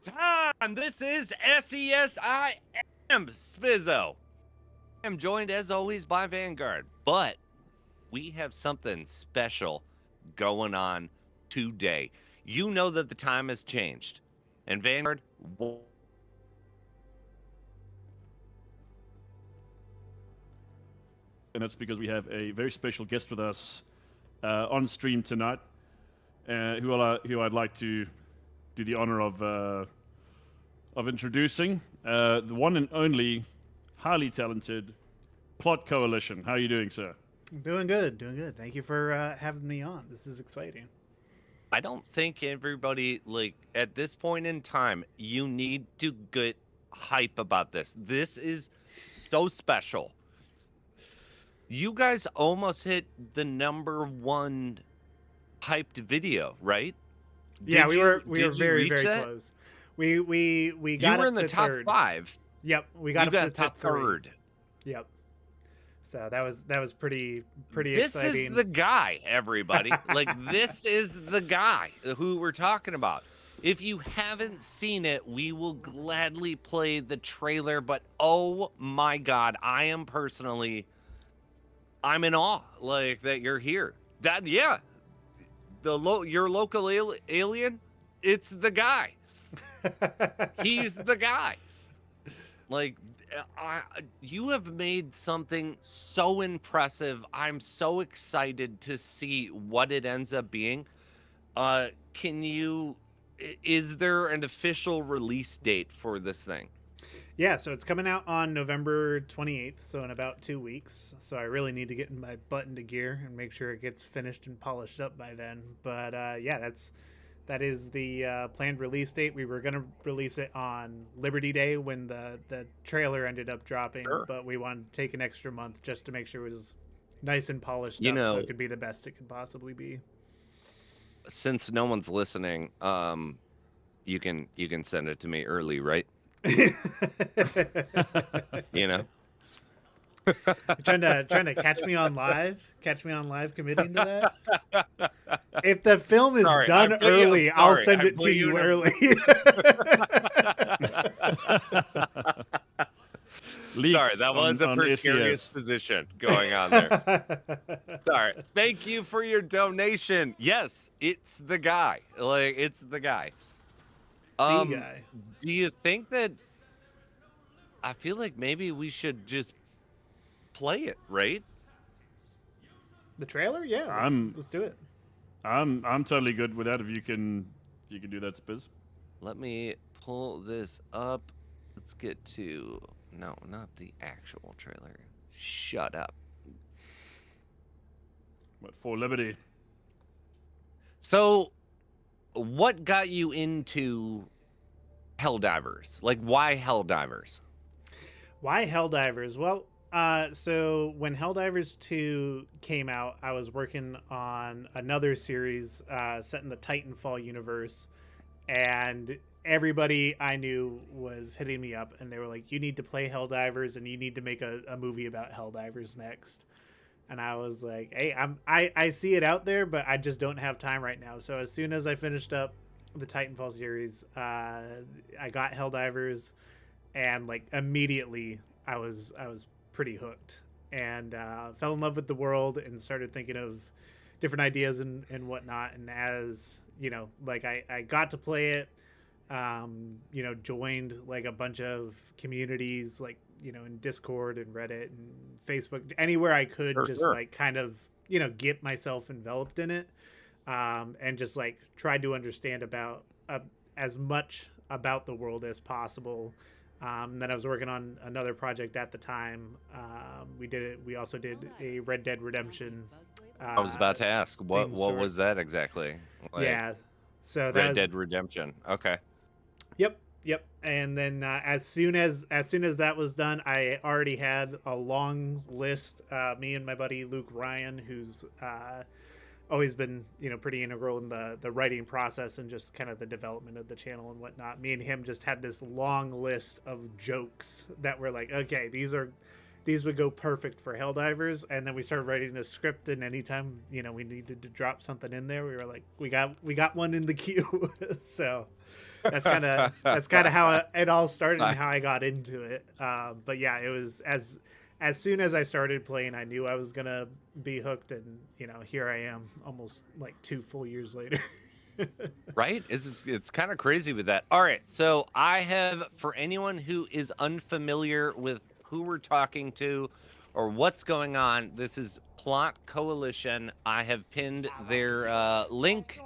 time. This is SESI Spizzo. I'm joined as always by Vanguard, but we have something special going on today. You know that the time has changed, and Vanguard. And that's because we have a very special guest with us on stream tonight, who I'd like to do the honor of introducing, the one and only highly talented Plot Coalition. How are you doing, sir? Doing good, doing good. Thank you for having me on. This is exciting. I don't think everybody, like, at this point in time, you need to get hype about this. This is so special. You guys almost hit the #1 hyped video, right? Yeah, we were did you very reach that? close. We got You were up in the to top third. 5. Yep, we got You up got to the top to 3. third. Yep. So that was pretty This exciting. is the guy, everybody. Like, this is the guy who we're talking about. If you haven't seen it, we will gladly play the trailer, but oh my God, I'm in awe, like, that you're here. That, yeah, your local alien, it's the guy. He's the guy. Like, you have made something so impressive. I'm so excited to see what it ends up being. Is there an official release date for this thing? Yeah, so it's coming out on November 28th, so in about 2 weeks. So I really need to get my butt into gear and make sure it gets finished and polished up by then. But yeah, that is the planned release date. We were going to release it on Liberty Day when the trailer ended up dropping, Sure. but we wanted to take an extra month just to make sure it was nice and polished You up know- so it could be the best it could possibly be. Since no one's listening, you can send it to me early, right? You know? trying to catch me on live committing to that. If the film is Sorry, done I put you- early, I'll sorry, send I it put to you you in a- early. Leaked Sorry, that was a on precarious SES. position going on there. Sorry. Thank you for your donation. Yes, it's the guy. Like, it's the guy. The guy. Do you think that? I feel like maybe we should just play it, right? The trailer? Yeah, let's do it. I'm totally good with that. If you can do that, Spiz. Let me pull this up. Let's get to no, not the actual trailer. Shut up. But for Liberty. So, what got you into Helldivers? Like, why Helldivers? Why Helldivers? Well, so when Helldivers 2 came out, I was working on another series set in the Titanfall universe, and everybody I knew was hitting me up, and they were like, you need to play Helldivers, and you need to make a movie about Helldivers next. And I was like, hey, I see it out there, but I just don't have time right now. So as soon as I finished up the Titanfall series, I got Helldivers, and like immediately I was pretty hooked, and fell in love with the world and started thinking of different ideas and whatnot. And as you know, like I got to play it, you know, joined like a bunch of communities, like, you know, in Discord and Reddit and Facebook, anywhere I could, Sure. like kind of, you know, get myself enveloped in it, and just like tried to understand about as much about the world as possible. Then I was working on another project at the time. We also did a Red Dead Redemption. I was about to ask, what theme sort. was that exactly? Like, Yeah. So that Red was, Dead Redemption. Okay. Yep. And then as soon as that was done, I already had a long list. Me and my buddy Luke Ryan, who's always been, you know, pretty integral in the writing process and just kind of the development of the channel and whatnot. Me and him just had this long list of jokes that were like, okay, these are these would go perfect for Helldivers. And then we started writing the script, and anytime we needed to drop something in there, we were like, we got one in the queue. So that's kind of how it all started and how I got into it. But yeah, it was as soon as I started playing, I knew I was gonna be hooked, and here I am, almost like 2 full years later. Right? It's kind of crazy with that. All right, so I have, for anyone who is unfamiliar with who we're talking to or what's going on, this is Plot Coalition. I have pinned their link.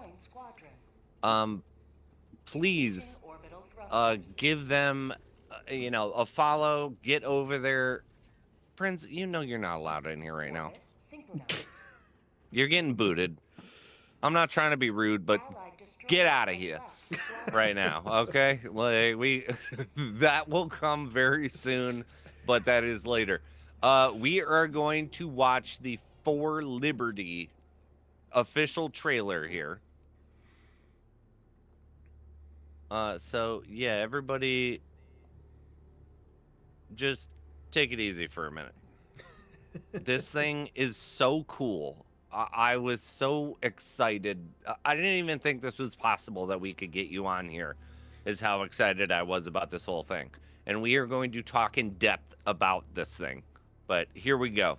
Please give them a follow. Get over there. Prince, you're not allowed in here right now. You're getting booted. I'm not trying to be rude, but get out of here right now, okay? Like that will come very soon, but that is later. We are going to watch the For Liberty official trailer here. So yeah, everybody just take it easy for a minute. This thing is so cool. I was so excited. I didn't even think this was possible that we could get you on here, is how excited I was about this whole thing. And we are going to talk in depth about this thing. But here we go.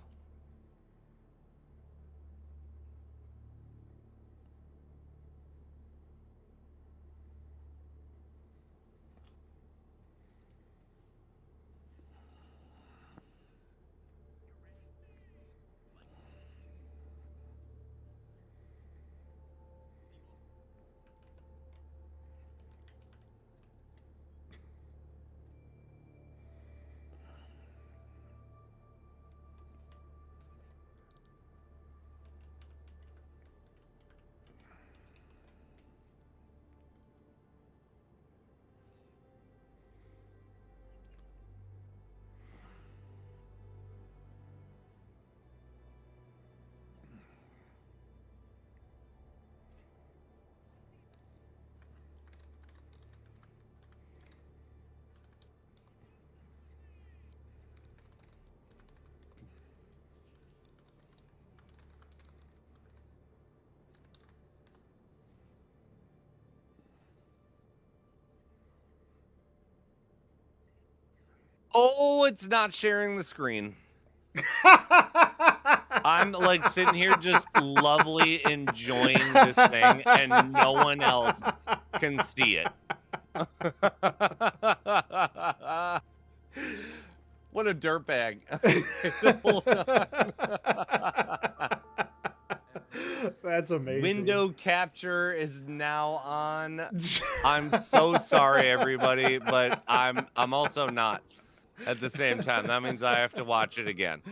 Oh, it's not sharing the screen. I'm like sitting here just lovely enjoying this thing, and no one else can see it. What a dirtbag. That's amazing. Window capture is now on. I'm so sorry, everybody, but I'm also not at the same time. That means I have to watch it again.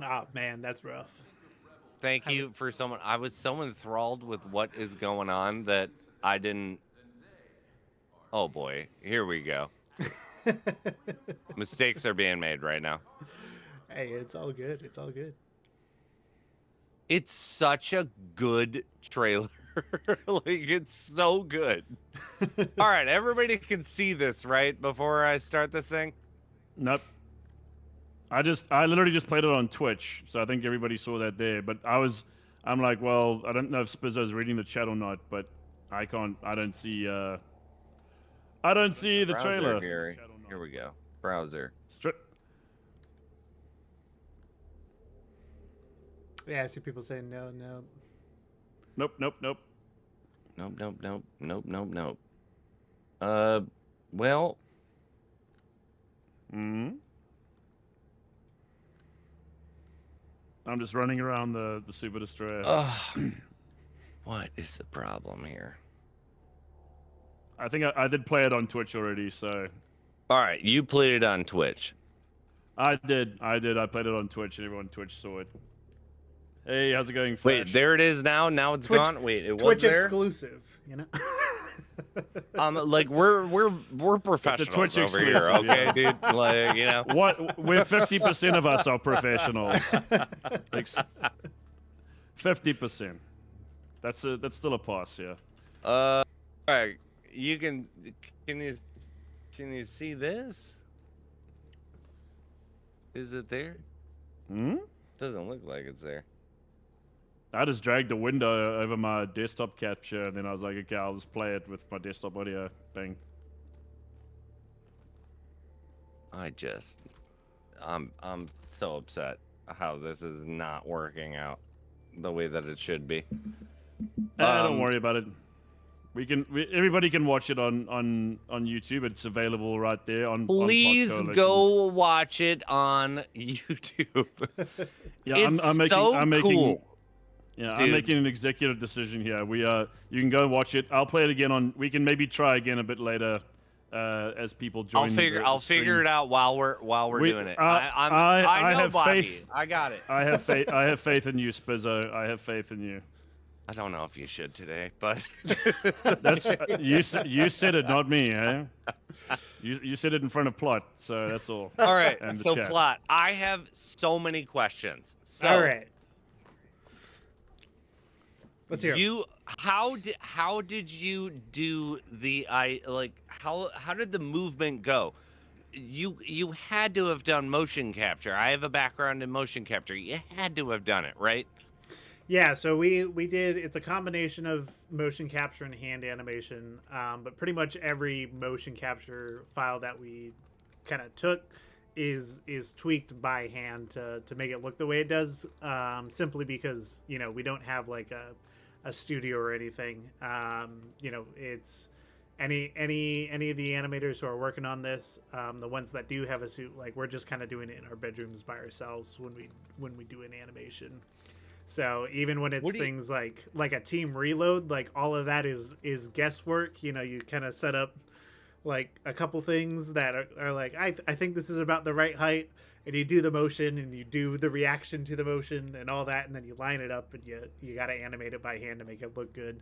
Oh man, that's rough. Thank you for someone. I was so enthralled with what is going on that I didn't. Oh boy, here we go. Mistakes are being made right now. Hey, it's all good. It's all good. It's such a good trailer. Like, it's so good. All right, everybody can see this, right? Before I start this thing? Nope. I literally just played it on Twitch, so I think everybody saw that there. But I'm like, well, I don't know if Spizzo's reading the chat or not, but I don't see the trailer. Here we go. Browser. Yeah, I see people saying no. Nope. Nope. Well. I'm just running around the Super Destroyer. What is the problem here? I think I did play it on Twitch already, so. All right, you played it on Twitch. I did. I played it on Twitch, and everyone on Twitch saw it. Hey, how's it going, Flash? Wait, there it is now. Now it's Twitch, gone. Wait, it was Twitch there. Exclusive, Like we're professionals Twitch over exclusive, here, okay, yeah. dude? Like, What? We're 50% of us are professionals. 50%. That's still a pass, yeah. All right. Can you see this? Is it there? Hmm? Doesn't look like it's there. I just dragged the window over my desktop capture, and then I was like, okay, I'll just play it with my desktop audio. Bang. I'm so upset how this is not working out the way that it should be. Don't worry about it. Everybody can watch it on YouTube. It's available right there on Please Pod Coalition's- go watch it on YouTube. Yeah, It's I'm so making cool. Yeah, Dude. I'm making an executive decision here. You can go and watch it. I'll play it again on. We can maybe try again a bit later, as people join. I'll figure it out while we're doing it. I know, have Bobby. faith. I got it. I have faith. I have faith in you, Spizzo. I have faith in you. I don't know if you should today, but That's you said it, not me, eh? You said it in front of Plot, so that's all. all right. And the So chat. Plot, I have so many questions. So All right. Let's hear 'em. you how did you do how did the movement go? You had to have done motion capture. I have a background in motion capture. You had to have done it, right? Yeah, so we did. It's a combination of motion capture and hand animation, but pretty much every motion capture file that we kind of took is tweaked by hand to make it look the way it does. Simply because we don't have like a studio or anything. It's any of the animators who are working on this, the ones that do have a suit, like we're just kind of doing it in our bedrooms by ourselves when we do an animation. So even when it's things like a team reload, like all of that is guesswork. You kind of set up like a couple things that are like, I think this is about the right height, and you do the motion and you do the reaction to the motion and all that, and then you line it up and you got to animate it by hand to make it look good.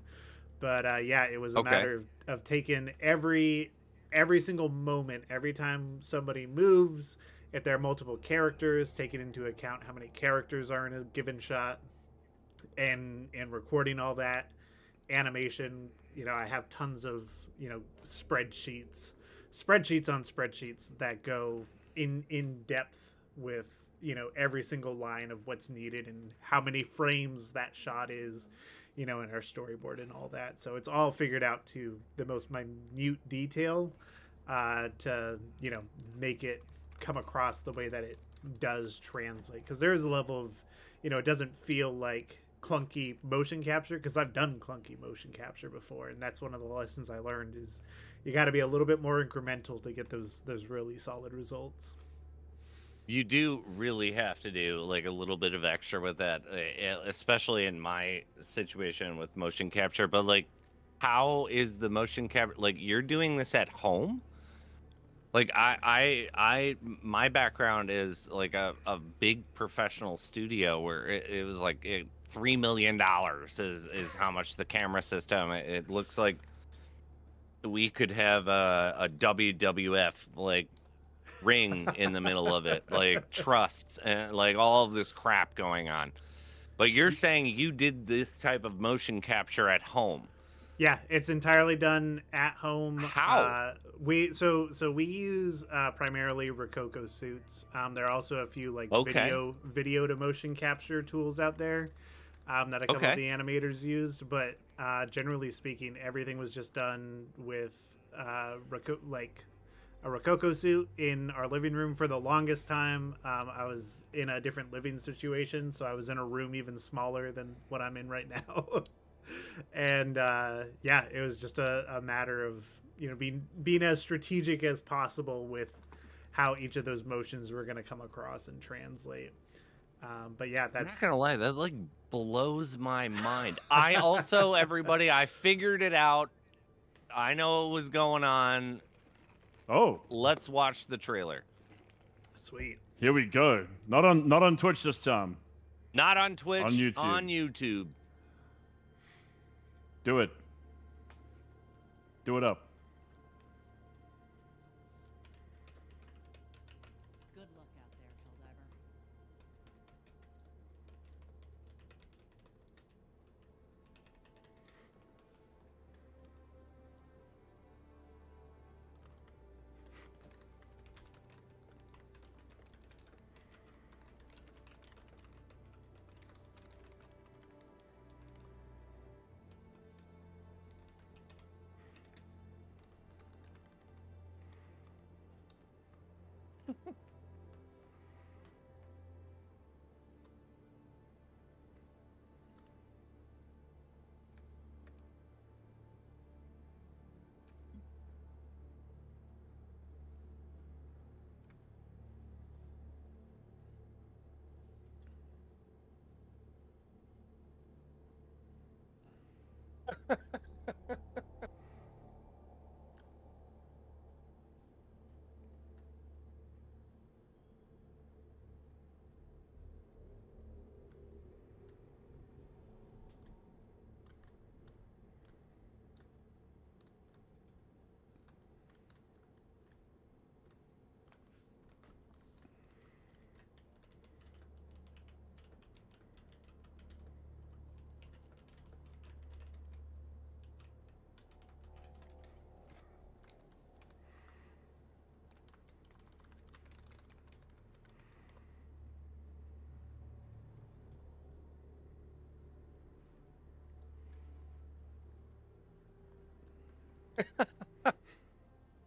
But yeah, it was a matter of taking every single moment, every time somebody moves, if there are multiple characters, taking into account how many characters are in a given shot, and recording all that animation. I have tons of spreadsheets on spreadsheets that go in depth with every single line of what's needed and how many frames that shot is, in our storyboard and all that. So it's all figured out to the most minute detail, to make it come across the way that it does translate, because there is a level of it doesn't feel like clunky motion capture, because I've done clunky motion capture before, and that's one of the lessons I learned is you got to be a little bit more incremental to get those really solid results. You do really have to do like a little bit of extra with that, especially in my situation with motion capture. But like, how is the motion capture? Like, you're doing this at home? Like my background is like a big professional studio where it was like $3 million is how much the camera system. It looks like we could have a WWF like ring in the middle of it, like trusts and like all of this crap going on. But you're saying you did this type of motion capture at home? Yeah, it's entirely done at home. How? We use primarily Rococo suits. There are also a few like video to motion capture tools out there that a couple of the animators used. But generally speaking, everything was just done with a Rococo suit in our living room for the longest time. I was in a different living situation, so I was in a room even smaller than what I'm in right now. And yeah, it was just a matter of being as strategic as possible with how each of those motions were going to come across and translate. But yeah, that's... I'm not gonna lie, that like blows my mind. I also, everybody, I figured it out. I know what was going on. Oh, let's watch the trailer. Sweet. Here we go. Not on Twitch this time. Not on Twitch. On YouTube. On YouTube. Do it. Do it up. Good luck out there, Helldiver.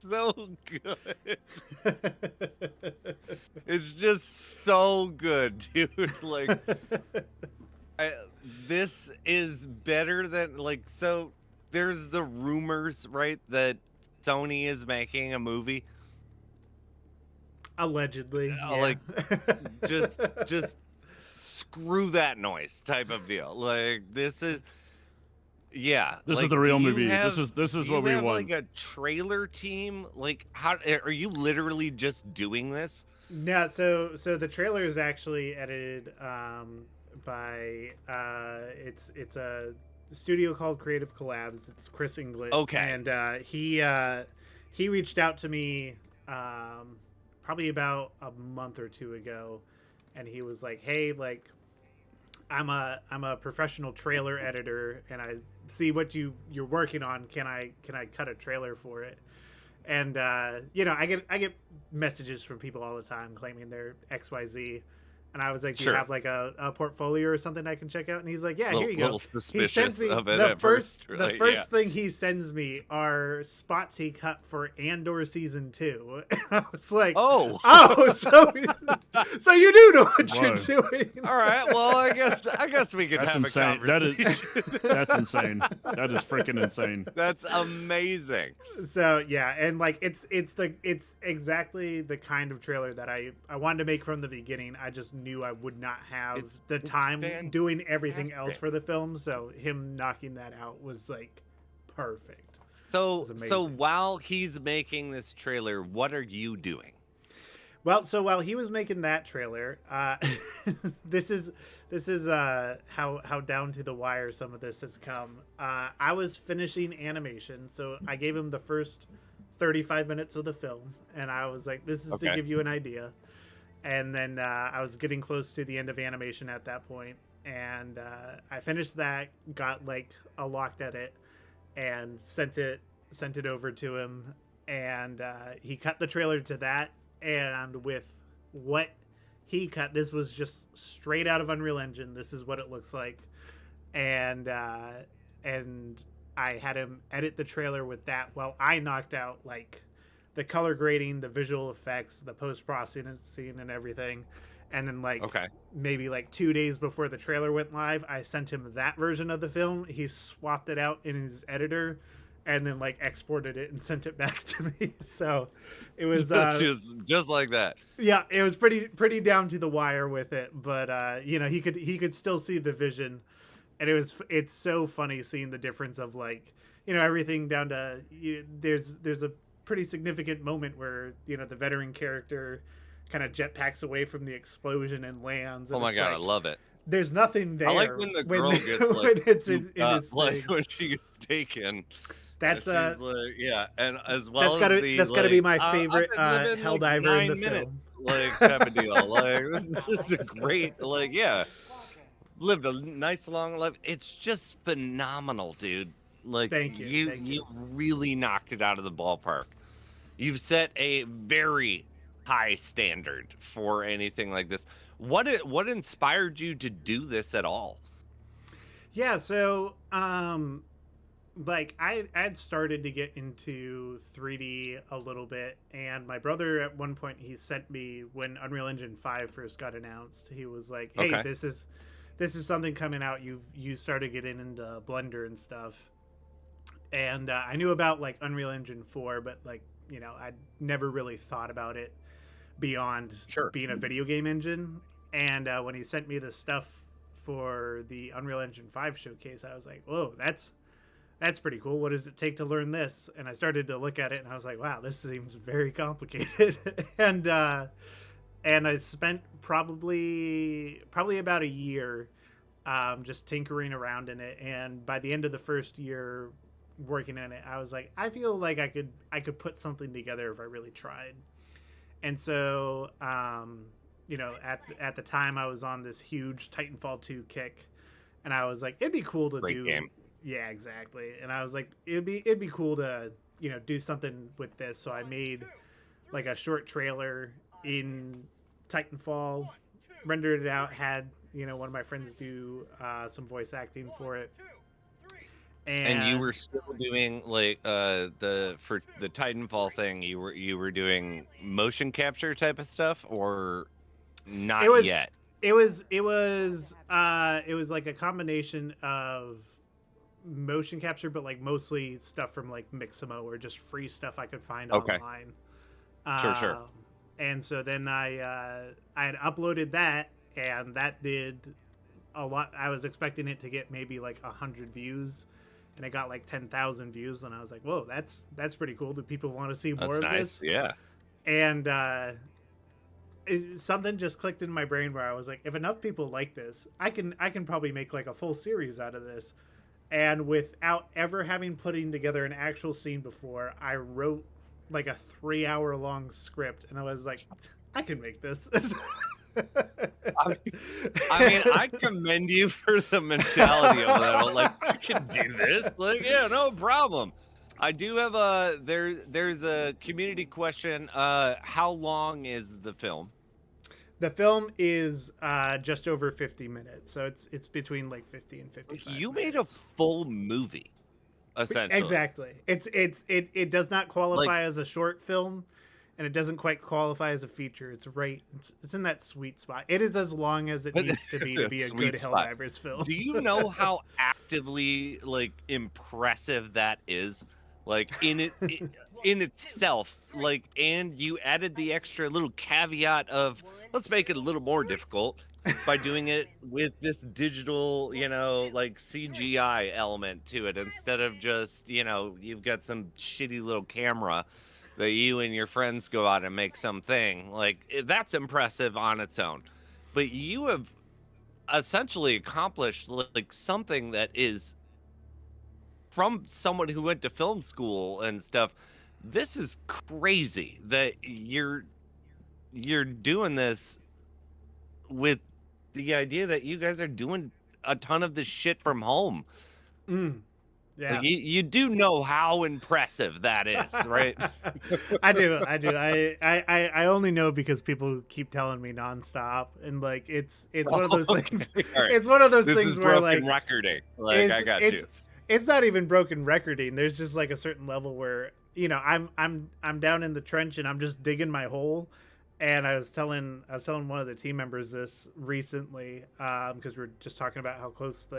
So good. It's just so good, dude. Like, I, this is better than like. So there's the rumors, right, that Sony is making a movie. Allegedly, yeah. Like, just screw that noise type of deal. Like, this is. Yeah, This is like, the real do you movie. have, This is do what you we have want. like a trailer team? Like, how are you literally just doing this? No, so the trailer is actually edited by it's a studio called Creative Collabs. It's Chris Inglet. Okay. And he reached out to me probably about a month or two ago, and he was like, "Hey, like I'm a professional trailer editor, and I see what you're working on. Can I cut a trailer for it?" And you know, I get messages from people all the time claiming they're XYZ, and I was like, "Do Sure. you have like a portfolio or something I can check out?" And he's like, "Yeah, here you go." Little He sends suspicious me of it the at first first. the Like, first thing he sends me are spots he cut for Andor season 2. And I was like, Oh, "Oh, so you do know what Whoa. you're doing." all right. Well, I guess we could That's have insane. a That is conversation. that's insane. That is freaking insane. That's amazing. So yeah, and like it's exactly the kind of trailer that I wanted to make from the beginning. I just knew I would not have the It's time doing everything else fantastic. for the film, so him knocking that out was like perfect. So It's so amazing. while he's making this trailer, what are you doing? Well, so while he was making that trailer, this is how down to the wire some of this has come. I was finishing animation, so I gave him the first 35 minutes of the film, and I was like, "This is to Okay. give you an idea." And then I was getting close to the end of animation at that point, and I finished that, got like a locked edit, and sent it over to him, and he cut the trailer to that. And with what he cut, this was just straight out of Unreal Engine. This is what it looks like, and I had him edit the trailer with that while I knocked out like the color grading, the visual effects, the post processing, and everything. And then like Okay. maybe like 2 days before the trailer went live, I sent him that version of the film. He swapped it out in his editor, and then like exported it and sent it back to me. So it was just like that. yeah, it was pretty down to the wire with it, but you know, he could still see the vision, and it's so funny seeing the difference of like, you know, everything down to there's a pretty significant moment where, you know, the veteran character kind of jetpacks away from the explosion and lands. And Oh my it's god, like, I love it. there's nothing there. I like when the girl gets when like, it's in his like thing. when she gets taken. That's and she's like, yeah, and as well that's gotta be my favorite I've been living, like, Helldiver in 9 the minutes, film. like type of deal. Like this is a great, like, yeah, lived a nice long life. It's just phenomenal, dude. Like Thank you, you thank you. really knocked it out of the ballpark. You've set a very high standard for anything like this. What inspired you to do this at all? Yeah, so like I'd started to get into 3D a little bit, and my brother at one point, he sent me when Unreal Engine 5 first got announced. He was like, "Hey, Okay. this is something coming out. You started getting into Blender and stuff." And I knew about like Unreal Engine 4, but like, you know, I'd never really thought about it beyond Sure. being a video game engine. And when he sent me the stuff for the Unreal Engine 5 showcase, I was like, "Whoa, that's that's pretty cool. What does it take to learn this? And I started to look at it, and I was like, wow, this seems very complicated. and I spent probably about a year just tinkering around in it. And by the end of the first year working in it, I was like, I feel like I could put something together if I really tried. And so, you know, at the time I was on this huge Titanfall 2 kick, and I was like, it'd be cool to Great do. game. Yeah, exactly. And I was like, it'd be cool to, you know, do something with this. So I made like a short trailer in Titanfall, rendered it out, had, you know, one of my friends do some voice acting for it. And you were still doing like for the Titanfall thing, you were doing motion capture type of stuff, or not yet? It was like a combination of motion capture, but like mostly stuff from like Mixamo or just free stuff I could find online. Sure. And so then I had uploaded that, and that did a lot. I was expecting it to get maybe like 100 views, and it got like 10,000 views, and I was like, whoa, that's pretty cool. Do people want to see more of this? Yeah. And something just clicked in my brain where I was like, if enough people like this, I can probably make like a full series out of this. And without ever having putting together an actual scene before, I wrote like a 3-hour long script, and I was like, I can make this. I mean, I commend you for the mentality of that. Like, I can do this. Like, yeah, no problem. I do have there's a community question. How long is the film? The film is just over 50 minutes, so it's between like 50 and 55. You minutes. made a full movie, essentially. Exactly. It does not qualify as a short film, and it doesn't quite qualify as a feature. It's in that sweet spot. It is as long as it needs to be a good Helldivers film. Do you know how actively like impressive that is? Like in itself, like, and you added the extra little caveat of let's make it a little more difficult by doing it with this digital, you know, like CGI element to it, instead of just, you know, you've got some shitty little camera that you and your friends go out and make something. Like, that's impressive on its own. But you have essentially accomplished like something that is, from someone who went to film school and stuff, this is crazy that you're doing this with the idea that you guys are doing a ton of this shit from home. Yeah. Like, you do know how impressive that is, right? I do. I only know because people keep telling me nonstop, and like it's one of those things. Right. It's one of those This things is where broken like recording. Like, I got you. It's not even broken recording. There's just like a certain level where, you know, I'm down in the trench and I'm just digging my hole. And I was telling one of the team members this recently, because we're just talking about how close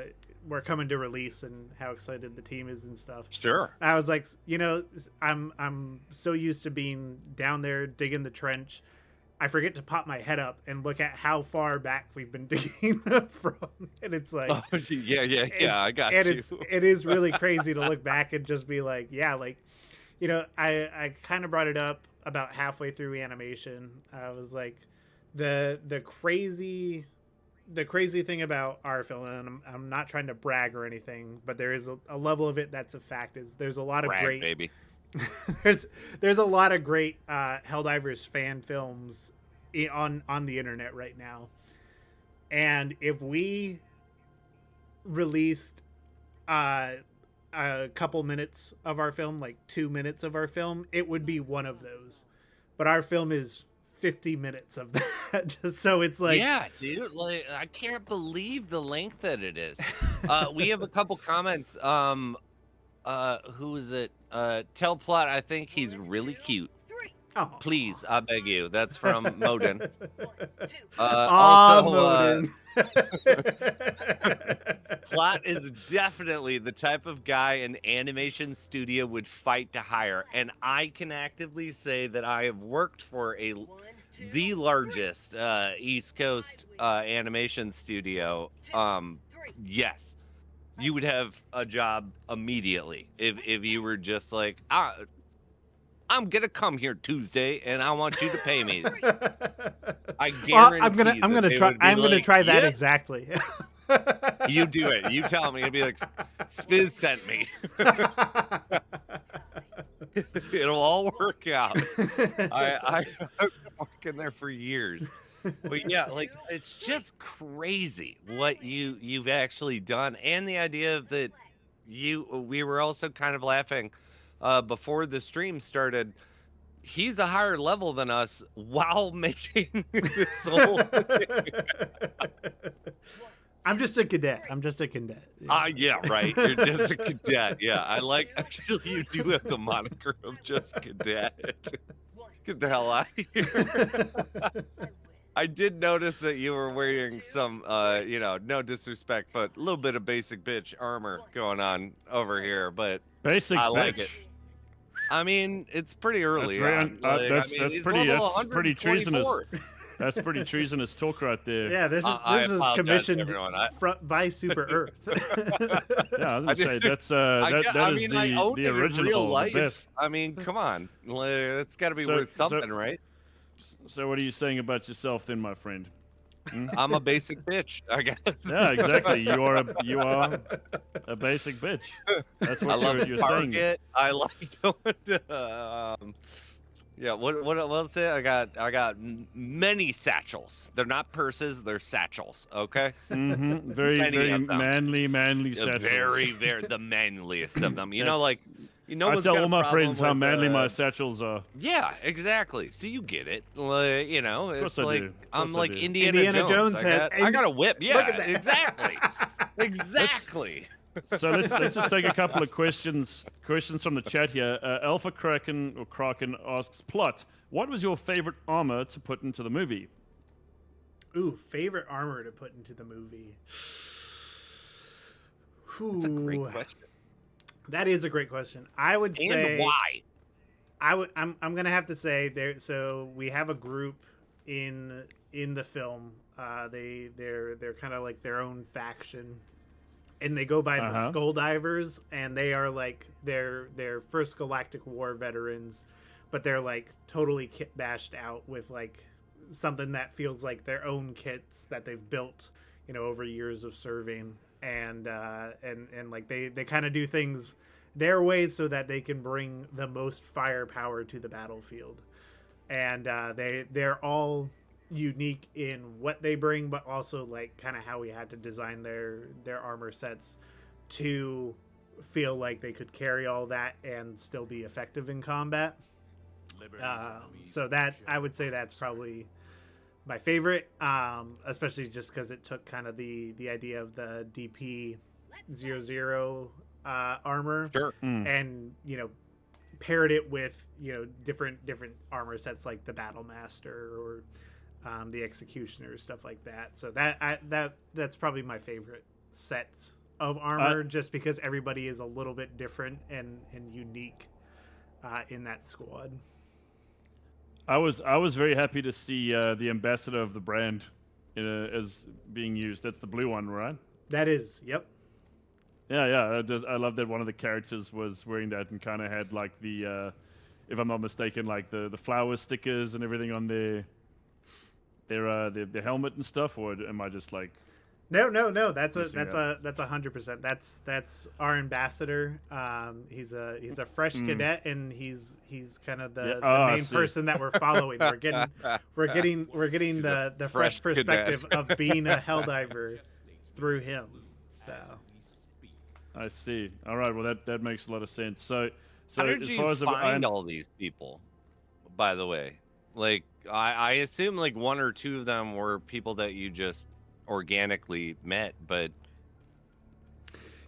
we're coming to release and how excited the team is and stuff. Sure. I was like, you know, I'm so used to being down there digging the trench, I forget to pop my head up and look at how far back we've been digging from, and it's like, yeah, I got and you. It is really crazy to look back and just be like, yeah, like, you know, I kind of brought it up about halfway through animation. I was like, the crazy thing about our film, and I'm not trying to brag or anything, but there is a level of it that's a fact, is there's a lot of great baby. there's a lot of great Helldivers fan films on the internet right now, and if we released a couple minutes of our film, like 2 minutes of our film, it would be one of those. But our film is 50 minutes of that. So it's like, yeah, dude, like, I can't believe the length that it is. We have a couple comments. Who is it? Tell Plot, I think he's really cute. oh, Please, I beg you. That's from Modin. Modin. Plot is definitely the type of guy an animation studio would fight to hire, and I can actively say that I have worked for the largest East Coast animation studio. Yes, you would have a job immediately if you were just like, I'm gonna come here Tuesday and I want you to pay me. I Well, guarantee I'm that gonna they try. would be I'm gonna like, try that "Yeah, exactly. you do it. You tell me." It'd be like, Spiz sent me. It'll all work out. I've been working there for years. But yeah, like it's just crazy what you've actually done, and the idea that we were also kind of laughing before the stream started. He's a higher level than us while making this whole I'm just a cadet. I'm just a cadet. yeah, right. You're just a cadet. Yeah, I like actually you do have the moniker of just cadet. Get the hell out of here. I did notice that you were wearing some no disrespect, but a little bit of basic bitch armor going on over here, but Basic I like bitch. it. I mean, it's pretty early. That's very on. that's he's pretty level pretty treasonous. 124. That's pretty treasonous talk right there. Yeah, this I was apologize to commissioned everyone. by Super Earth. Yeah, I was gonna say did- that's that is I owned the it in real original, the life. best. I mean, come on, it's got to be So- worth so- something, right? So what are you saying about yourself then, my friend? I'm a basic bitch, I guess. Yeah, exactly. You are a basic bitch. That's I what love you're saying. Target. I like going to. Yeah, what else? I got many satchels. They're not purses. They're satchels. Okay. Mm-hmm. Very Many very of them. manly Yeah, satchels. very the manliest of them. You know, That's- like I one's tell got all a my problem friends how with, manly my satchels are. Yeah, exactly. So you get it. Like, you know, it's I like do. Of I'm course I like do. Indiana Jones has- I got a whip. Yeah, Look at that. exactly. Exactly. So let's just take a couple of questions from the chat here. Alpha Kraken asks, plot. What was your favorite armor to put into the movie? Ooh, favorite armor to put into the movie. That's a great Ooh, question. that is a great question. I would say And why? I'm gonna have to say there. So we have a group in the film. They're kind of like their own faction, and they go by the Helldivers, and they are like they're first Galactic War veterans, but they're like totally kit bashed out with like something that feels like their own kits that they've built, over years of serving, and like they kind of do things their way so that they can bring the most firepower to the battlefield, and they're all unique in what they bring, but also like kind of how we had to design their armor sets to feel like they could carry all that and still be effective in combat. So that I would say that's probably my favorite, especially just because it took kind of the idea of the DP-00 armor, Sure. and paired it with different armor sets like the Battle Master or the Executioner, stuff like that. So that's probably my favorite sets of armor, just because everybody is a little bit different and unique in that squad. I was very happy to see the ambassador of the brand as being used. That's the blue one, right? That is, yep. Yeah. I love that one of the characters was wearing that and kind of had like the, if I'm not mistaken, like the flower stickers and everything on their helmet and stuff. Or am I just like? No. That's missing out? 100%. That's our ambassador. He's a fresh cadet, and he's kind of the main person that we're following. We're getting the fresh perspective of being a Helldiver through him. So I see. All right. Well, that makes a lot of sense. So How did as you far as find all these people, by the way? Like, I assume like one or two of them were people that you just organically met, but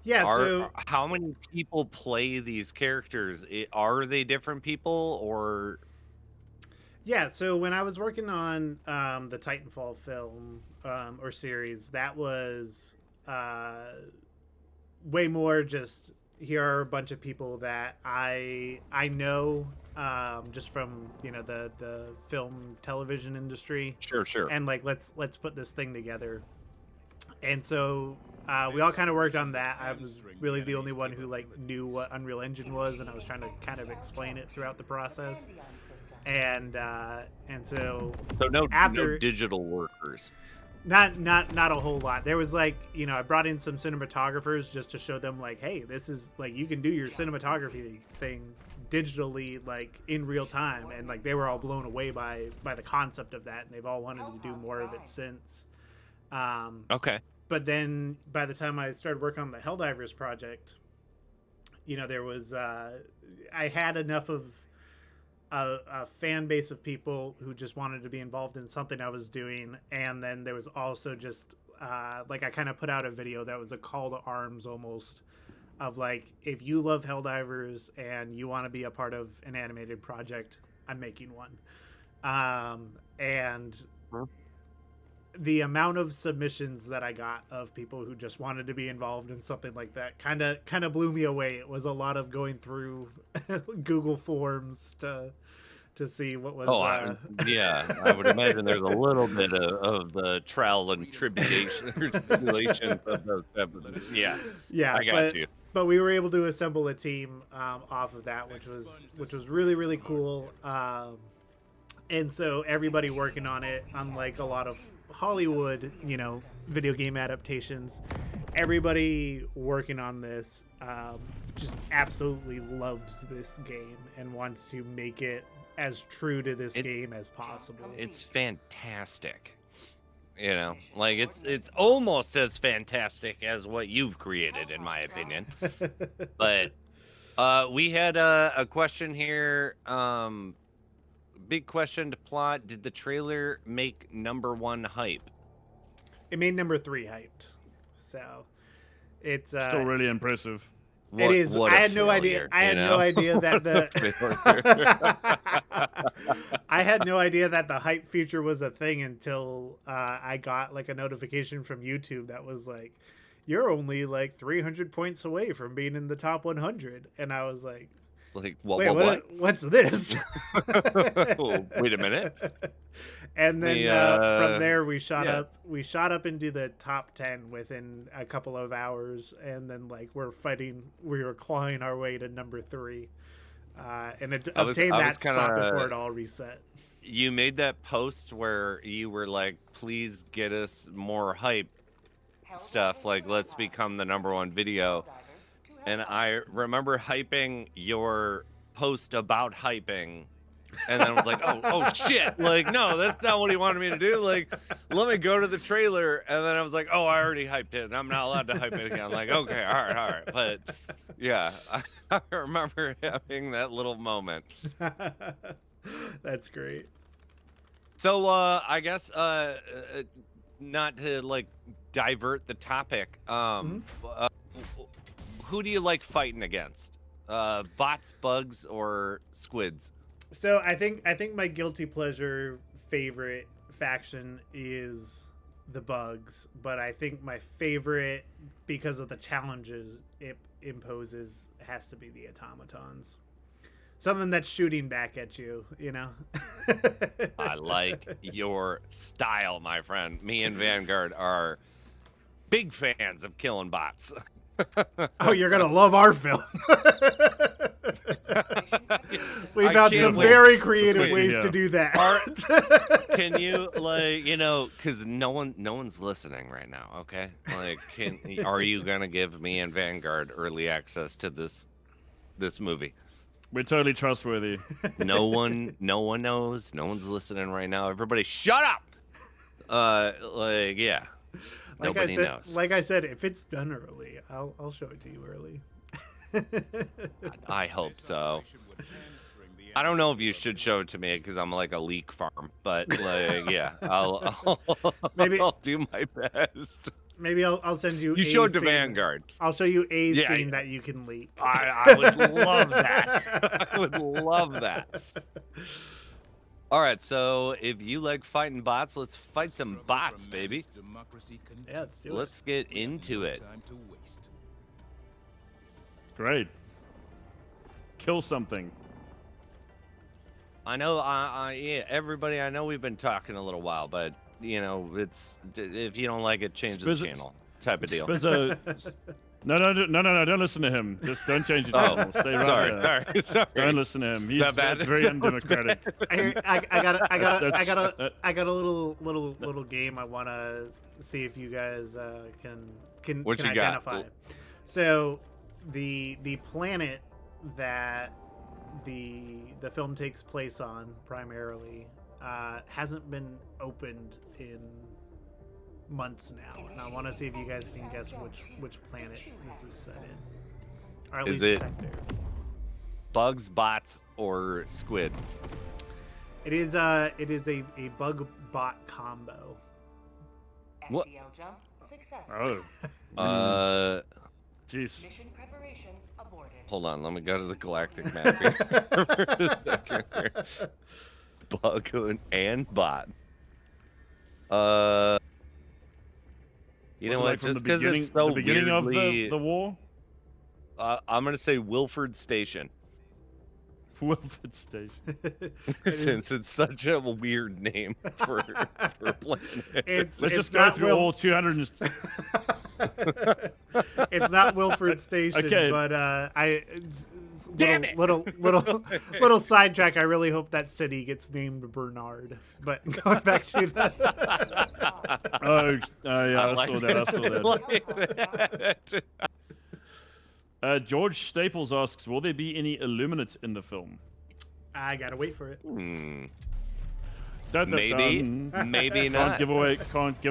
yeah. So how many people play these characters? Are they different people, or? yeah, so when I was working on the Titanfall film or series, that was way more just here are a bunch of people that I know just from the film television industry. Sure. And like let's put this thing together. And so we all kind of worked on that. I was really the only one who like knew what Unreal Engine was, and I was trying to kind of explain it throughout the process. And so no after digital workers. not a whole lot. There was like, you know, I brought in some cinematographers just to show them like, hey, this is like, you can do your cinematography thing digitally, like in real time. And like, they were all blown away by the concept of that, and they've all wanted to do more of it since. Okay. But then by the time I started working on the Helldivers project, you know, there was I had enough of a fan base of people who just wanted to be involved in something I was doing, and then there was also just like, I kind of put out a video that was a call to arms almost, of like, if you love Helldivers and you want to be a part of an animated project, I'm making one. And the amount of submissions that I got of people who just wanted to be involved in something like that kind of blew me away. It was a lot of going through Google Forms to see what was. I would imagine there's a little bit of the trial and tribulations of those. Yeah, I got you. But we were able to assemble a team off of that, which was really, really cool. And so everybody working on it, unlike a lot of Hollywood, you know, video game adaptations, everybody working on this just absolutely loves this game and wants to make it as true to this game as possible. It's fantastic. You know, like it's almost as fantastic as what you've created, in my opinion. But we had a question here. Big question to plot. Did the trailer make #1 hype? It made #3 hyped. So it's still really impressive. It is. I had no idea. I had no idea that the I had no idea that the hype feature was a thing until I got like a notification from YouTube that was like, you're only like 300 points away from being in the top 100, and I was like, it's like, what? What's this? Wait a minute. And then from there we shot up. We shot up into the top 10 within a couple of hours, and then like we were clawing our way to #3, and obtained that spot before it all reset. You made that post where you were like, "Please get us more hype stuff. Like, let's become the #1 video." And I remember hyping your post about hyping, and then I was like, oh shit, like, no, that's not what he wanted me to do. Like, let me go to the trailer. And then I was like, oh, I already hyped it, and I'm not allowed to hype it again. I'm like, okay, all right. But yeah, I remember having that little moment. That's great. So I guess not to like divert the topic, who do you like fighting against? Bots, bugs, or squids? So I think my guilty pleasure favorite faction is the bugs, but I think my favorite, because of the challenges it imposes, has to be the automatons. Something that's shooting back at you, you know? I like your style, my friend. Me and Vanguard are big fans of killing bots. Oh, you're gonna love our film. We found some very creative ways to do that. Can you, like, you know, because no one's listening right now, okay? Like, are you gonna give me and Vanguard early access to this movie? We're totally trustworthy. No one knows. No one's listening right now. Everybody, shut up. Like, yeah. Nobody knows. Like I said, if it's done early, I'll show it to you early. I hope so. I don't know if you should show it to me because I'm like a leak farm, but like, yeah, I'll do my best. Maybe I'll send you. You show it to Vanguard. I'll show you a scene that you can leak. I would love that. I would love that. All right, so if you like fighting bots, let's fight some bots, baby. Yeah, let's do it. Let's get into it. Great. Kill something. I know, yeah, everybody, I know we've been talking a little while, but, you know, it's, if you don't like it, change the channel. type of deal. Spizzo. No, don't listen to him. Just don't change your Oh, channel. Stay right there. sorry. Don't listen to him. He's that bad? that's very undemocratic. I got That's- a little game I want to see if you guys can What can you got? identify. So the planet that the film takes place on primarily hasn't been opened in months now, and I want to see if you guys can guess which planet this is set in, or at Is least it- sector. Bugs, bots, or squid? It is a bug bot combo. What? FTL jump successful. Oh, Uh, jeez. Mission preparation aborted. hold on. Let me go to the galactic map here. For a second here. Bug and bot. You know Was it what? like from Just the because beginning, it's so the beginning weirdly, of the war? I'm gonna say Wilford Station, Wilford Station. since it's such a weird name for a planet. Let's just go through all 200. It's not Wilford Station, Okay. but it's Damn it! little sidetrack. I really hope that city gets named Bernard. But going back to that, Oh, yeah, I like saw that. I saw that. Like that. George Staples asks, will there be any Illuminates in the film? I gotta wait for it. Dun, dun, Maybe, dun. maybe Can't not. give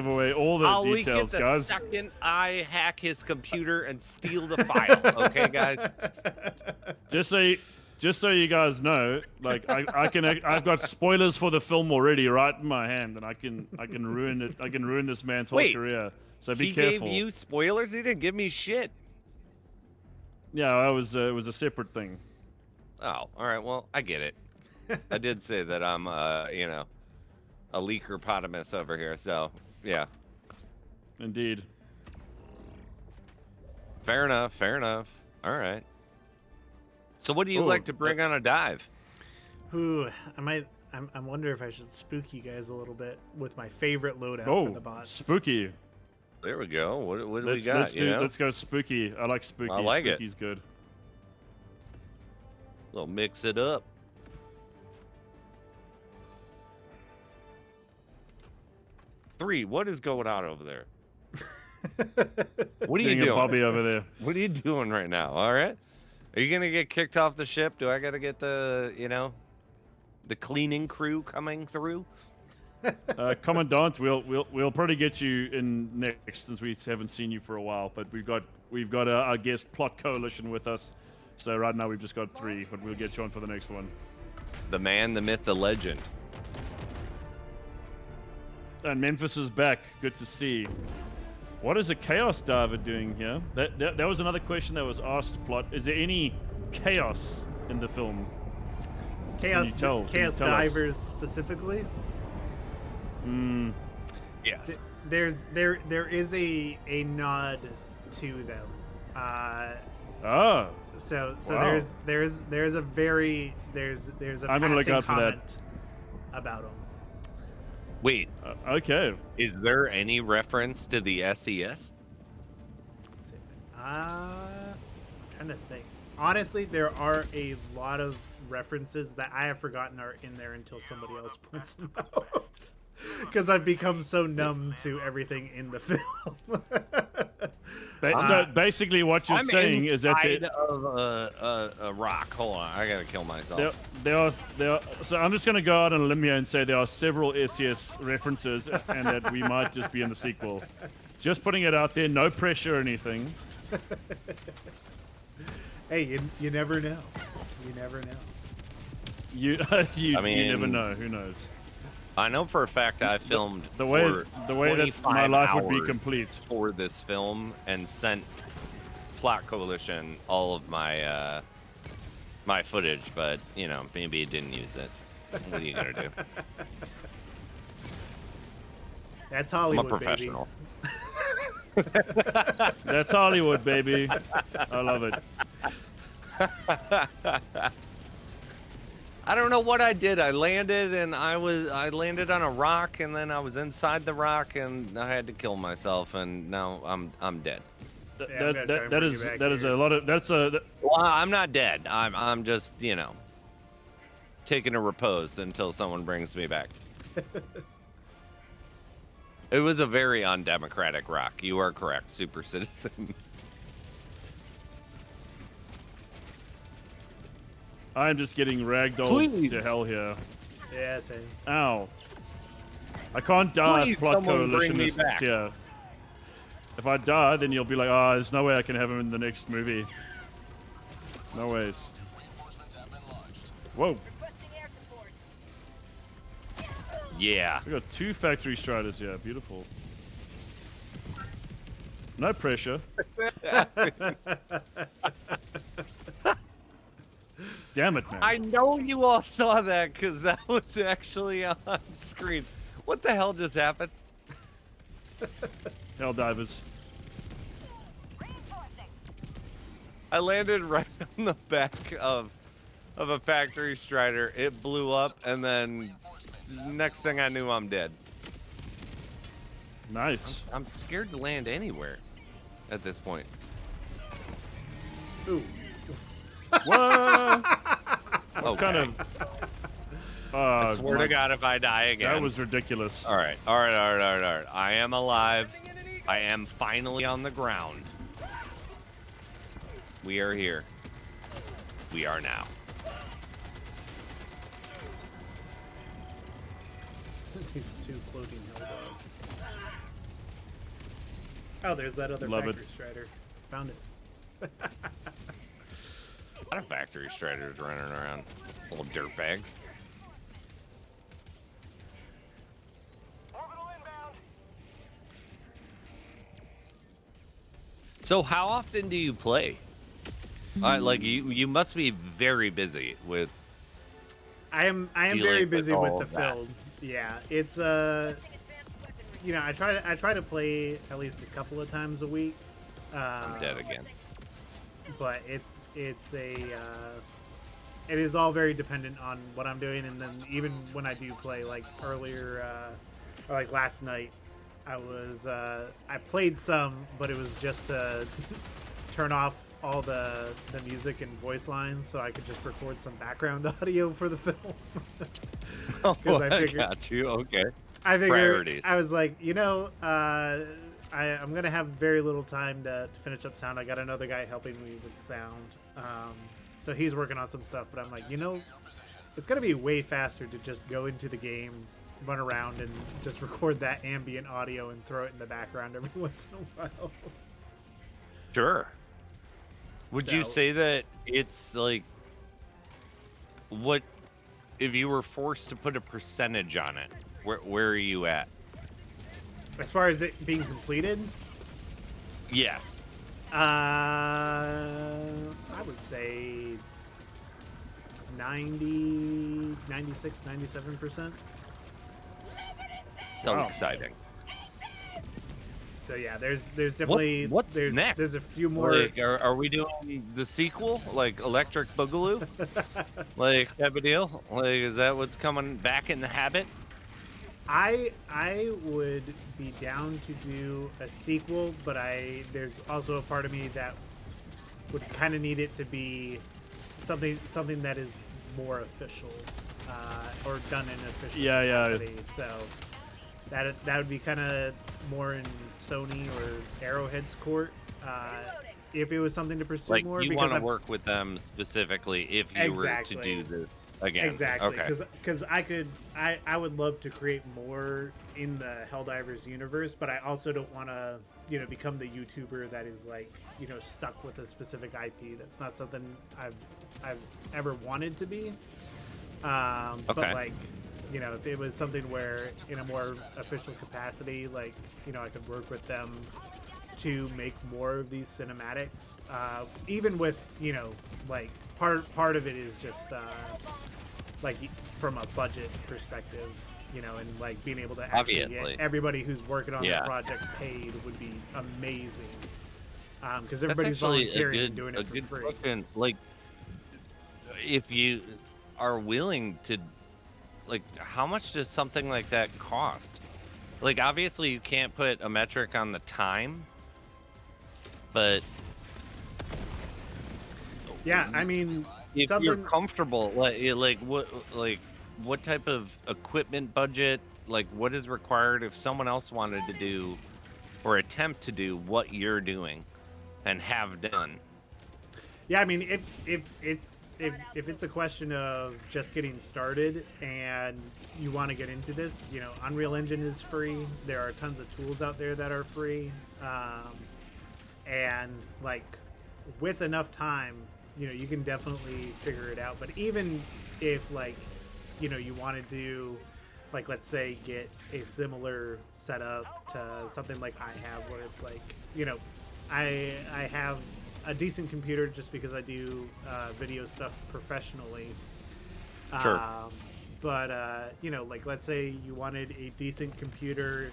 away all the I'll leak it details, the guys. second I hack his computer and steal the file. Okay, guys. Just so you guys know, like I've got spoilers for the film already right in my hand, and I can ruin it. I can ruin this man's whole Wait, career. So be He careful. gave you spoilers. He didn't give me shit. Yeah, it was a separate thing. Oh, all right. Well, I get it. I did say that I'm, a leaker-potamus over here. So, yeah. Indeed. Fair enough. Fair enough. All right. So, what do you Ooh, like to bring on a dive? Ooh, I wonder if I should spook you guys a little bit with my favorite loadout for Oh, the bots. spooky. There we go. What do we Let's got? let's go spooky. I like spooky. I like it. Spooky's good. We'll mix it up. Three. What is going on over there? What are you Being a doing? Bobby over there. What are you doing right now? All right. Are you gonna get kicked off the ship? Do I gotta get the cleaning crew coming through? Commandant, we'll probably get you in next since we haven't seen you for a while. But we've got our guest plot coalition with us. So right now we've just got 3, but we'll get you on for the next one. The man, the myth, the legend. And Memphis is back. Good to see. What is a chaos diver doing here? That was another question that was asked. Plot. Is there any chaos in the film? Chaos Can you tell us? divers specifically. Yes. There is a nod to them. Ah, So Wow. there's a I'm gonna look passing out for that. comment about them. Wait. okay. Is there any reference to the SES? I'm trying to think. Honestly, there are a lot of references that I have forgotten are in there until somebody else points them out. Because I've become so numb to everything in the film. So basically, what you're I'm saying is that inside of a rock. Hold on, I gotta kill myself. there are. So I'm just going to go out on a limb here and say there are several SES references, and that we might just be in the sequel. Just putting it out there, no pressure or anything. Hey, you never know. You never know. You I mean, you never know. Who knows? I know for a fact I filmed The way for that my 25 life would be hours complete. for this film and sent Plot Coalition all of my my footage, but maybe it didn't use it. What are you gonna do? That's I'm a Hollywood, professional. That's Hollywood, baby. I love it. I don't know what I did. I landed and I landed on a rock, and then I was inside the rock, and I had to kill myself, and now I'm dead. Th- Yeah, I'm gonna try and that bring you is back that is here. a lot of Well, I'm not dead. I'm just taking a repose until someone brings me back. It was a very undemocratic rock. You are correct, super citizen. I'm just getting ragdolled Please. to hell here. Yeah, same. Ow. I can't die Please, if Plot someone bring Coalition me is back. here. If I die, then you'll be like, oh, there's no way I can have him in the next movie. No ways. Whoa. Yeah. We got 2 factory striders here. Beautiful. No pressure. Damn it, man. I know you all saw that because that was actually on screen. What the hell just happened? Helldivers. I landed right on the back of a factory strider. It blew up, and then next thing I knew, I'm dead. Nice. I'm scared to land anywhere at this point. Ooh. What? Okay. Kind of. I swear my- to God, if I die again. That was ridiculous. All right. I am alive. I am finally on the ground. We are here. We are now. These 2 floating hell dogs. Oh, there's that other Love factory strider. Found it. A lot of factory striders running around. Little dirt bags. So how often do you play? Like you must be very busy with. I am Dealing very with busy all with of the that. field. Yeah, it's I try to play at least a couple of times a week. I'm dead again. But it is all very dependent on what I'm doing, and then even when I do play, like earlier, or like last night, I played some, but it was just to turn off all the music and voice lines so I could just record some background audio for the film. Oh, I I figured- got you. Okay. I figured Priorities. I was like, I'm gonna have very little time to finish up sound. I got another guy helping me with sound, so he's working on some stuff. But I'm like, it's gonna be way faster to just go into the game, run around, and just record that ambient audio and throw it in the background every once in a while. Sure. Would you So- say that it's like what if you were forced to put a percentage on it? Where are you at? As far as it being completed, Yes. I would say 90, 96, 97%. So Wow. exciting. So yeah, there's definitely what's there's next? there's a few more. Like, are we doing the sequel, like Electric Boogaloo? Like type of deal? Like, is that what's coming back in the habit? I would be down to do a sequel, but there's also a part of me that would kind of need it to be something that is more official, or done in official Yeah. capacity. So that would be kind of more in Sony or Arrowhead's court. If it was something to pursue Like, more, you because want to I'm- work with them specifically if you Exactly. were to do this again. Exactly, Okay. because I would love to create more in the Helldivers universe, but I also don't want to become the YouTuber that is like stuck with a specific IP. That's not something I've ever wanted to be. But Okay. like if it was something where in a more official capacity, like I could work with them to make more of these cinematics, even with like part of it is just like from a budget perspective, and like being able to actually Obviously. get everybody who's working on Yeah. the project paid would be amazing, because That's everybody's actually volunteering and doing a it for good free. question. Like, if you are willing to, like, how much does something like that cost? Like, obviously you can't put a metric on the time, but Yeah, I mean, if you're something. comfortable, like what type of equipment budget, like what is required if someone else wanted to do or attempt to do what you're doing and have done? Yeah, I mean, if it's a question of just getting started and you want to get into this, you know, Unreal Engine is free. There are tons of tools out there that are free, and like with enough time, you know, you can definitely figure it out. But even if, like, you know, you want to do, like, let's say get a similar setup to something like I have, where it's like, you know, I have a decent computer just because I do video stuff professionally. Sure. But you know, like, let's say you wanted a decent computer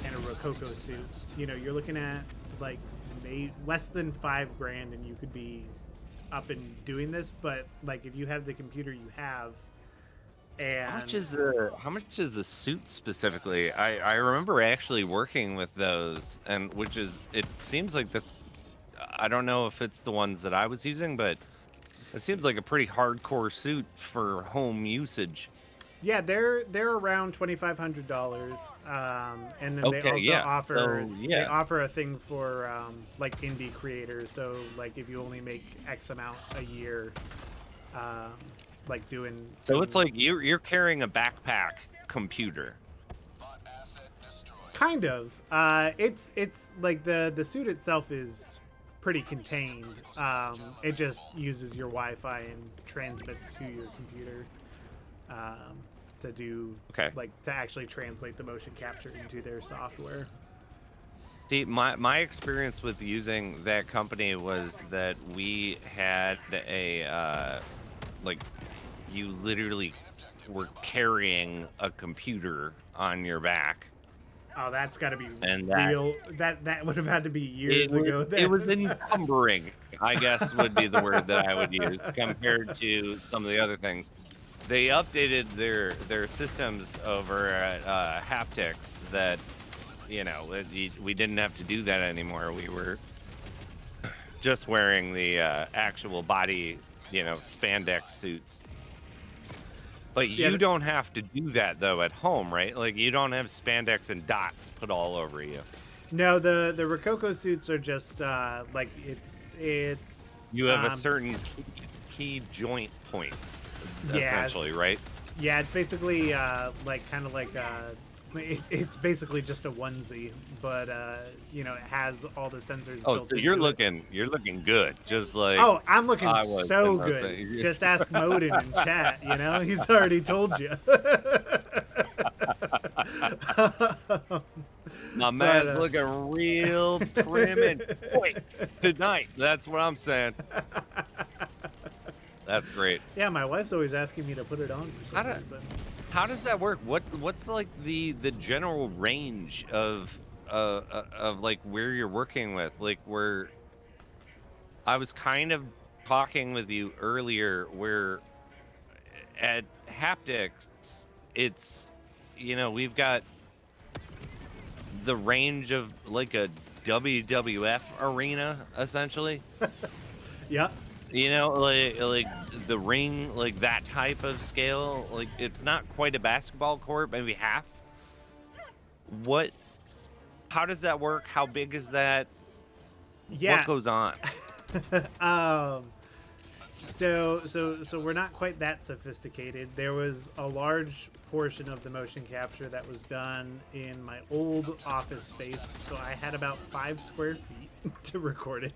and a Rococo suit. You know, you're looking at like less than $5,000, and you could be up and doing this. But like, if you have the computer you have, and how much is the suit specifically? I remember actually working with those, and it seems like that's, I don't know if it's the ones that I was using, but it seems like a pretty hardcore suit for home usage. yeah, they're around $2,500, and then they Okay, also yeah. offer So, yeah. they offer a thing for like indie creators. So like if you only make X amount a year, like doing. So it's like you're carrying a backpack computer. Kind of. It's like the suit itself is pretty contained. It just uses your Wi-Fi and transmits to your computer to do like to actually translate the motion capture into their software. See, my experience with using that company was that we had a like, you literally were carrying a computer on your back. Oh, that's got to be And real. That would have had to be years ago. Then. It was encumbering, I guess would be the word that I would use, compared to some of the other things. They updated their systems over at Haptics that, you know, we didn't have to do that anymore. We were just wearing the actual body, you know, spandex suits. But you don't have to do that, though, at home, right? Like, you don't have spandex and dots put all over you. No, the Rococo suits are just like it's. You have a certain key joint points, essentially, right? Yeah, it's basically like kind of like it's basically just a onesie, but you know, it has all the sensors. Oh, built so into you're looking good, just like. Oh, I'm looking I was so in those good. things. Just ask Modin in chat. You know, he's already told you. My man's looking real prim and point tonight. That's what I'm saying. That's great. Yeah, my wife's always asking me to put it on for some reason. How does that work? What's like the general range of like where you're working with? Like, where I was kind of talking with you earlier, where at Haptics, it's, you know, we've got the range of like a WWF arena, essentially. Yeah. You know, like the ring, like that type of scale. Like, it's not quite a basketball court, maybe half. How does that work? How big is that? Yeah. What goes on? So we're not quite that sophisticated. There was a large portion of the motion capture that was done in my old office space, so I had about 5 square feet to record it.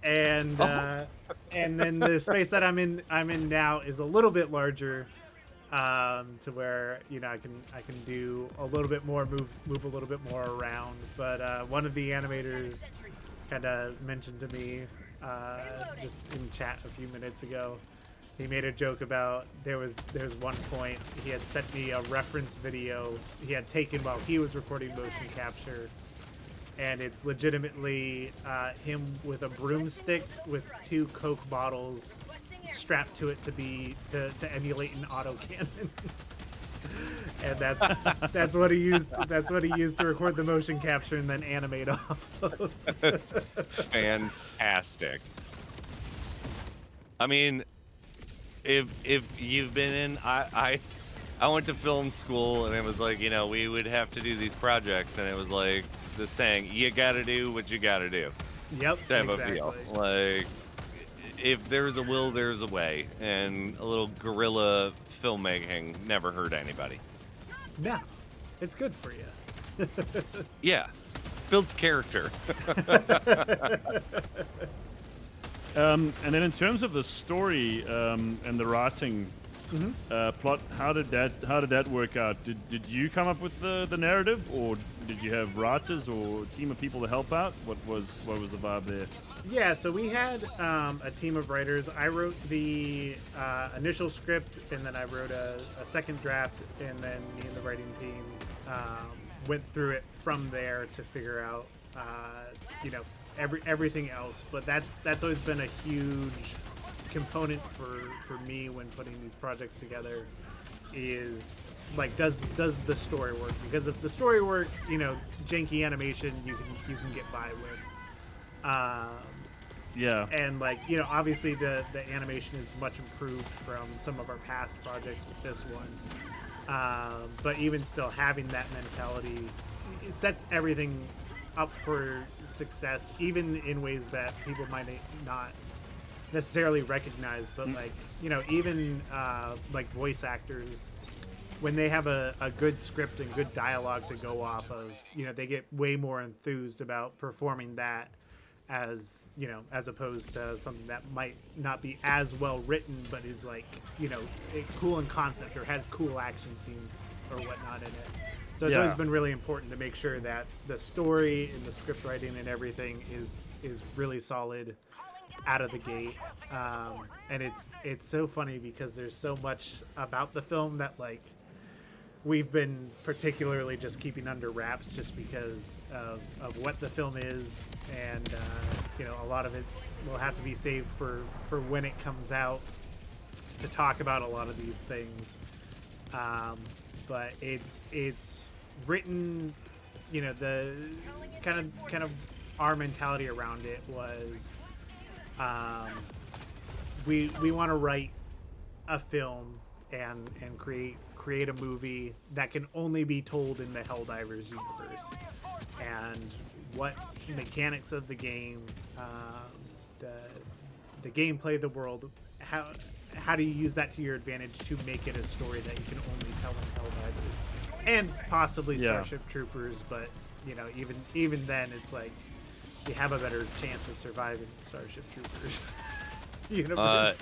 And then the space that I'm in now is a little bit larger, to where, you know, I can do a little bit more, move a little bit more around. But one of the animators kind of mentioned to me just in chat a few minutes ago. He made a joke about there was one point he had sent me a reference video he had taken while he was recording motion capture. And it's legitimately him with a broomstick with 2 Coke bottles strapped to it to emulate an autocannon. And that's what he used. That's what he used to record the motion capture and then animate off of. Fantastic. I mean, if you've been in, I went to film school, and it was like, you know, we would have to do these projects, and it was like the saying, you gotta do what you gotta do. Yep, Type exactly. of deal. Like, if there's a will, there's a way, and a little guerrilla filmmaking never hurt anybody. No, it's good for you. Yeah, builds character. And then in terms of the story and the writing plot, how did that work out? Did you come up with the narrative, or did you have writers or a team of people to help out? What was the vibe there? Yeah, so we had a team of writers. I wrote the initial script, and then I wrote a second draft, and then me and the writing team went through it from there to figure out, everything else. But that's always been a huge component for me when putting these projects together. Is like, does the story work? Because if the story works, janky animation you can get by with. Yeah. And obviously the animation is much improved from some of our past projects with this one. But even still, having that mentality, it sets everything up for success, even in ways that people might not necessarily recognize. But even voice actors, when they have a good script and good dialogue to go off of, they get way more enthused about performing that as opposed to something that might not be as well written, but is cool in concept or has cool action scenes or whatnot in it. So it's always been really important to make sure that the story and the script writing and everything is really solid out of the gate. And it's so funny because there's so much about the film that we've been particularly just keeping under wraps just because of what the film is, and a lot of it will have to be saved for when it comes out to talk about a lot of these things. But it's written, the kind of our mentality around it was we want to write a film and create a movie that can only be told in the Helldivers universe, and what mechanics of the game, the gameplay of the world, how do you use that to your advantage to make it a story that you can only tell in Helldivers, and possibly Starship Troopers. But even then, it's like you have a better chance of surviving Starship Troopers universe.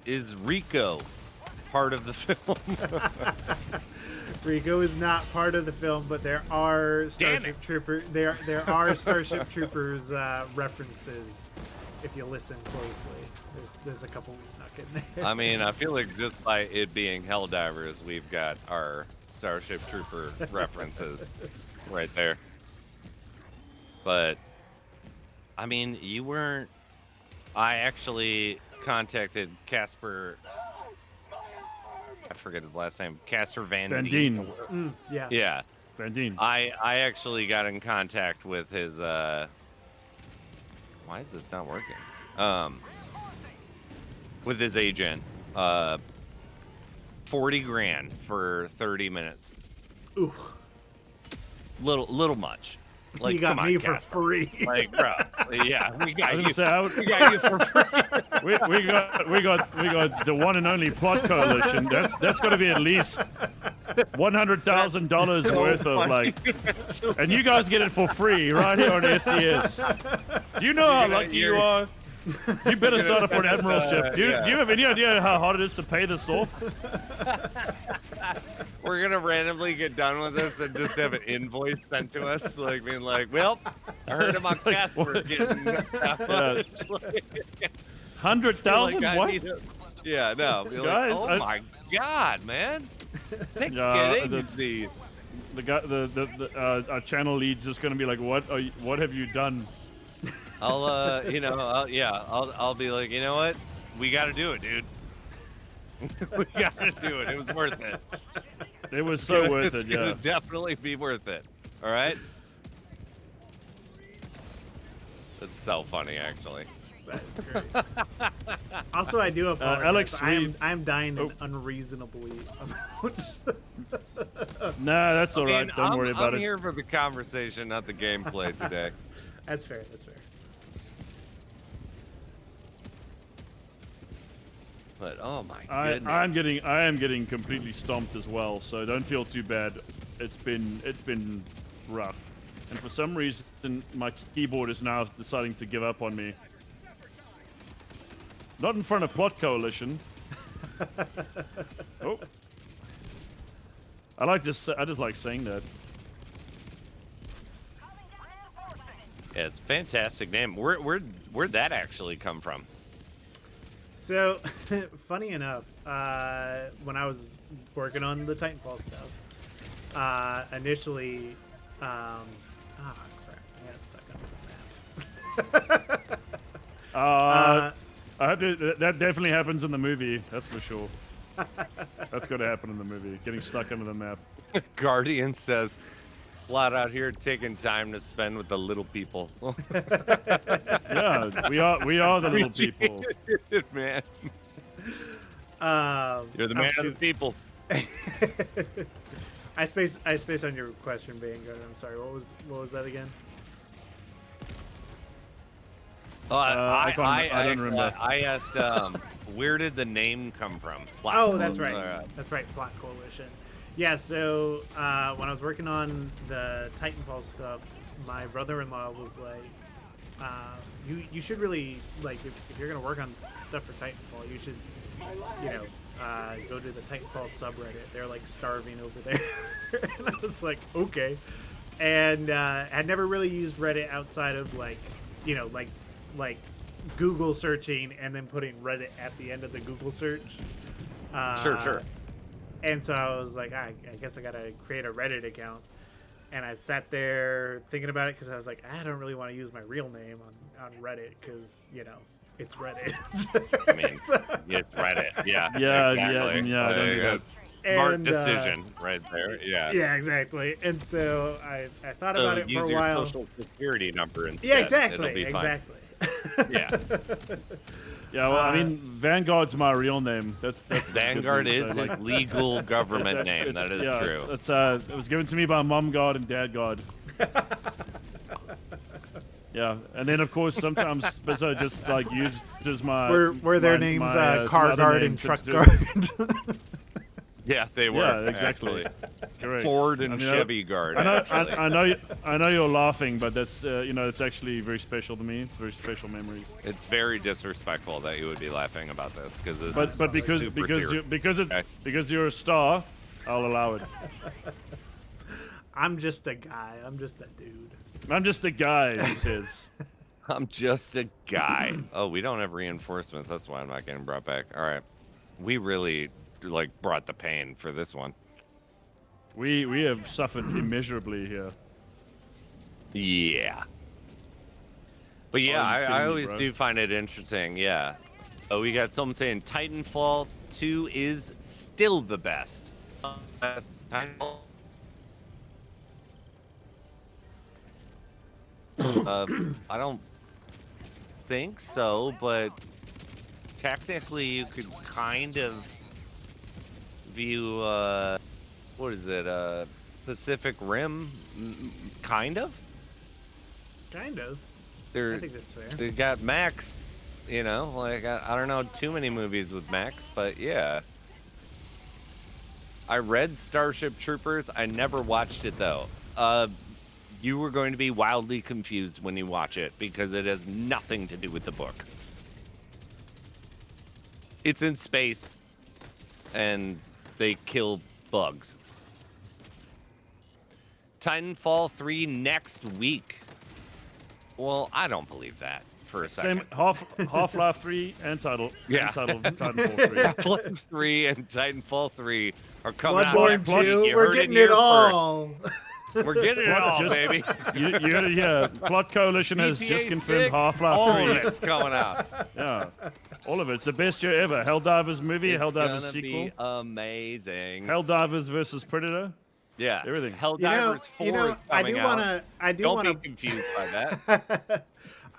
Is Rico part of the film? Rico is not part of the film, but there are Starship Troopers. There are Starship Troopers references if you listen closely. There's a couple we snuck in there. I mean, I feel like just by it being Helldivers, we've got our Starship Trooper references right there. But I mean, you weren't. I actually contacted Casper. I forget his last name. Casper Van Dien. Yeah. Yeah. Van Dien. I actually got in contact with his. Why is this not working? With his agent. 40 grand for 30 minutes. Ooh. Little much. Like, you got come me on, for Casper. free. Like, bro, yeah, we got you. We got you for free. we got the one and only plot coalition. That's got to be at least $100,000 worth of and you guys get it for free right here on SES. Do you know how lucky you are? You better sign up for an admiralship. Do you have any idea how hard it is to pay this off? We're gonna randomly get done with this and just have an invoice sent to us, like being like, "Well, I heard about Casper getting $100,000. What? Yeah, no. Be Guys, like, oh my god, man! Take it easy. The guy, our channel lead's just gonna be like, "What have you done?" I'll be like, you know what? we got to do it, dude. We got to do it. It was worth it. It was so worth It's it, yeah. gonna definitely be worth it. All right. That's so funny, actually. That's great. Also, I do apologize. Alex I'm dying an unreasonably amount. Nah, that's all right. Don't worry about I'm it. here for the conversation, not the gameplay today. That's fair. That's fair. But oh my I goodness. am getting completely stomped as well, so don't feel too bad. It's been rough, and for some reason my keyboard is now deciding to give up on me. Not in front of Plot Coalition. Oh, I just like saying that. Yeah, it's a fantastic name. Where'd that actually come from? So, funny enough, when I was working on the Titanfall stuff, initially, crap, I got stuck under the map. I hope that definitely happens in the movie. That's for sure. That's going to happen in the movie. Getting stuck under the map. Guardian says, flat out here taking time to spend with the little people. Yeah, we are the little people. It, man. You're the man of the shoot. people. I spaced on your question, Vanguard. I'm sorry. What was that again? I don't remember. I asked, where did the name come from? Plot Oh, that's Coalition. right. That's right. Plot Coalition. Yeah. So when I was working on the Titanfall stuff, my brother-in-law was like, "You should really like if you're gonna work on stuff for Titanfall, you should, go to the Titanfall subreddit. They're like starving over there." And I was like, "Okay," and had never really used Reddit outside of like Google searching and then putting Reddit at the end of the Google search. Sure. And so I was like, I guess I gotta create a Reddit account. And I sat there thinking about it because I was like, I don't really want to use my real name on Reddit because it's Reddit. I mean, it's Reddit. Yeah. Yeah, exactly. don't do that. Smart And, decision right there. Yeah. Yeah, exactly. And so I thought about it for use a your while. social security number instead. Yeah, exactly. It'll be fine. Exactly. Yeah. Yeah, well, I mean, Vanguard's my real name. That's Vanguard good is news, so, a legal government name. That is true. It was given to me by Mom God and Dad God. Yeah, and then of course sometimes Bizzo just like uses my Were their my- names my, some Car other Guard name and to Truck do- Guard? Yeah, they were. Yeah, exactly. actually. Correct. Ford and I mean, Chevy Guard. I actually. know, I know you're laughing, but that's it's actually very special to me. It's very special memories. It's very disrespectful that you would be laughing about this because But because you're a star, I'll allow it. I'm just a guy. I'm just a dude. I'm just a guy, he says. I'm just a guy. Oh, we don't have reinforcements. That's why I'm not getting brought back. All right, we really brought the pain for this one. We have suffered immeasurably here. Yeah. But yeah, Are you kidding I me, always bro? do find it interesting. Yeah. Oh, we got someone saying Titanfall 2 is still the best. Titanfall. I don't think so, but technically you could kind of view what is it? Pacific Rim, kind of. Kind of. They're I think that's fair. they got Max, I don't know too many movies with Max, but yeah. I read Starship Troopers. I never watched it though. You were going to be wildly confused when you watch it because it has nothing to do with the book. It's in space and they kill bugs. Titanfall 3 next week. Well, I don't believe that for a second. Same Half-Life 3 and Titanfall 3. Half-Life 3 and Titanfall 3 are coming out Bloodborne next week. 2. You We're heard getting here it all. We're getting it all, Just- baby. Yeah, Plot Coalition has just GTA confirmed 6, Half-Life all 3. of it's coming out. Yeah, all of it. It's the best year ever. Helldivers movie, It's Helldivers gonna sequel, be amazing. Helldivers versus Predator. Yeah, everything. Helldivers 4 is coming out. Don't be confused by that.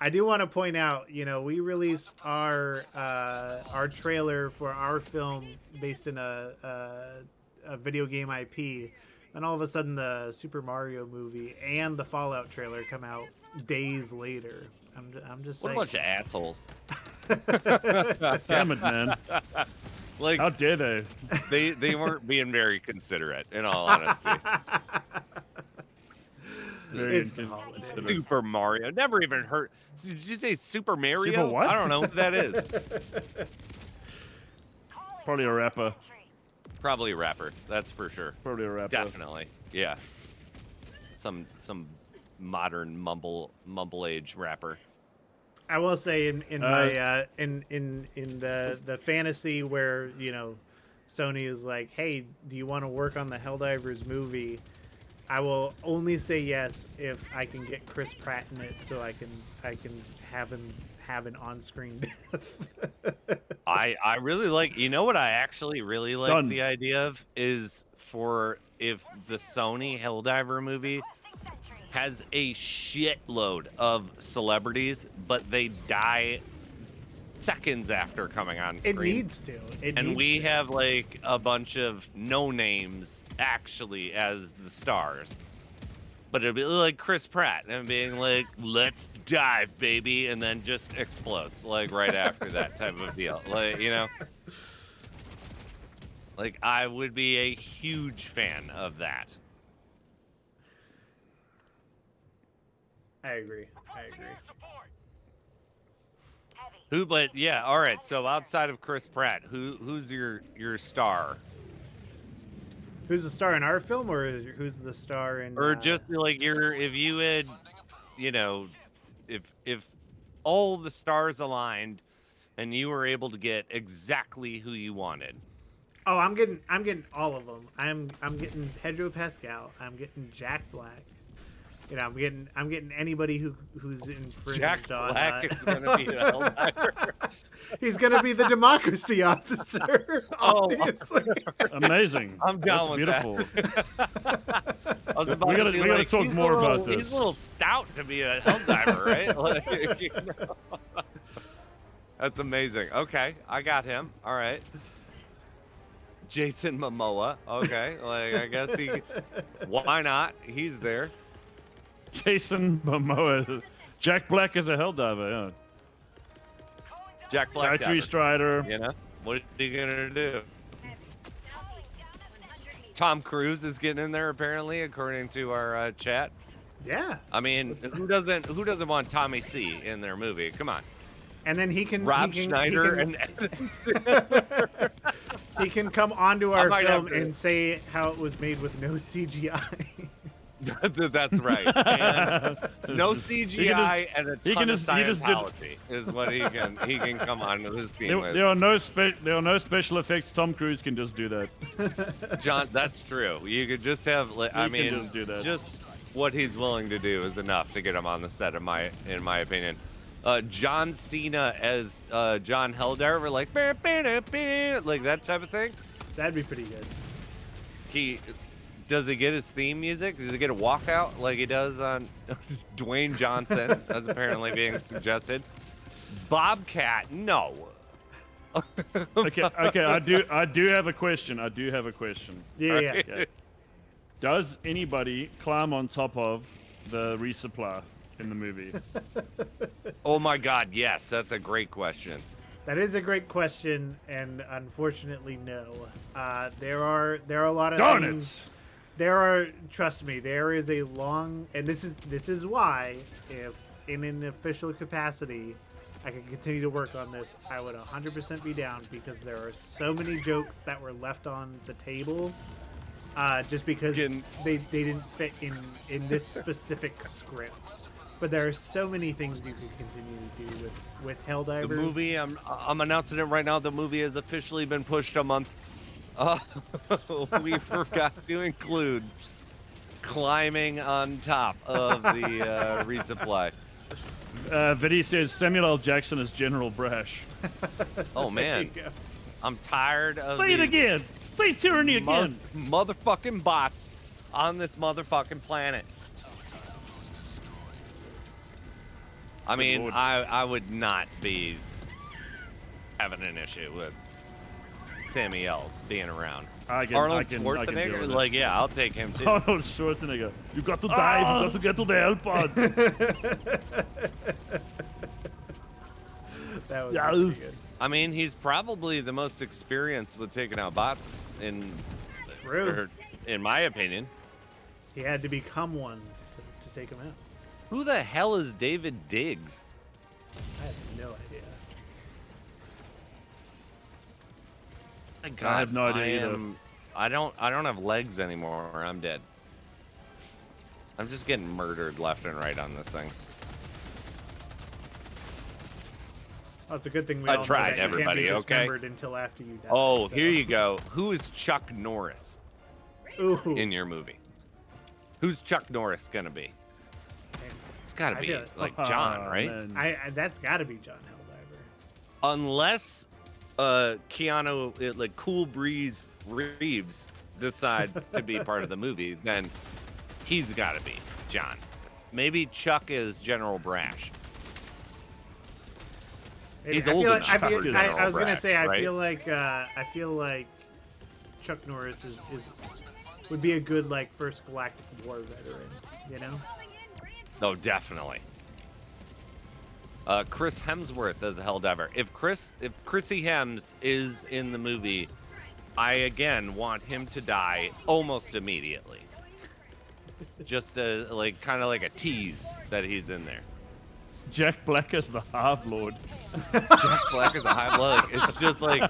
I do want to point out, we released our trailer for our film based in a video game IP, and all of a sudden the Super Mario movie and the Fallout trailer come out days later. I'm just What saying. a bunch of assholes. Damn it, man! Like, how dare they? They weren't being very considerate, in all honesty. Very It's the inconsiderate. holidays. Super Mario. Never even heard. Did you say Super Mario? Super what? I don't know who that is. Probably a rapper. Probably a rapper. That's for sure. Probably a rapper. Definitely. Yeah. Some modern mumble age rapper. I will say in my in the fantasy where Sony is like, hey, do you want to work on the Helldivers movie? I will only say yes if I can get Chris Pratt in it, so I can have him have an on-screen death. I really like. You know what I actually really like Done. the idea of is for if the Sony Helldiver movie has a shitload of celebrities, but they die seconds after coming on screen. It needs to. And we have like a bunch of no names actually as the stars. But it'd be like Chris Pratt and being like, let's dive, baby, and then just explodes like right after that type of deal. Like, like I would be a huge fan of that. I agree. Who, but yeah, all right. So outside of Chris Pratt, who's your star? Who's the star in our film, or who's the star in? Or just like if you had, if all the stars aligned, and you were able to get exactly who you wanted. Oh, I'm getting all of them. I'm getting Pedro Pascal. I'm getting Jack Black. I'm getting anybody who's infringed Jack on. Black is gonna be a Helldiver. He's gonna be the democracy officer. Oh. Obviously. Amazing. I'm down with beautiful. that. I was about We to gotta- be we gotta like, talk he's more a little, about this. He's a little stout to be a Helldiver, right? Like, That's amazing. Okay, I got him. All right. Jason Momoa. Okay, like I guess he. Why not? He's there. Jason Momoa. Jack Black is a Helldiver. Yeah. Jack Black. Tree Strider. You know what are you gonna do? Tom Cruise is getting in there apparently, according to our chat. Yeah. I mean, who doesn't want Tommy C in their movie? Come on. And then he can Rob he can, Schneider he can, and he can come onto our might film have to- and say how it was made with no CGI. That's right. And no CGI and a he ton can of just- he just did- Scientology is what he can come onto this team with. There are no special effects. Tom Cruise can just do that. John, that's true. You could just have. I He mean, can just do that. Just what he's willing to do is enough to get him on the set. In my opinion, John Cena as John Helldiver, like that type of thing. That'd be pretty good. Does he get his theme music? Does he get a walkout like he does on Dwayne Johnson, as apparently being suggested? Bobcat, no. Okay. I do have a question. Yeah. Okay. Does anybody climb on top of the resupply in the movie? Oh my God, yes, that's a great question. That is a great question, and unfortunately, no. There are a lot of Darn things. it! Trust me, there is a long, and this is why, if in an official capacity, I could continue to work on this, I would 100% be down, because there are so many jokes that were left on the table, just because they didn't fit in this specific script. But there are so many things you could continue to do with Helldivers. The movie, I'm announcing it right now. The movie has officially been pushed a month. We forgot to include climbing on top of the resupply. Vinny says Samuel L. Jackson is General Brash. Oh man, I'm tired of Say it these again. Say tyranny again. motherfucking bots on this motherfucking planet. I mean, Lord. I would not be having an issue with Sammy L's being around. Arnold I can deal Schwarzenegger, with like, yeah, I'll take him too. Arnold Schwarzenegger. You got to dive. You got to get to the help pod. That was Yeah. pretty good. I mean, he's probably the most experienced with taking out bots True. in my opinion. He had to become one to take him out. Who the hell is David Diggs? I have no idea. My God, I have no idea either. I don't have legs anymore. I'm dead. I'm just getting murdered left and right on this thing. Oh, it's a good thing we I all know tried, that everybody, you can't be okay? dismembered until after you die. Oh, so. here you go. Who is Chuck Norris Ooh. in your movie? Who's Chuck Norris gonna be? It's gotta I be feel- like John, Oh, right? man. I that's got to be John Helldiver. Unless Keanu, like Cool Breeze Reeves, decides to be part of the movie, then he's got to be John. Maybe Chuck is General Brash. Maybe- He's I old feel enough like, for I General was gonna Brash, say I right? feel like Chuck Norris is would be a good like first Galactic War veteran, you know? Oh, definitely. Chris Hemsworth as a Helldiver. If Chrissy Hems is in the movie, I again want him to die almost immediately. Just like kind of like a tease that he's in there. Jack Black as the Half Lord. Jack Black is a Hive Lord. It's just like,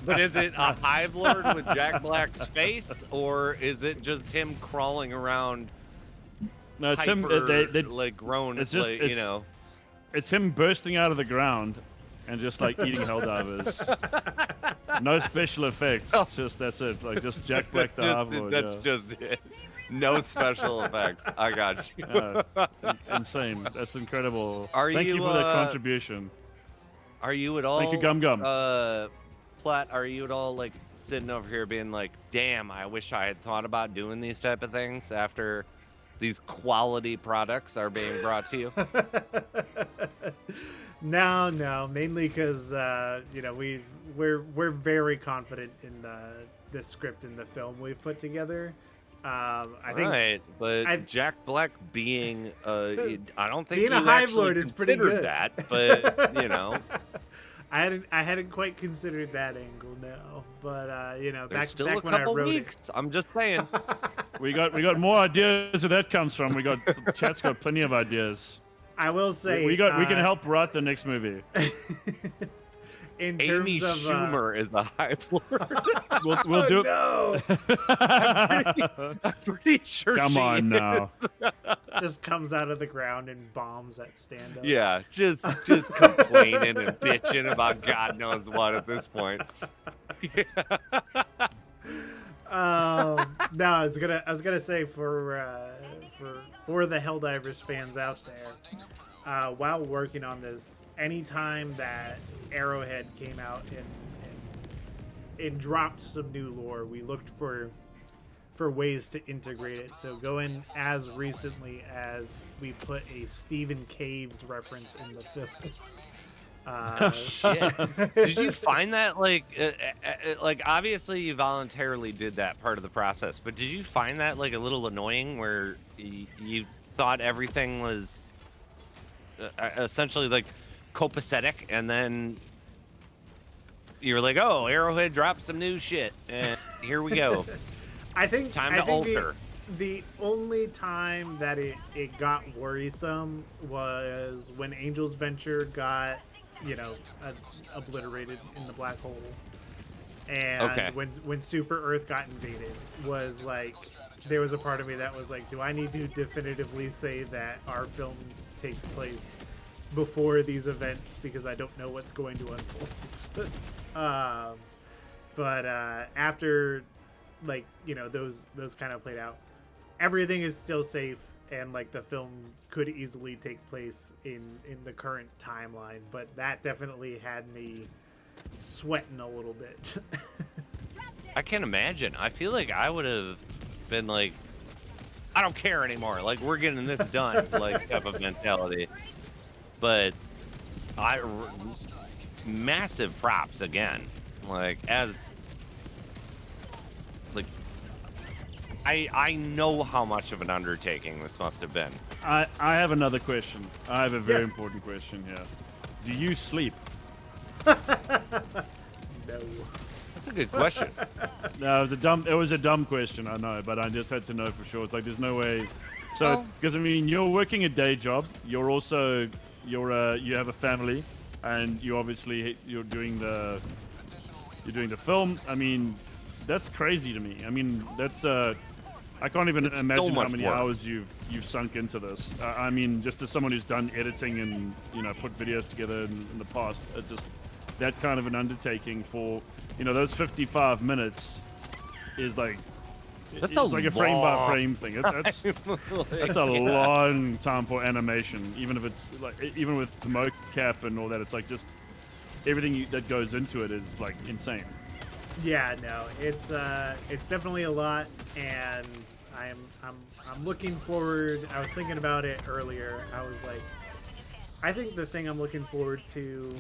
but is it a Hive Lord with Jack Black's face, or is it just him crawling around? No, it's him. Hyper, They, like grown, it's just- like, it's- you know. It's him bursting out of the ground and just like eating Helldivers. No special effects. Just that's it. Like just Jack Black the Half Lord. That's just it. No special effects. I got you. Insane. That's incredible. Are Thank you you, for that contribution. Are you at all? Thank you, Gum Gum. Platt, are you at all like sitting over here being like, "Damn, I wish I had thought about doing these type of things after these quality products are being brought to you"? No, mainly because you know we're very confident in the script and the film we've put together. I think Right, but I- Jack Black being, I don't think Being you a Hive actually Lord is pretty considered good. that, but you know, I hadn't quite considered that angle, no. But you know, there's back still back a when I couple wrote weeks. I'm just saying. We got more ideas where that comes from. Chat's got plenty of ideas. I will say We can help write the next movie. in terms Amy of Schumer is the Hive Lord. We'll do. no, I'm pretty sure Come she on is. now. just comes out of the ground and bombs that stand up. Yeah, just complaining and bitching about God knows what at this point. No, I was gonna say for the Helldivers fans out there, while working on this, anytime that Arrowhead came out and dropped some new lore, we looked for ways to integrate it. So going as recently as we put a Stephen Caves reference in the film. Shit. Did you find that like obviously you voluntarily did that part of the process, but did you find that like a little annoying where you thought everything was essentially like copacetic, and then you're like, oh, Arrowhead dropped some new shit and here we go. I think Time to alter. The only time that it got worrisome was when Angel's Venture got, you know, obliterated in the black hole, and Okay. when Super Earth got invaded, was like, there was a part of me that was like, do I need to definitively say that our film takes place before these events, because I don't know what's going to unfold. But after, like, you know, those kind of played out, everything is still safe, and like the film could easily take place in the current timeline, but that definitely had me sweating a little bit. I can't imagine. I feel like I would have been like, I don't care anymore. Like, we're getting this done, like, type of mentality. But massive props again. Like, I know how much of an undertaking this must have been. I have another question. I have a very Yeah. important question here. Do you sleep? No. That's a good question. No, it was a dumb question, I know, but I just had to know for sure. It's like there's no way. So, Well- because I mean, you're working a day job. You're also you have a family, and you're doing the film. I mean, that's crazy to me. I mean, that's I can't even It's so imagine how much many work. hours you've sunk into this. I mean, just as someone who's done editing and put videos together in the past, it's just that kind of an undertaking for those 55 minutes is like That's it's like a frame by frame thing. That's a Yeah. long time for animation, even if it's like even with the mocap and all that. It's like just everything that goes into it is like insane. Yeah, no, it's definitely a lot, and I'm looking forward. I was thinking about it earlier. I was like, I think the thing I'm looking forward to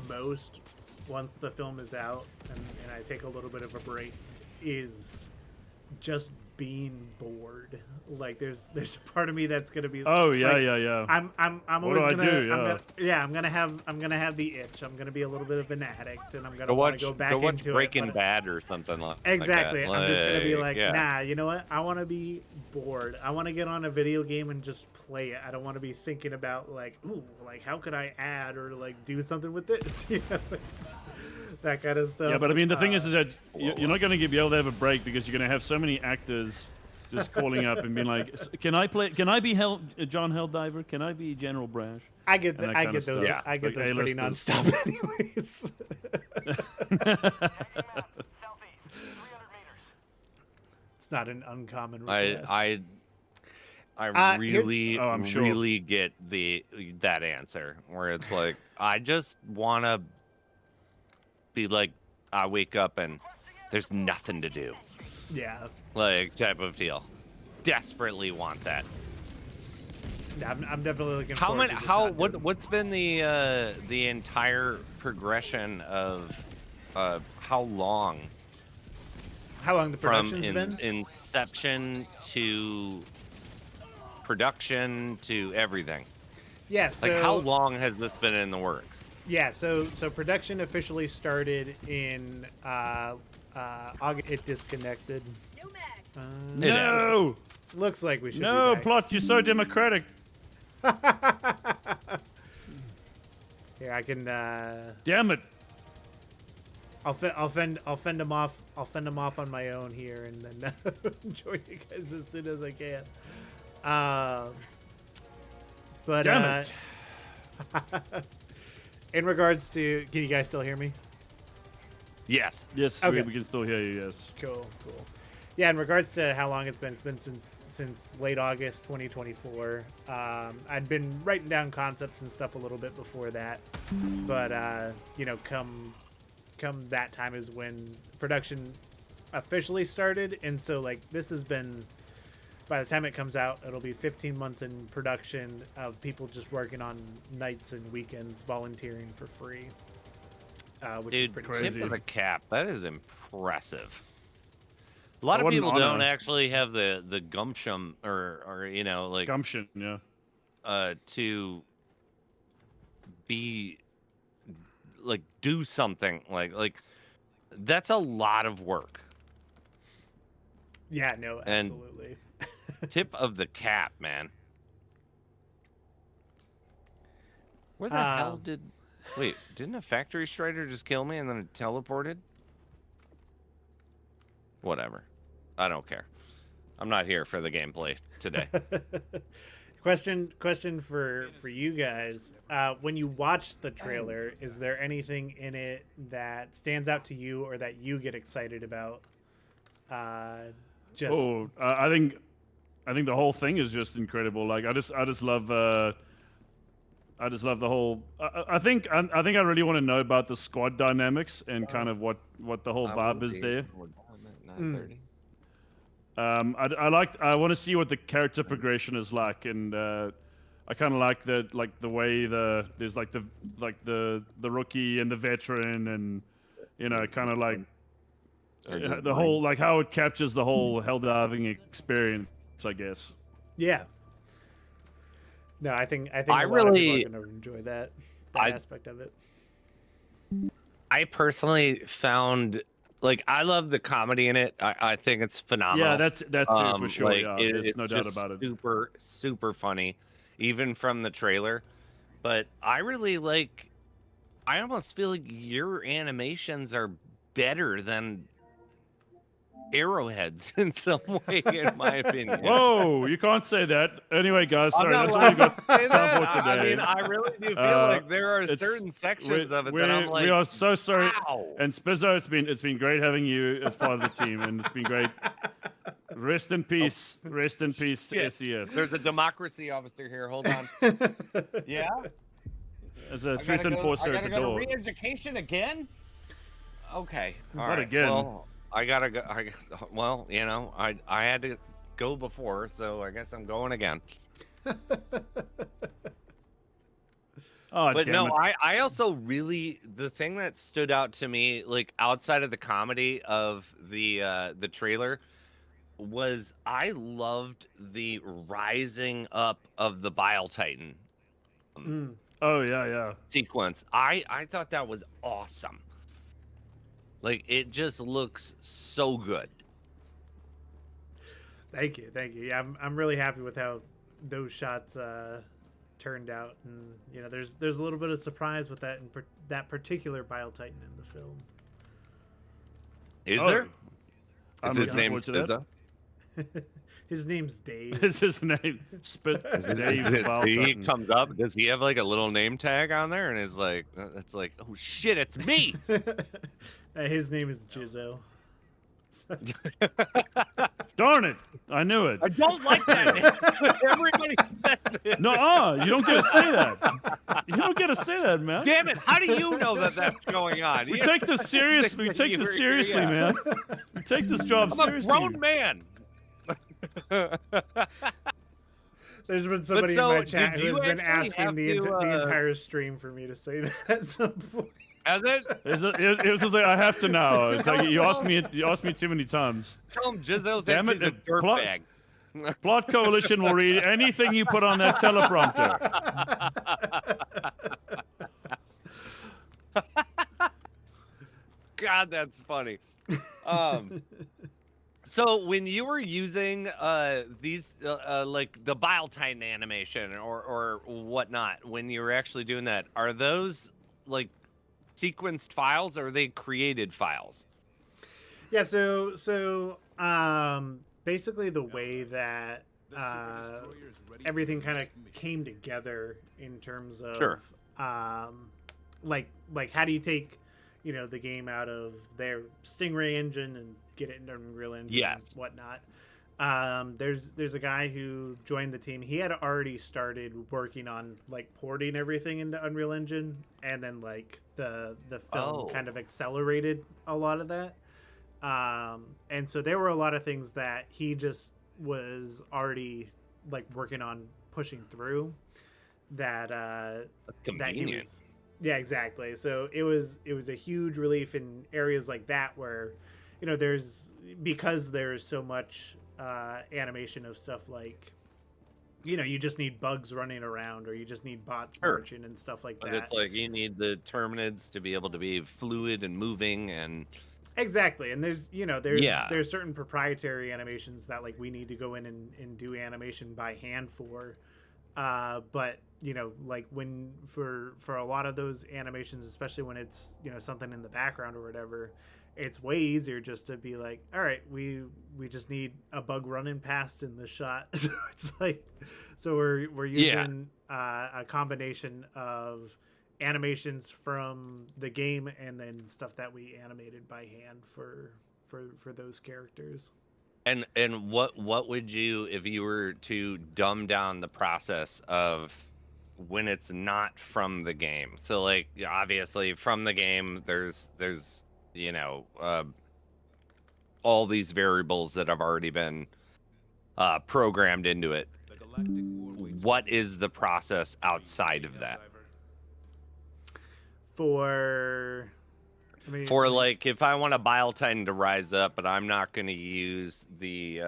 most once the film is out and I take a little bit of a break is just being bored. Like there's a part of me that's gonna be Oh yeah, like, yeah. I'm What always do I gonna do? I'm gonna have the itch. I'm gonna be a little bit of an addict, and I'm gonna Go want watch, to go back go watch into Breaking it. but- Bad or something like Exactly. that. I'm just gonna be like, yeah. nah. You know what? I want to be bored. I want to get on a video game and just play it. I don't want to be thinking about like, ooh, like how could I add or like do something with this? You know, it's that kind of stuff. Yeah, but I mean, the thing is that you're not going to be able to have a break because you're going to have so many actors just calling up and being like, "Can I play? Can I be John Helldiver? Can I be General Brash?" I get and that I kind get of those. stuff. I get Like those pretty A-listers. nonstop, anyways. It's not an uncommon request. I Here's- really, Oh, I'm sure. really get that answer where it's like, I just want to be like, I wake up and there's nothing to do, Yeah. like type of deal. Desperately want that. I'm definitely looking. How forward many? to just How? not What? doing- What's been the entire progression of how long How long the from production's been? inception to production to everything? Yeah. So Like, how long has this been in the works? Yeah, so production officially started in August. It disconnected. No, Looks like we should. no, be back. plot. You're so democratic. Here, I can. Damn it. I'll fend them off. I'll fend them off on my own here, and then join you guys as soon as I can. But Damn it. in regards to, can you guys still hear me? Yes. Yes, Okay. we can still hear you. Yes. Cool. Yeah, in regards to how long it's been since late August 2024. I'd been writing down concepts and stuff a little bit before that, but come that time is when production officially started, and so like this has been. By the time it comes out, it'll be 15 months in production of people just working on nights and weekends, volunteering for free. Which is Dude, pretty crazy. tip of the cap. That is impressive. A lot of What an people don't honor. actually have the gumption or like Gumption. Yeah. to be like do something like that's a lot of work. Yeah, no, And- absolutely. Tip of the cap, man. Where the hell Um, wait, didn't a factory strider just kill me and then it teleported? Whatever. I don't care. I'm not here for the gameplay today. Question for you guys. When you watch the trailer, is there anything in it that stands out to you or that you get excited about? Just Oh, I think I think the whole thing is just incredible. Like I just love the whole. I think I really want to know about the squad dynamics and kind of what the whole vibe is there. We're done at 9:30. I want to see what the character progression is like, and I kind of like the way there's like the rookie and the veteran, and kind of like the whole, like how it captures the whole Helldiving experience, I guess. Yeah. No, I think I a lot of really- people are going to enjoy that I- aspect of it. I personally found I love the comedy in it. I think it's phenomenal. Yeah, that's it for sure. Yeah, there's it's no doubt just about it. super funny, even from the trailer. But I really I almost feel like your animations are better than Arrowhead's in some way, in my opinion. Whoa, you can't say that. Anyway, guys, I'm sorry, not that's all we got allowed to say time that. for today. I mean, I really do feel like there are it's- certain sections of it that I'm we are so sorry. wow. And Spizzo, it's been great having you as part of the team, and it's been great. Rest in peace. Rest in peace, Shit. SES. There's a democracy officer here. Hold on. Yeah. As a I truth gotta enforcer go, at I the gotta go door. to re-education again. Okay. All Not right. again. Well, I gotta go. Well, I had to go before, so I guess I'm going again. Oh, But damn no, it. I also really, the thing that stood out to me, outside of the comedy of the trailer, was I loved the rising up of the Bile Titan Oh yeah. sequence. I thought that was awesome. It just looks so good. Thank you. Yeah, I'm really happy with how those shots turned out, and there's a little bit of surprise with that that particular Bile Titan in the film. Is Oh, there? I'm Is his looking name forward to that. Spizza? His name's Dave. Is his name Dave He Balton? comes up. Does he have a little name tag on there? And it's oh shit, it's me. His name is Jizzo. Darn it! I knew it. I don't like that name. Everybody says it. No, you don't get to say that. You don't get to say that, man. Damn it! How do you know that that's going on? We take this seriously. We take this seriously, Yeah. man. We take this job I'm a seriously. grown man. There's been somebody so, in my chat did who you has been actually asking have the to, entire stream for me to say that at some point. Has it? It was just like I have to know. It's like you asked me too many times. Tell him Jizzo Damn thinks it, he's a plot- dirtbag. Plot Coalition will read anything you put on that teleprompter. God, that's funny. So when you were using these the Bile Titan animation or whatnot, when you were actually doing that, are those sequenced files or are they created files? Yeah, so basically the way that everything kind of came together in terms of Sure. like how do you take the game out of their Stingray engine and get it into Unreal Engine Yes. and whatnot. There's a guy who joined the team. He had already started working on porting everything into Unreal Engine, and then the film Oh. kind of accelerated a lot of that. And so there were a lot of things that he just was already working on pushing through that that he Convenient. was. Yeah, exactly. So it was a huge relief in areas like that where because there's so much animation of stuff you just need bugs running around or you just need bots Sure. marching and stuff like But that. it's you need the terminids to be able to be fluid and moving and Exactly. And there's Yeah. there's certain proprietary animations that we need to go in and do animation by hand for. But when for a lot of those animations, especially when it's something in the background or whatever, it's way easier just to be all right, we just need a bug running past in the shot. So it's so we're using a combination of animations from the game and then stuff that we animated by hand for those characters. And what would you, if you were to dumb down the process of when it's not from the game? So like obviously from the game there's you know all these variables that have already been programmed into it. What is the process outside of that? For, I mean, For like, if I want a Bile Titan to rise up, but I'm not going to use the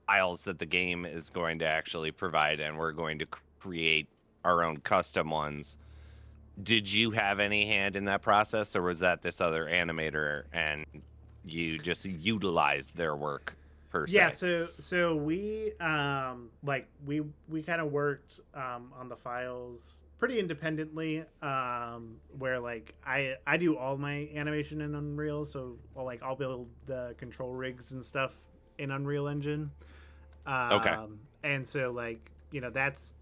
files that the game is going to actually provide, and we're going to create our own custom ones. Did you have any hand in that process, or was that this other animator and you just utilized their work per se? yeah, so we like we kind of worked on the files pretty independently, where like I do all my animation in Unreal, so like I'll build the control rigs and stuff in Unreal Engine. Okay. And so like, you know, that's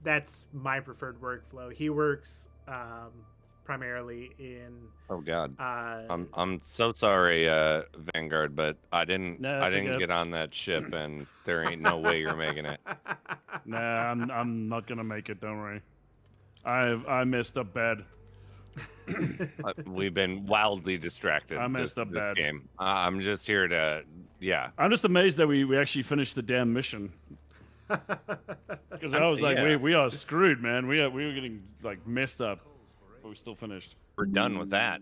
my preferred workflow. He works primarily in Oh God. uh I'm so sorry, Vanguard, but I didn't No, it's okay. get on that ship, and there ain't no way you're making it. Nah, I'm not gonna make it. Don't worry. I messed up bad. We've been wildly distracted. I messed up bad. Game. I'm just here to, yeah. I'm just amazed that we actually finished the damn mission. Because I was like, Yeah. we are screwed, man. We were getting like messed up, but we still finished. We're done with that.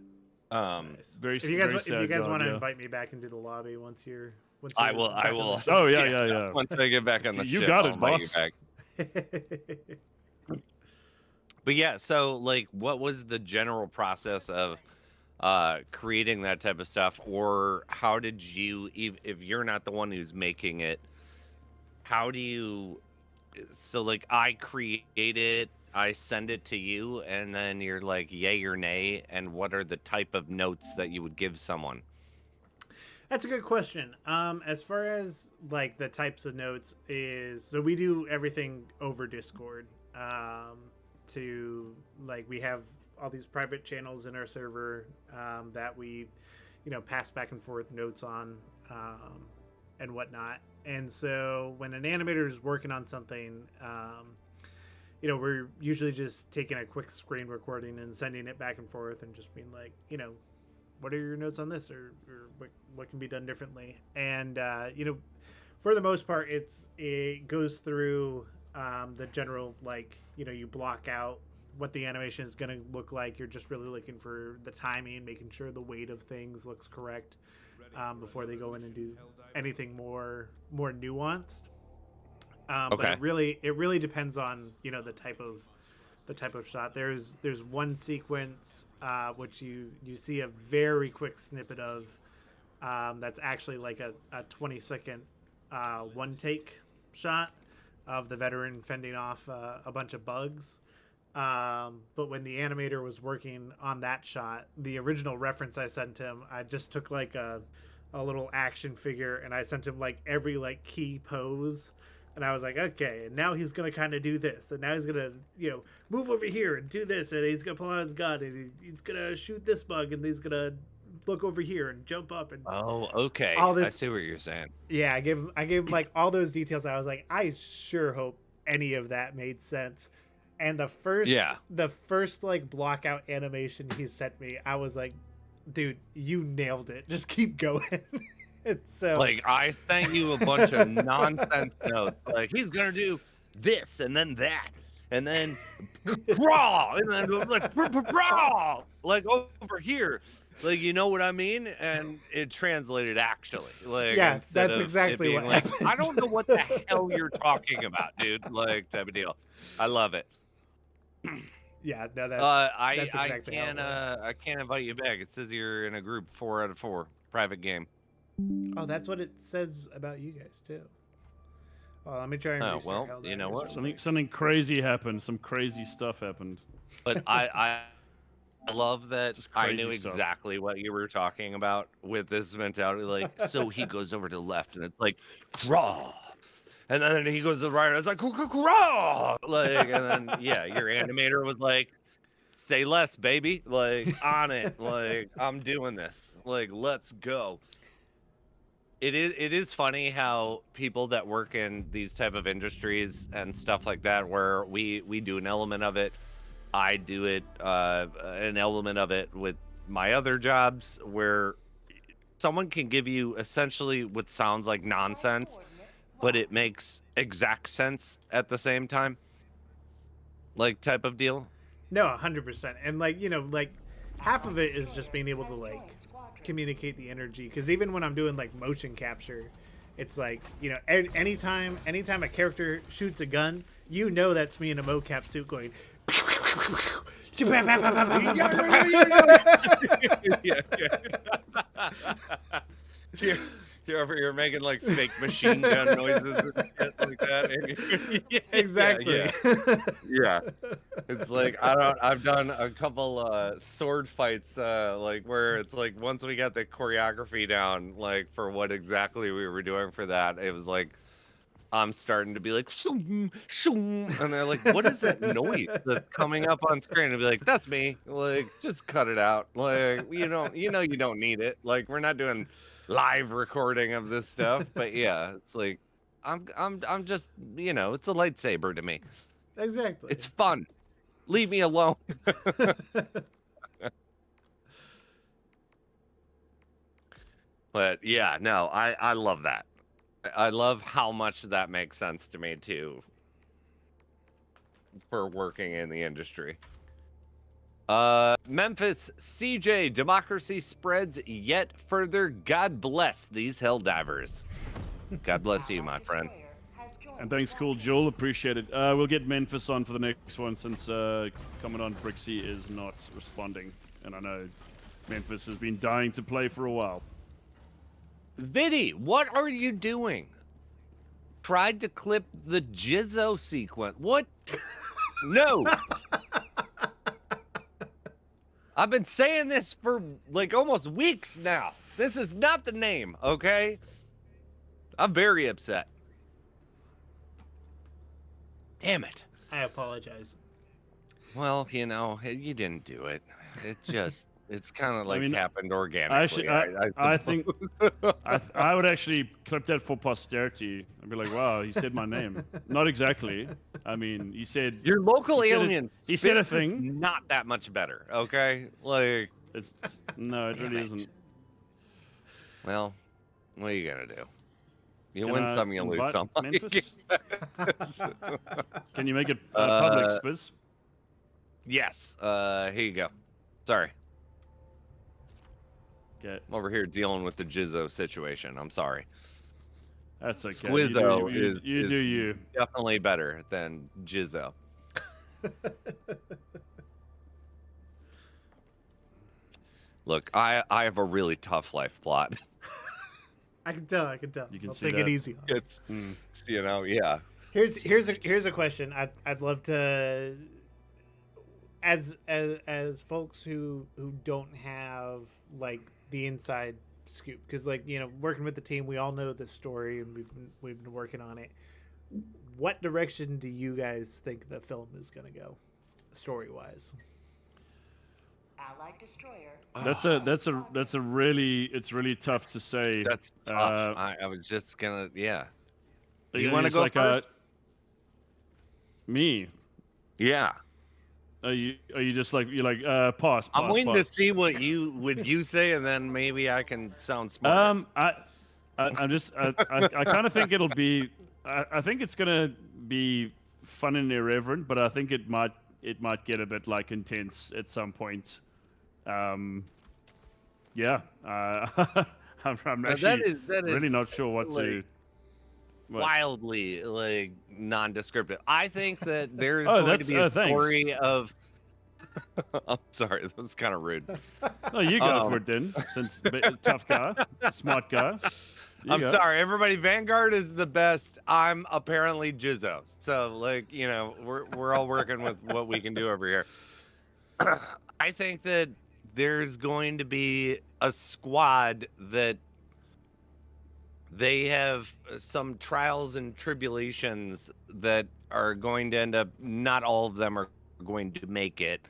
Very. if you very guys sad want to yeah. invite me back into the lobby once you're I you're will. back I on will. the Oh yeah. Once I get back on the You ship, got I'll it, invite you boss. back. But yeah, so like, what was the general process of creating that type of stuff, or how did you, if you're not the one who's making it, how do you? So like, I create it, I send it to you, and then you're like, yay or nay, and what are the type of notes that you would give someone? That's a good question. As far as like the types of notes is, so we do everything over Discord. To like, we have all these private channels in our server that we, you know, pass back and forth notes on and whatnot. And so when an animator is working on something, you know, we're usually just taking a quick screen recording and sending it back and forth and just being like, you know, what are your notes on this, or what can be done differently? And you know, for the most part, it goes through the general, like, you know, you block out what the animation is going to look like. You're just really looking for the timing, making sure the weight of things looks correct before they go in and do anything more nuanced. But Okay. it really depends on, you know, the type of shot. There's one sequence which you see a very quick snippet of that's actually like a 20-second one take shot of the veteran fending off a bunch of bugs. But when the animator was working on that shot, the original reference I sent him, I just took like a little action figure and I sent him like every like key pose. And I was like, okay, and now he's going to kind of do this. And now he's going to, you know, move over here and do this. And he's going to pull out his gun and he's going to shoot this bug. And he's going to look over here and jump up. And Oh, okay. All I this- see what you're saying. yeah, I gave him like all those details. I was like, I sure hope any of that made sense. And the first like block out animation he sent me, I was like, dude, you nailed it. Just keep going. It's so Like, I sent you a bunch of nonsense notes. Like, he's gonna do this and then that, and then raw, and then like raw, like over here. Like, you know what I mean? And it translated actually. Like, Yeah, instead that's of exactly it being what like, happened. I don't know what the hell you're talking about, dude. Like, type of deal. I love it. yeah, no, that's I exactly how it can't went. I can't invite you back. It says you're in a group 4 out of 4 private game. Oh, that's what it says about you guys too. Well, let me try and Oh, restart well, Helldivers you know what? real quick. Something crazy happened. Some crazy stuff happened. But I love that Just I crazy knew stuff. exactly what you were talking about with this mentality. Like, so he goes over to the left and it's like, craw. And then he goes to the right and it's like, craw. Like, and then, yeah, your animator was like, say less, baby. Like, on it. Like, I'm doing this. Like, let's go. it is funny how people that work in these type of industries and stuff like that, where we do an element of it. I do it an element of it with my other jobs, where someone can give you essentially what sounds like nonsense, but it makes exact sense at the same time, like type of deal. No, 100%. And like, like half of it is just being able to like communicate the energy, because even when I'm doing like motion capture, it's like, anytime a character shoots a gun, that's me in a mocap suit going Yeah. You're over here making like fake machine gun noises and shit like that. Yeah, exactly. Yeah. It's like I've done a couple sword fights like where it's like once we got the choreography down, like for what exactly we were doing for that, it was like I'm starting to be like shoom, shoom, and they're like, what is that noise that's coming up on screen? And be like, that's me. Like, just cut it out. Like, you don't need it. Like, we're not doing live recording of this stuff. But yeah, it's like I'm just, it's a lightsaber to me. Exactly. It's fun. Leave me alone. But yeah, no, I love that. I love how much that makes sense to me too, for working in the industry. Memphis CJ, democracy spreads yet further. God bless these Helldivers. God bless you, my friend. And thanks, Cool Joel. Appreciate it. We'll get Memphis on for the next one, since Commandant Brixie is not responding. And I know Memphis has been dying to play for a while. Viddy, what are you doing? Tried to clip the Jizzo sequence. What? No. I've been saying this for like almost weeks now. This is not the name, okay? I'm very upset. Damn it. I apologize. Well, you didn't do it. It's just, it's kind of like happened Actually, organically. I think I would actually clip that for posterity. I'd be like, wow, he said my name. Not exactly. I mean, he said... Your local he alien he said a thing. Not that much better, okay? Like... No, it really isn't. Well, what are you going to do? You Can win I some, you lose some. Memphis? Can you make it public, Spiz? Yes. Here you go. Sorry. Okay. I'm over here dealing with the Jizzo situation. I'm sorry. That's okay. Squizzo You do you. Definitely better than Jizzo. Look, I have a really tough life plot. I can tell. You can I'll see take that. it easy. It's yeah. Here's a question. I'd love to, as folks who don't have like the inside scoop, because like working with the team, we all know the story and we've been working on it. What direction do you guys think the film is gonna go, story wise? Allied destroyer. That's a really, it's really tough to say. That's tough. I was just gonna You want to go first? Me? Yeah. Are you just like pass? I'm waiting pass. to see what you say, and then maybe I can sound smart. I kind of think it'll be. I think it's gonna be fun and irreverent, but I think it might get a bit like intense at some point. Yeah. I'm actually really not sure what like, to. Wildly like nondescriptive. I think that there's going to be a story of. I'm sorry, that was kind of rude. No, you go for it then, since tough guy, smart guy. I'm sorry, everybody. Vanguard is the best. I'm apparently Jizzo, so like we're all working with what we can do over here. I think that there's going to be a squad that they have some trials and tribulations that are going to end up, not all of them are going to make it,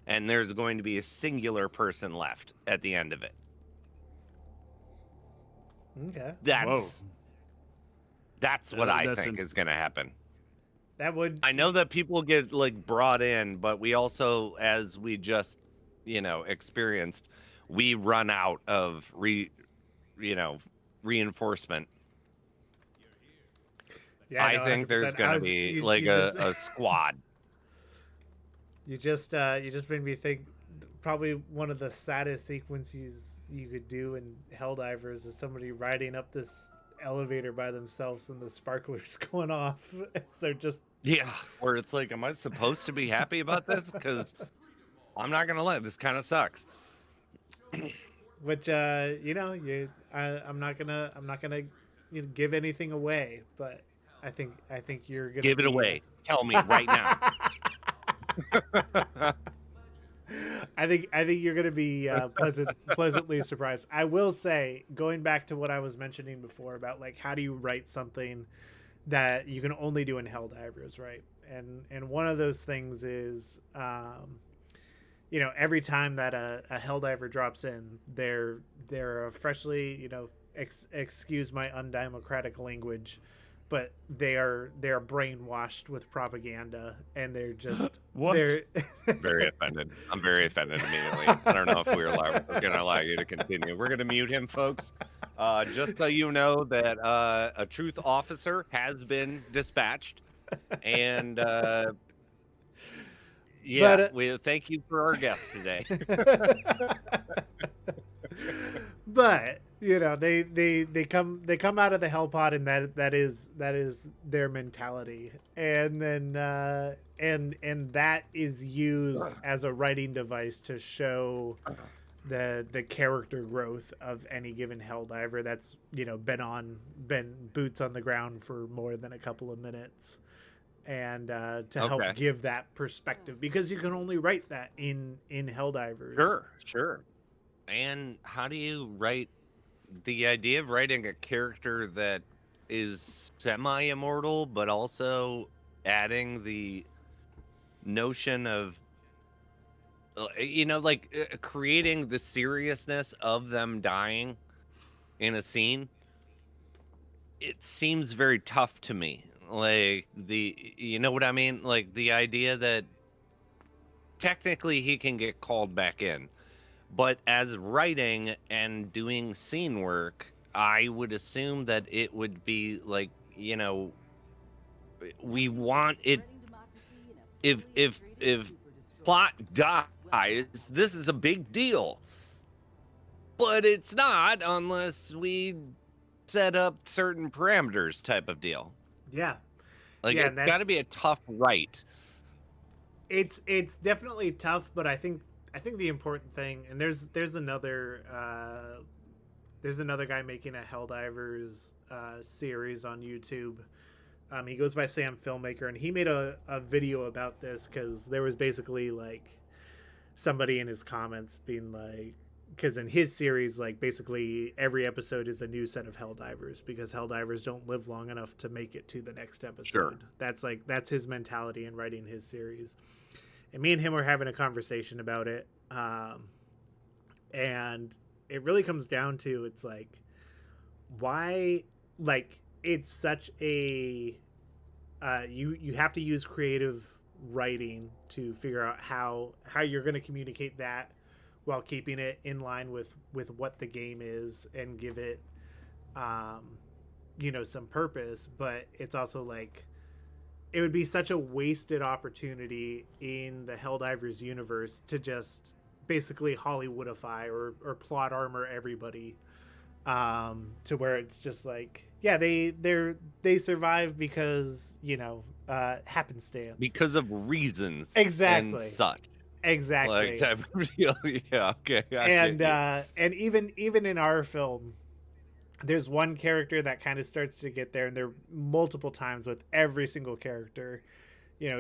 and there's going to be a singular person left at the end of it. Okay. That's what I that's think is going to happen. That would. I know that people get like brought in, but we also, as we just, experienced, we run out of reinforcement. Yeah, I no, think there's 100%. going to be like a squad. You just made me think. Probably one of the saddest sequences you could do in Helldivers is somebody riding up this elevator by themselves and the sparklers going off. They're just Yeah, where it's like, am I supposed to be happy about this? Because I'm not gonna lie, this kind of sucks. which I'm not gonna give anything away, but I think you're gonna Give it away. Tell me right now. I think you're gonna be pleasantly surprised. I will say, going back to what I was mentioning before about like how do you write something that you can only do in Helldivers, right? And one of those things is every time that a Helldiver drops in, they're freshly, excuse my undemocratic language, but they're brainwashed with propaganda, and they're just What? they're Very offended. I'm very offended immediately. I don't know if we're going to allow you to continue. We're going to mute him, folks. Just so you know that a truth officer has been dispatched, and we thank you for our guest today. But they come out of the hell pod, and that is their mentality, and then and that is used as a writing device to show the character growth of any given Helldiver that's been boots on the ground for more than a couple of minutes, and to help give that perspective, because you can only write that in Helldivers. Sure. And how do you write the idea of writing a character that is semi-immortal, but also adding the notion of, creating the seriousness of them dying in a scene? It seems very tough to me. Like you know what I mean? Like the idea that technically he can get called back in. But as writing and doing scene work, I would assume that it would be like, we want it. If plot dies, this is a big deal. But it's not unless we set up certain parameters type of deal. Yeah. Like, yeah, it's got to be a tough write. It's definitely tough, but I think the important thing, and there's another guy making a Helldivers series on YouTube. He goes by Sam Filmmaker, and he made a video about this because there was basically like somebody in his comments being like, because in his series, like basically every episode is a new set of Helldivers because Helldivers don't live long enough to make it to the next episode. Sure. That's his mentality in writing his series. And me and him were having a conversation about it. And it really comes down to, it's like, why, like, it's such a, you have to use creative writing to figure out how you're going to communicate that while keeping it in line with what the game is and give it, some purpose. But it's also like, it would be such a wasted opportunity in the Helldivers universe to just basically Hollywoodify or plot armor everybody, to where it's just like, yeah, they survive because happenstance, Because of reasons. Exactly. And such. Exactly. Like type of deal. Yeah. Okay. And even in our film, there's one character that kind of starts to get there, and there are multiple times with every single character,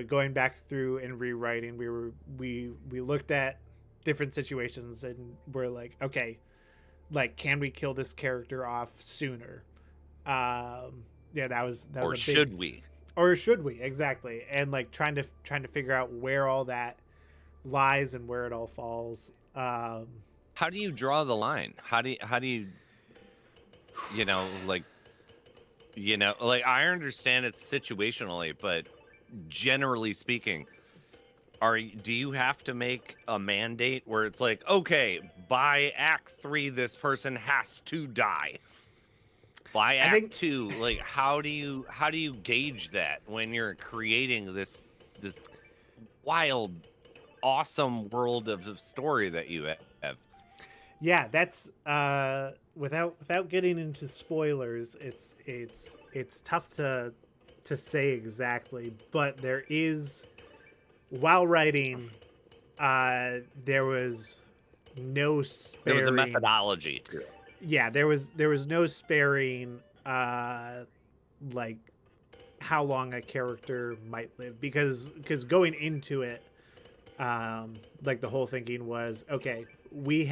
going back through and rewriting. We looked at different situations and we're like, okay, like, can we kill this character off sooner? That was or a should we? Or should we? Exactly. And like trying to figure out where all that lies and where it all falls. How do you draw the line? How do you you know, like, like I understand it's situationally, but generally speaking, do you have to make a mandate where it's like, okay, by act 3 this person has to die? By I act think 2, like how do you gauge that when you're creating this wild, awesome world of story that you have? yeah, that's without getting into spoilers, it's tough to say exactly, but there is, while writing, there was no sparing. There was a methodology to it. Yeah, there was no sparing like how long a character might live, because going into it, like the whole thinking was, okay, we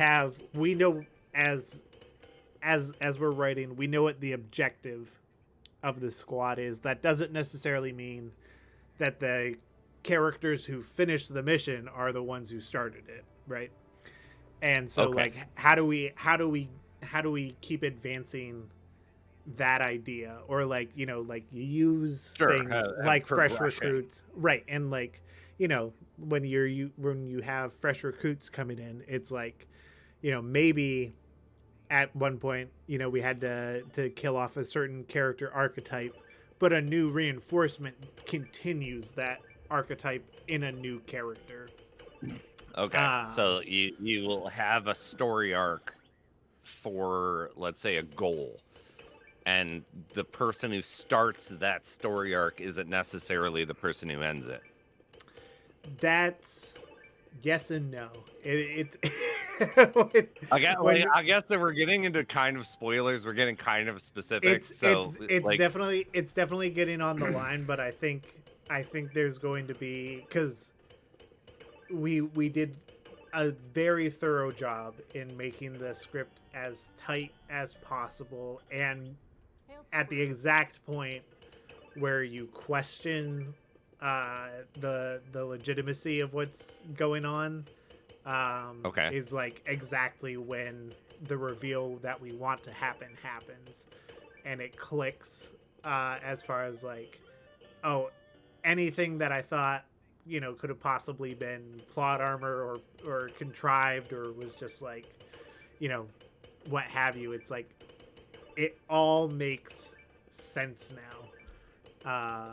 know as we're writing, we know what the objective of the squad is. That doesn't necessarily mean that the characters who finished the mission are the ones who started it, right? And so, Okay. like, how do we keep advancing that idea, or like, you know, like you use Sure, things have like fresh progression. recruits, right? And like, you know, when you have fresh recruits coming in, it's like, you know, maybe at one point, you know, we had to kill off a certain character archetype, but a new reinforcement continues that archetype in a new character. Okay, so you will have a story arc for, let's say, a goal, and the person who starts that story arc isn't necessarily the person who ends it. That's yes and no. I guess that we're getting into kind of spoilers. We're getting kind of specific. It's like, definitely getting on the line, but I think there's going to be, because we did a very thorough job in making the script as tight as possible, and at the exact point where you question the legitimacy of what's going on, Okay. is like exactly when the reveal that we want to happen happens, and it clicks, as far as like, oh, anything that I thought, you know, could have possibly been plot armor or contrived, or was just like, you know, what have you, it's like it all makes sense now.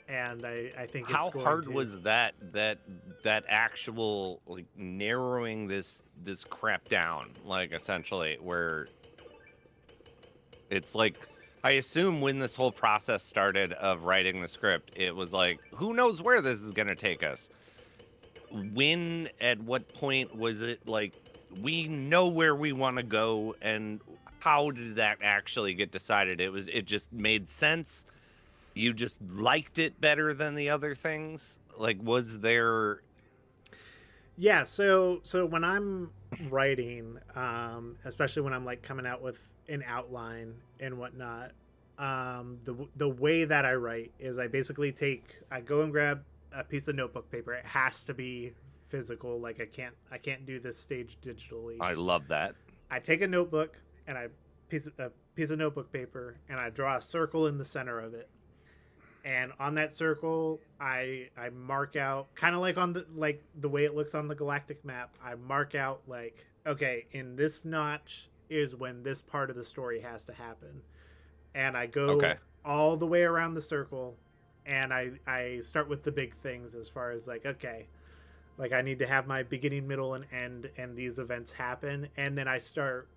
And I think it's how going hard to... was that actual, like, narrowing this crap down, like, essentially, where it's like, I assume when this whole process started of writing the script, it was like, who knows where this is going to take us? At what point was it like, we know where we want to go, and how did that actually get decided? It just made sense? You just liked it better than the other things? Like, was there... Yeah, so when I'm writing, especially when I'm like coming out with an outline and whatnot, the way that I write is I basically I go and grab a piece of notebook paper. It has to be physical. Like I can't do this stage digitally. I love that. I take a notebook and a piece of notebook paper, and I draw a circle in the center of it. And on that circle, I mark out, kind of like on the way it looks on the galactic map. I mark out like, okay, in this notch is when this part of the story has to happen. And I go all the way around the circle, and I start with the big things, as far as like, okay, like I need to have my beginning, middle, and end, and these events happen. And then I start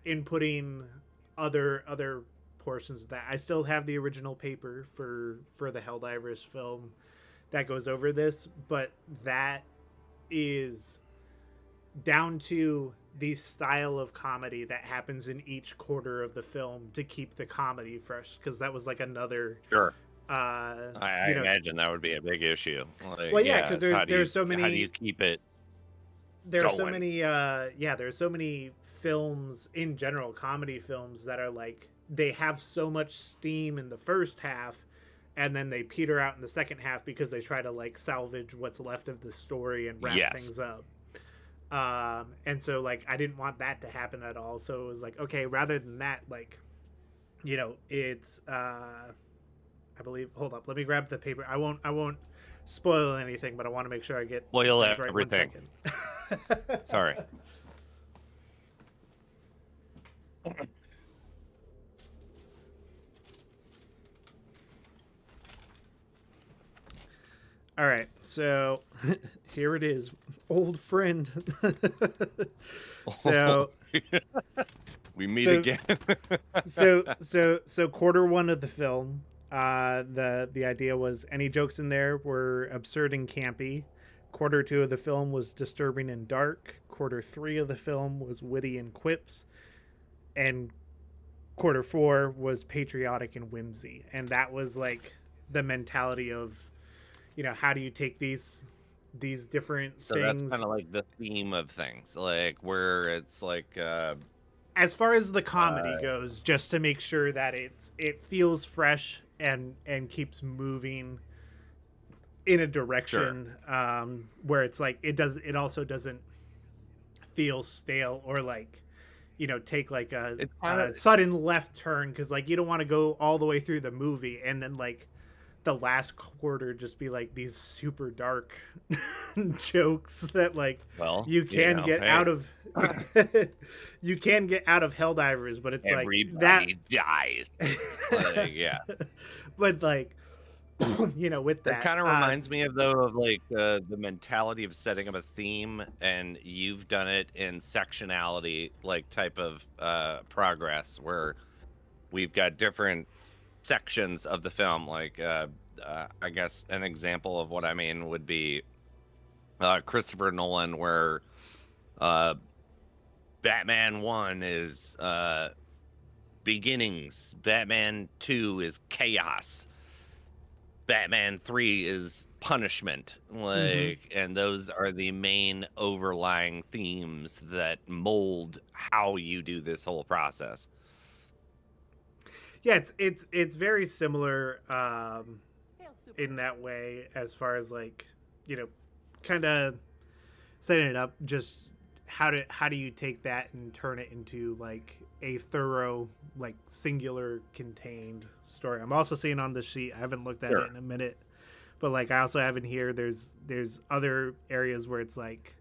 inputting other portions of that. I still have the original paper for the Helldivers film that goes over this, but that is down to the style of comedy that happens in each quarter of the film to keep the comedy fresh, because that was like another... Sure. I imagine that would be a big issue. Like, well, yeah, because there's so many... How do you keep it There are going? so many... there's so many films in general, comedy films, that are like, they have so much steam in the first half, and then they peter out in the second half because they try to like salvage what's left of the story and wrap things up. And so like I didn't want that to happen at all. So it was like, okay, rather than that, like it's I believe. Hold up, let me grab the paper. I won't spoil anything, but I want to make sure I get Spoil things right. 1 everything. second. Sorry. All right, so here it is, old friend. So we meet so- again. so quarter one of the film, the idea was any jokes in there were absurd and campy. Quarter two of the film was disturbing and dark. Quarter three of the film was witty and quips, and quarter four was patriotic and whimsy. And that was like the mentality of, how do you take these different So things? that's kind of like the theme of things, like where it's like As far as the comedy goes, just to make sure that it feels fresh and keeps moving in a direction where it's like it also doesn't feel stale or like take like a sudden left turn, because like you don't want to go all the way through the movie and then like the last quarter just be like these super dark jokes that like you can get out of you can get out of Helldivers, but it's everybody like that dies. Like, yeah. But like with that Kind of reminds me of like the mentality of setting up a theme, and you've done it in sectionality, like type of progress, where we've got different sections of the film. Like I guess an example of what I mean would be Christopher Nolan, where Batman 1 is beginnings, Batman 2 is chaos, Batman 3 is punishment, like, and those are the main overlying themes that mold how you do this whole process. Yeah, it's very similar in that way, as far as like kind of setting it up. Just how do you take that and turn it into like a thorough, like singular contained story. I'm also seeing on the sheet, I haven't looked at it in a minute, but like I also have in here, there's other areas where it's like,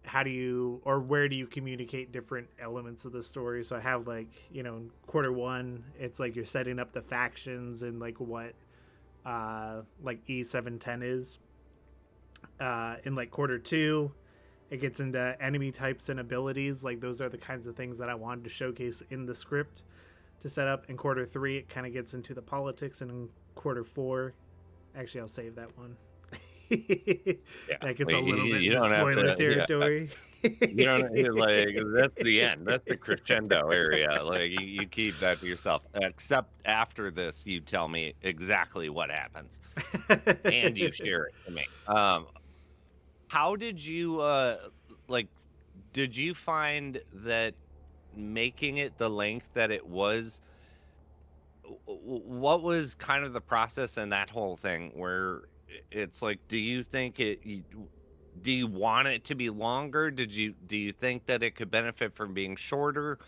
how do you, or where do you communicate different elements of the story? So I have like, in quarter one, it's like you're setting up the factions and like what like E710 is. In like quarter two, it gets into enemy types and abilities. Like those are the kinds of things that I wanted to showcase in the script to set up. In quarter three, it kind of gets into the politics, and in quarter four, actually I'll save that one. That gets a little bit into spoiler territory. You don't like, that's the end. That's the crescendo area. Like you keep that to yourself. Except after this, you tell me exactly what happens, and you share it to me. How did you like? Did you find that making it the length that it was? What was kind of the process in that whole thing where it's like, do you think do you want it to be longer? Do you think that it could benefit from being shorter?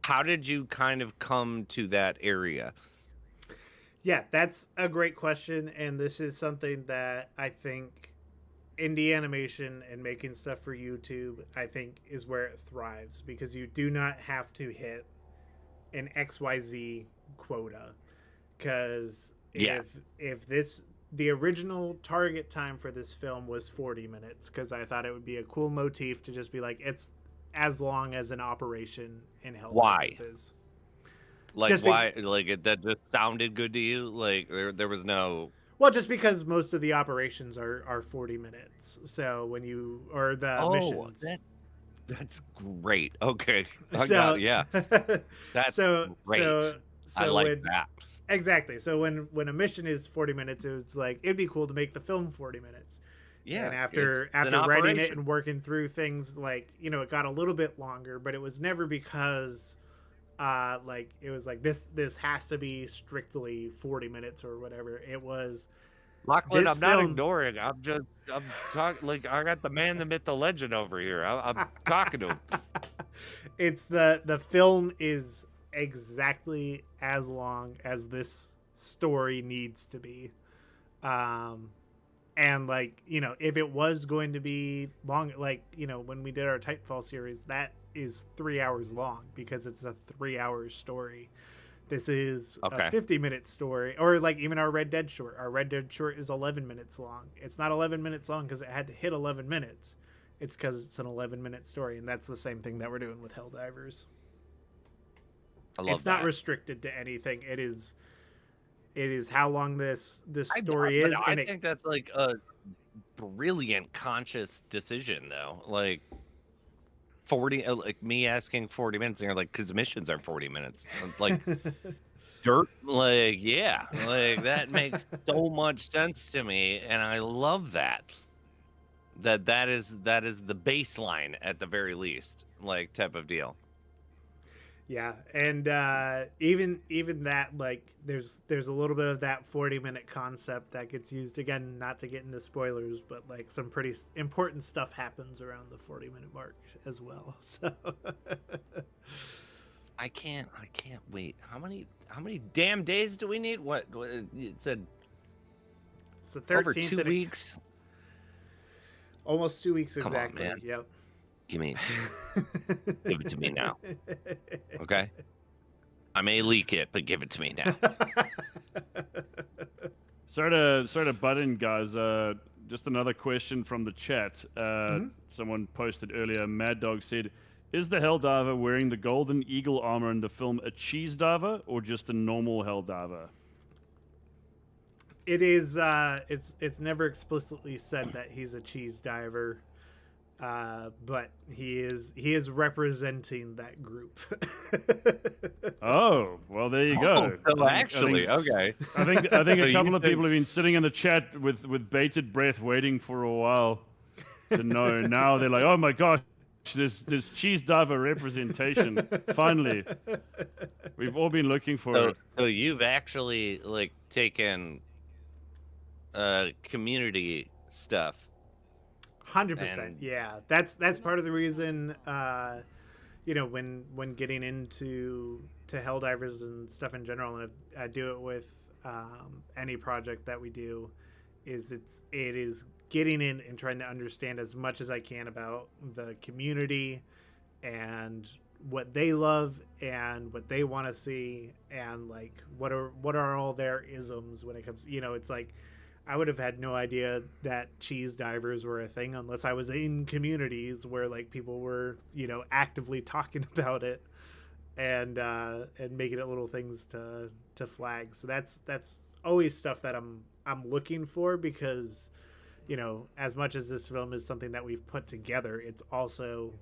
How did you kind of come to that area? Yeah, that's a great question, and this is something that I think indie animation and making stuff for YouTube, I think, is where it thrives, because you do not have to hit an XYZ quota. Because if the original target time for this film was 40 minutes, because I thought it would be a cool motif to just be like, it's as long as an operation in Helldivers is. Like, why? Like, that just sounded good to you? Like, there was no... Well, just because most of the operations are 40 minutes. So when you... Or the missions. That's great. Okay. Yeah. That's great. So I like that. Exactly. So when a mission is 40 minutes, it's like, it'd be cool to make the film 40 minutes. Yeah. And after writing it and working through things, like, it got a little bit longer, but it was never because like it was like this has to be strictly 40 minutes or whatever. It was Lachlan, I'm not ignoring. I'm talking, like, I got the man, the myth, the legend over here. I'm talking to him. It's the film is exactly as long as this story needs to be. And like, you know, if it was going to be long, like, you know, when we did our Titanfall series, that is 3 hours long because it's a 3 hour story. This is a 50-minute story, or like even our Red Dead short. Our Red Dead short is 11 minutes long. It's not 11 minutes long because it had to hit 11 minutes. It's because it's an 11-minute story, and that's the same thing that we're doing with Helldivers. I love it's that. not restricted to anything. It is how long this story is. I think that's like a brilliant conscious decision, though. Like 40, like me asking 40 minutes, and you're like, because missions are 40 minutes. Like dirt, like yeah, like that makes so much sense to me, and I love that. That is the baseline at the very least, like type of deal. Yeah, and even that, like there's a little bit of that 40-minute concept that gets used again, not to get into spoilers, but like some pretty important stuff happens around the 40-minute mark as well. So I can't wait. How many damn days do we need? What it said? It's the 13th. Over 2 weeks. Almost 2 weeks Come exactly. on, man. Yep. Give it to me now. Okay? I may leak it, but give it to me now. Sorry to butt in, guys. Just another question from the chat. Someone posted earlier. Mad Dog said, "Is the Helldiver wearing the Golden Eagle armor in the film a cheese diver or just a normal Helldiver?" It is. It's never explicitly said that he's a cheese diver. But he is representing that group. Oh, well, there you go. Oh, so actually, okay. I think a couple of people have been sitting in the chat with bated breath, waiting for a while to know. Now they're like, "Oh my gosh, there's cheese diver representation! Finally, we've all been looking for it." So you've actually like taken community stuff. 100%. Yeah, that's part of the reason. You know, when getting into Helldivers and stuff in general, and I do it with any project that we do, it is getting in and trying to understand as much as I can about the community and what they love and what they want to see, and like what are all their isms when it comes. You know, it's like, I would have had no idea that cheese divers were a thing unless I was in communities where like people were, you know, actively talking about it and making it little things to flag. So that's always stuff that I'm looking for, because, you know, as much as this film is something that we've put together, it's also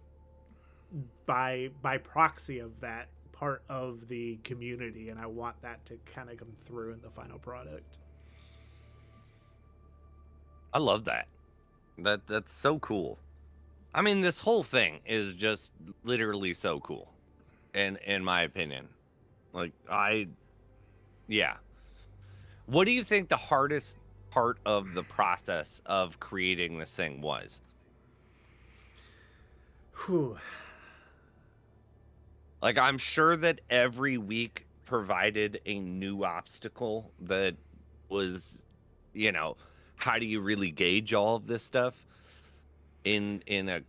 by proxy of that part of the community, and I want that to kind of come through in the final product. I love that. That's so cool. I mean, this whole thing is just literally so cool, in my opinion. Like, yeah. What do you think the hardest part of the process of creating this thing was? Whew. Like, I'm sure that every week provided a new obstacle that was, you know, how do you really gauge all of this stuff in a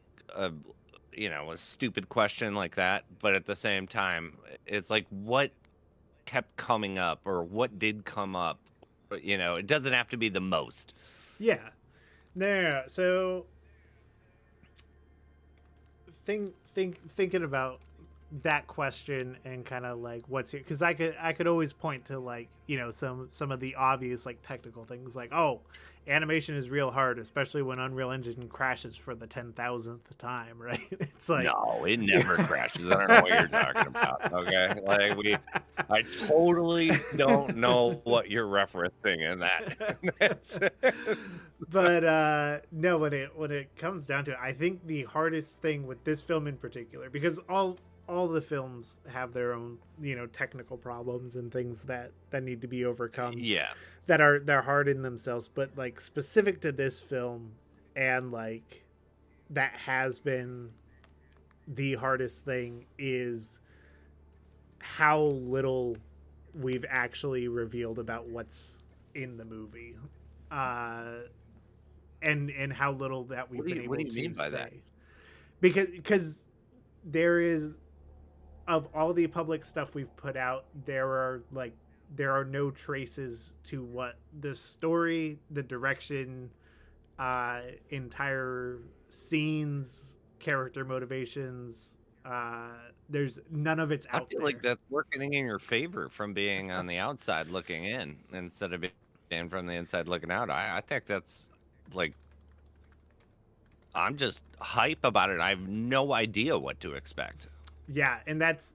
you know, a stupid question like that? But at the same time, it's like, what kept coming up, or what did come up? But, you know, it doesn't have to be the most. Yeah. No. So thinking about that question and kind of like what's here, because I could always point to, like, you know, some of the obvious like technical things, like, oh, animation is real hard, especially when Unreal Engine crashes for the 10,000th time, right? It's like, no, it never crashes. I don't know what you're talking about. Okay, like I totally don't know what you're referencing in that. But no, when it comes down to it, I think the hardest thing with this film in particular, because all the films have their own, you know, technical problems and things that need to be overcome. Yeah. They're hard in themselves, but like specific to this film, and like that has been the hardest thing, is how little we've actually revealed about what's in the movie, and how little that we've been able what do you to mean by say. that? Because there is, of all the public stuff we've put out, there are no traces to what the story, the direction, entire scenes, character motivations. There's none of it's I out feel there. like that's working in your favor from being on the outside looking in instead of being from the inside looking out. I think that's like, I'm just hype about it. I have no idea what to expect. Yeah, and that's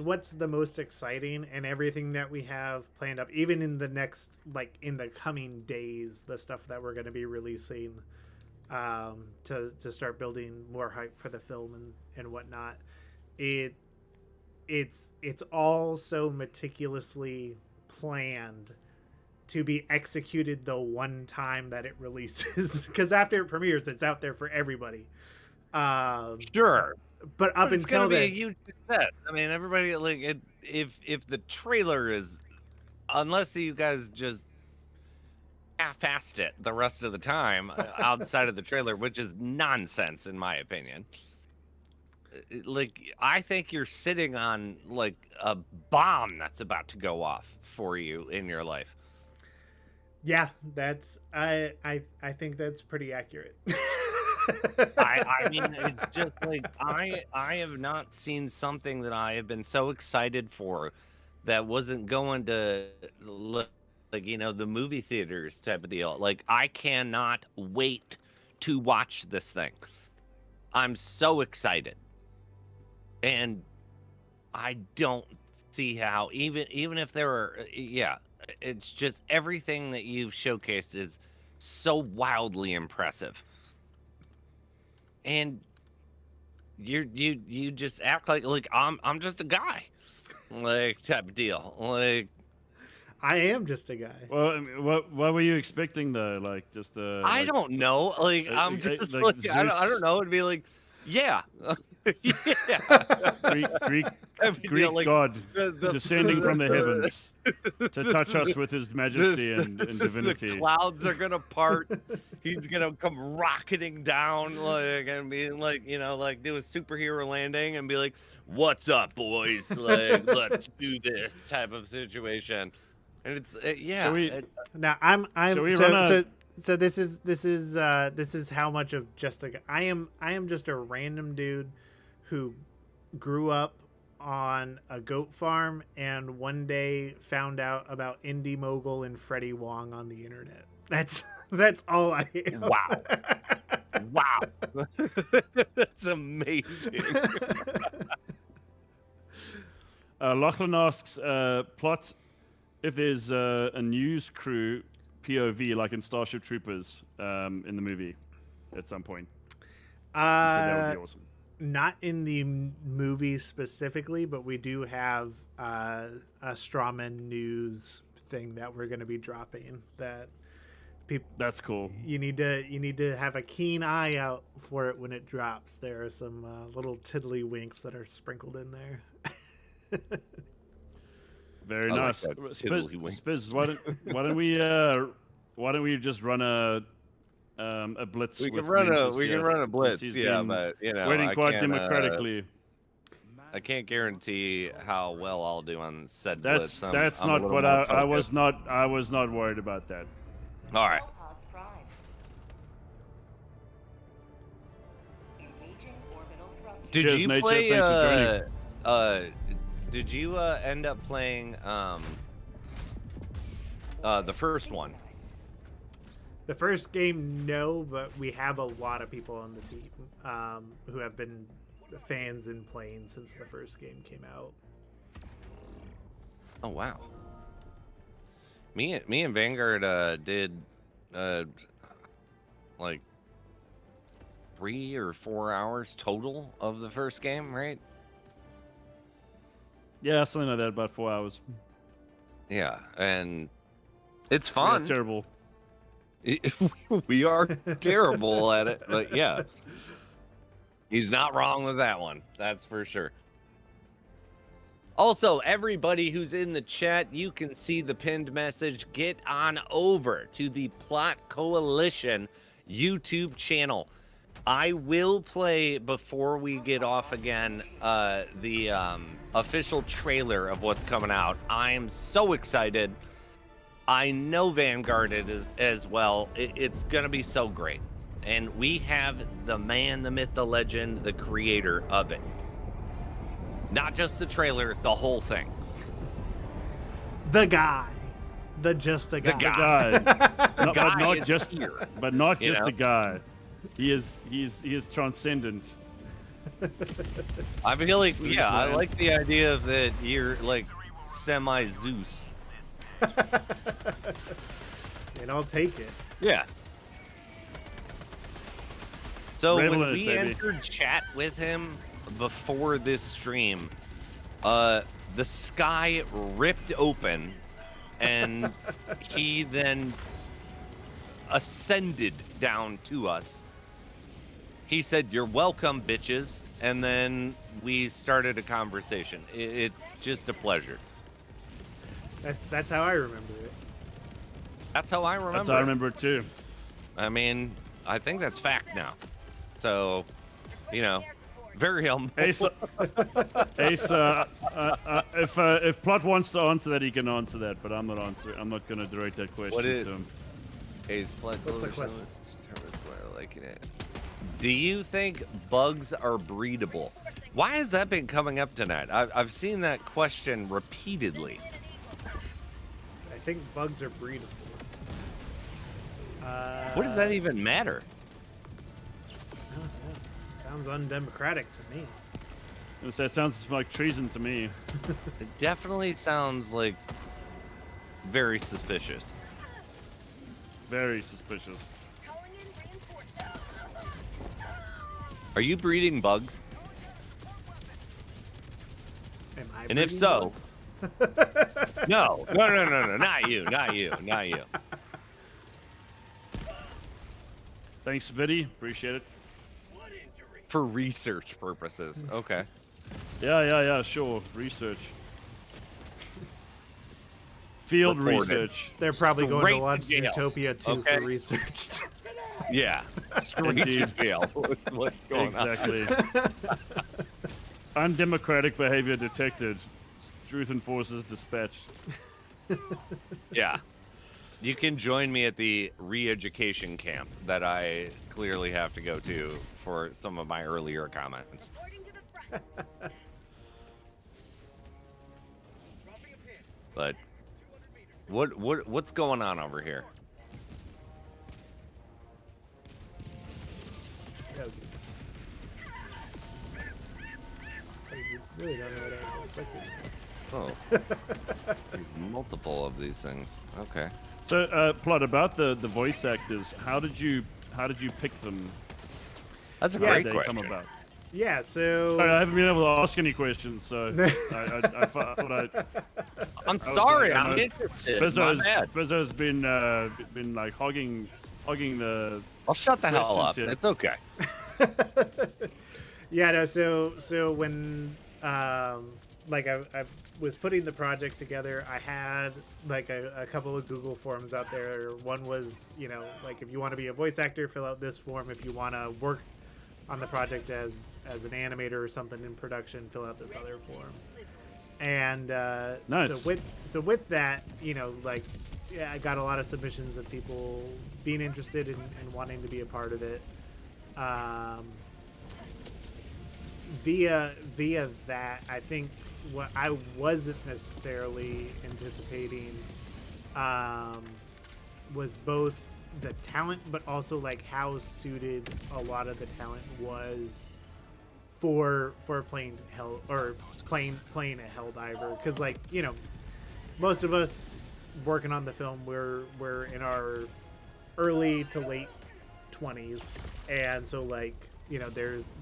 what's the most exciting, and everything that we have planned up, even in the next, like in the coming days, the stuff that we're going to be releasing, to start building more hype for the film and whatnot. It's all so meticulously planned to be executed the one time that it releases, because after it premieres, it's out there for everybody. Sure. But up But it's until gonna be a then, huge success. I mean, everybody like it. If the trailer is, unless you guys just half-assed it the rest of the time outside of the trailer, which is nonsense in my opinion. Like, I think you're sitting on like a bomb that's about to go off for you in your life. yeah, that's I think that's pretty accurate. I mean, it's just like I have not seen something that I have been so excited for that wasn't going to like, you know, the movie theaters type of deal. Like, I cannot wait to watch this thing. I'm so excited. And I don't see how, even if there are, yeah, it's just everything that you've showcased is so wildly impressive. And you just act like I'm just a guy, like, type of deal. Like, I am just a guy. Well, I mean, what were you expecting though? Like just I like, don't know. Like, I'm just like I don't Zeus, know. It'd be like, yeah, yeah. Greek Type of deal, like, god the descending from the heavens to touch us with his majesty and divinity. The clouds are gonna part. He's gonna come rocketing down, like, and be like, you know, like, do a superhero landing and be like, "What's up, boys? Like, let's do this," type of situation. And it's yeah. Now I'm Shall we so run a- so so this is how much of just a I am just a random dude who grew up on a goat farm and one day found out about Indie Mogul and Freddie Wong on the internet. That's all I am. Wow. Wow. That's amazing. Lachlan asks, plot if there's a news crew POV like in Starship Troopers in the movie at some point. So that would be awesome. Not in the movie specifically, but we do have a Strawman news thing that we're going to be dropping that people. That's cool. You need to have a keen eye out for it when it drops. There are some little tiddlywinks that are sprinkled in there. Very I like nice. that tiddlywink. Spiz, why don't we just run a blitz? We can with run Menzies, we can yes, run a since blitz, he's yeah, been but you know, waiting I quite can't, democratically. I can't guarantee how well I'll do on said That's blitz. that's I'm a not little what more I was focused. not I was not worried about that. All right. Pods prime. Engaging orbital thrusters. Did Cheers, you Nature. play? Thanks for joining. Did you end up playing the first one? The first game, no, but we have a lot of people on the team who have been fans and playing since the first game came out. Oh wow. Me and Vanguard did like 3 or 4 hours total of the first game, right? Yeah, something like that. About 4 hours. Yeah, and it's Yeah, fun. terrible. We are terrible at it, but yeah, he's not wrong with that one. That's for sure. Also, everybody who's in the chat, you can see the pinned message. Get on over to the Plot Coalition YouTube channel. I will play, before we get off again, the official trailer of what's coming out. I'm so excited. I know Vanguard is as well. It's going to be so great. And we have the man, the myth, the legend, the creator of it. Not just the trailer, the whole thing. The guy. Just a guy. The guy. But not is just here. But not You just know? a guy. He is transcendent. I feel like, yeah, I like the idea of that you're like semi-Zeus. And I'll take it. Yeah. So Raven when it, we baby. entered chat with him before this stream, the sky ripped open and he then ascended down to us. He said, "You're welcome, bitches." And then we started a conversation. It's just a pleasure. That's how I remember it. That's how I remember. That's how I it. remember it too. I mean, I think that's fact now. So, you know, very humble. Ace, if Plot wants to answer that, he can answer that. But I'm not answering. I'm not going to direct that question What is- to him. Ace Blood What's the Coalition question? was liking it. Do you think bugs are breedable? Why has that been coming up tonight? I've seen that question repeatedly. I think bugs are breedable. What does that even matter? Sounds undemocratic to me. That sounds like treason to me. It definitely sounds like very suspicious. Very suspicious. Are you breeding bugs? Am I And if breeding so- bugs? No, not you, not you, not you. Thanks, Viddy. Appreciate it. For research purposes. Okay. Yeah, sure. Research. Field Reported. research. They're probably going Straight to watch to jail. Zootopia 2 Okay. for research. Yeah. Straight to Indeed. jail. What's going on? Exactly. Undemocratic behavior detected. Truth enforcers dispatched. Yeah. You can join me at the re-education camp that I clearly have to go to for some of my earlier comments. But what's going on over here? Oh, goodness. I really don't know what I was expecting. Oh. There's multiple of these things. Okay. So, Plot, about the voice actors, how did you pick them? That's a Yeah, How great did they question. come about? Yeah, so Sorry, I haven't been able to ask any questions, so I thought I'm I was sorry, like, I I'm know interested. My bad. Spezzo's been like hogging the. I'll shut the hell up. questions here. It's okay. yeah, no, so when like I was putting the project together, I had like a couple of Google forms out there. One was, you know, like if you want to be a voice actor, fill out this form. If you want to work on the project as an animator or something in production, fill out this other form. And Nice. so with that, you know, like, yeah, I got a lot of submissions of people being interested in wanting to be a part of it. Via that, I think what I wasn't necessarily anticipating was both the talent, but also like how suited a lot of the talent was for playing playing a Helldiver. Because, like, you know, most of us working on the film, we're in our early to late 20s, and so, like, you know, there's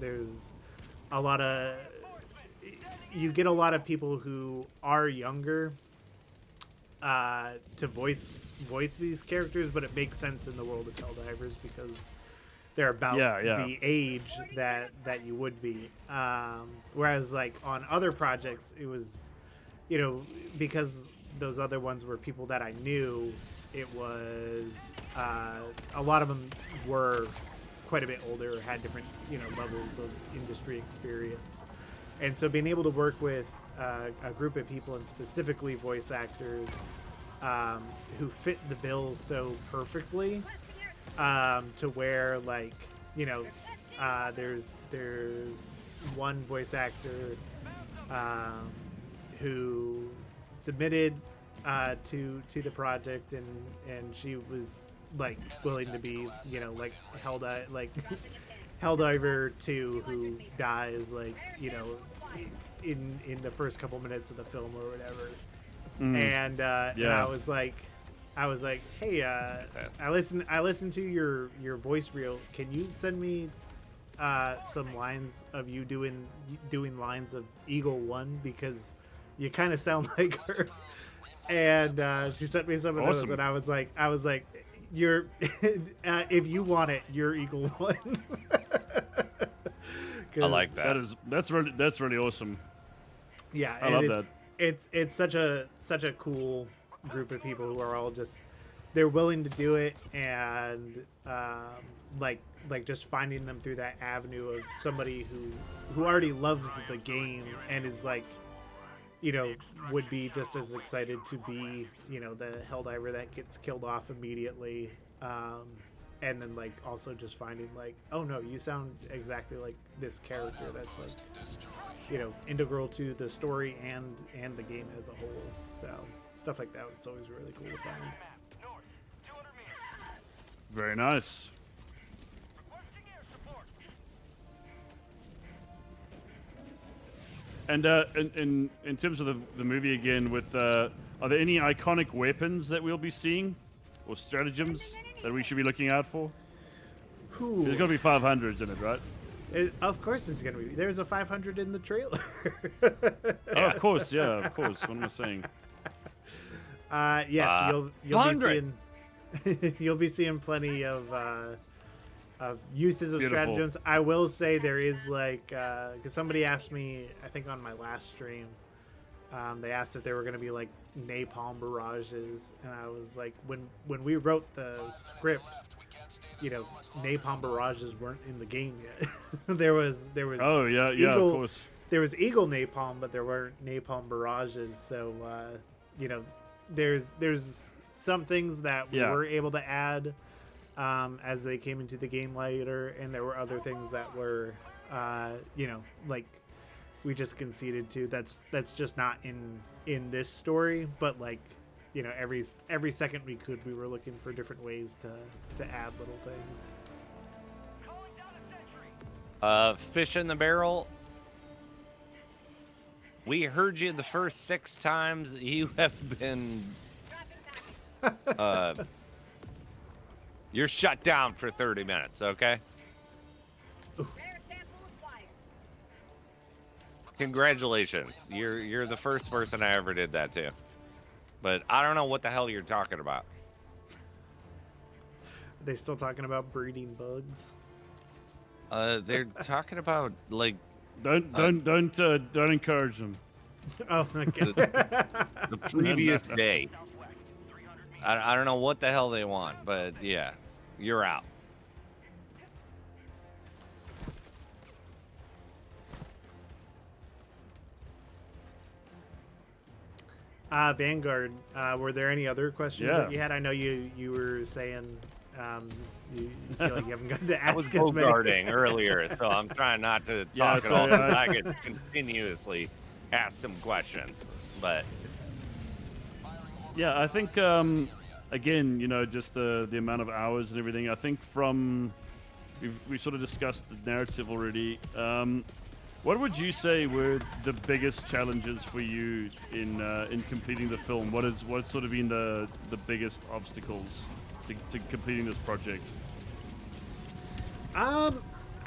a lot of, you get a lot of people who are younger to voice these characters, but it makes sense in the world of Helldivers because they're about the age that you would be. Whereas, like, on other projects, it was you know, because those other ones were people that I knew, it was a lot of them were quite a bit older, had different, you know, levels of industry experience. And so being able to work with a group of people, and specifically voice actors, who fit the bill so perfectly, to where, like, you know, there's one voice actor who submitted to the project, and she was like willing to be, you know, like Helldiver 2, who dies, like, you know, in the first couple minutes of the film or whatever. And I was like, hey, I listened to your voice reel. Can you send me some lines of you doing lines of Eagle 1, because you kind of sound like her. And she sent me some of those, and I was like, you're if you want it, you're Eagle 1. I like that. That's really awesome. Yeah, I love that. It's such a cool group of people who are all just, they're willing to do it, and like just finding them through that avenue of somebody who already loves the game and is like, you know, would be just as excited to be, you know, the Helldiver that gets killed off immediately, and then like also just finding like, oh no, you sound exactly like this character that's like, you know, integral to the story and the game as a whole. So stuff like that was always really cool to find. Very nice. And in terms of the movie again, with are there any iconic weapons that we'll be seeing, or stratagems that we should be looking out for? There's got to be 500s in it, right? Of course it's going to be. There's a 500 in the trailer. Oh, of course, yeah, of course. What am I saying? Yes, you'll be seeing you'll be seeing plenty of uses of Beautiful. stratagems. I will say there is like, because somebody asked me, I think on my last stream, they asked if there were going to be like napalm barrages, and I was like, when we wrote the script, you know, napalm barrages weren't in the game yet. there was Oh yeah, Eagle, of course. There was Eagle napalm, but there weren't napalm barrages. So you know, there's some things that we were able to add as they came into the game later, and there were other things that were you know, like we just conceded to. That's just not in this story, but like, you know, every second we could, we were looking for different ways to add little things. Fish in the barrel. We heard you the first 6 times. You have been you're shut down for 30 minutes, okay? Congratulations. You're the first person I ever did that to. But I don't know what the hell you're talking about. Are they still talking about breeding bugs? They're talking about like Don't encourage them. Oh, okay. the previous day. I don't know what the hell they want, but yeah, you're out. Vanguard, were there any other questions that you had? I know you were saying you feel like you haven't gotten to ask I was as many. guarding earlier, so I'm trying not to talk at all. I could continuously ask some questions, but yeah, I think again, you know, just the amount of hours and everything. I think we sort of discussed the narrative already. What would you say were the biggest challenges for you in completing the film? What's sort of been the biggest obstacles to completing this project? I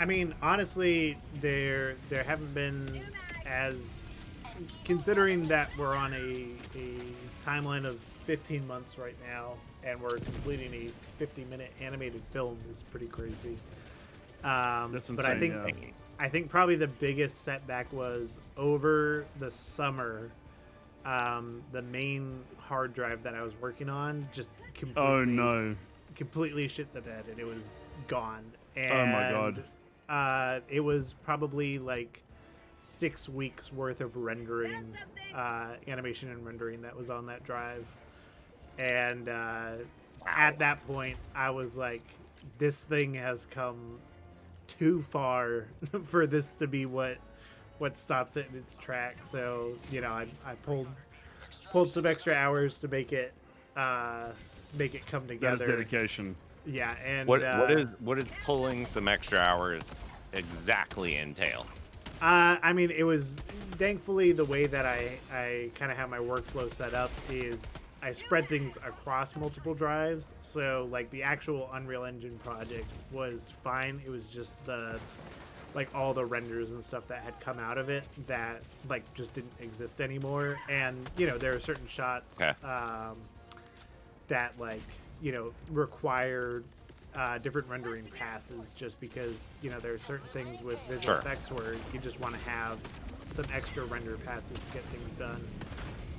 mean, honestly, there haven't been, as considering that we're on a timeline of 15 months right now, and we're completing a 50-minute animated film is pretty crazy. That's insane. But I think probably the biggest setback was over the summer. the main hard drive that I was working on just completely, Oh no. completely shit the bed, and it was gone. And, Oh my god. it was probably like 6 weeks worth of rendering, animation and rendering that was on that drive. And at that point, I was like, this thing has come too far for this to be what stops it in its track. So, you know, I pulled some extra hours to make it come together. That is dedication. Yeah, and What is pulling some extra hours exactly entail? I mean, it was thankfully the way that I kind of have my workflow set up is I spread things across multiple drives. So like the actual Unreal Engine project was fine. It was just like all the renders and stuff that had come out of it that like just didn't exist anymore. And you know, there are certain shots that like, you know, require different rendering passes, just because, you know, there are certain things with visual effects where you just want to have some extra render passes to get things done.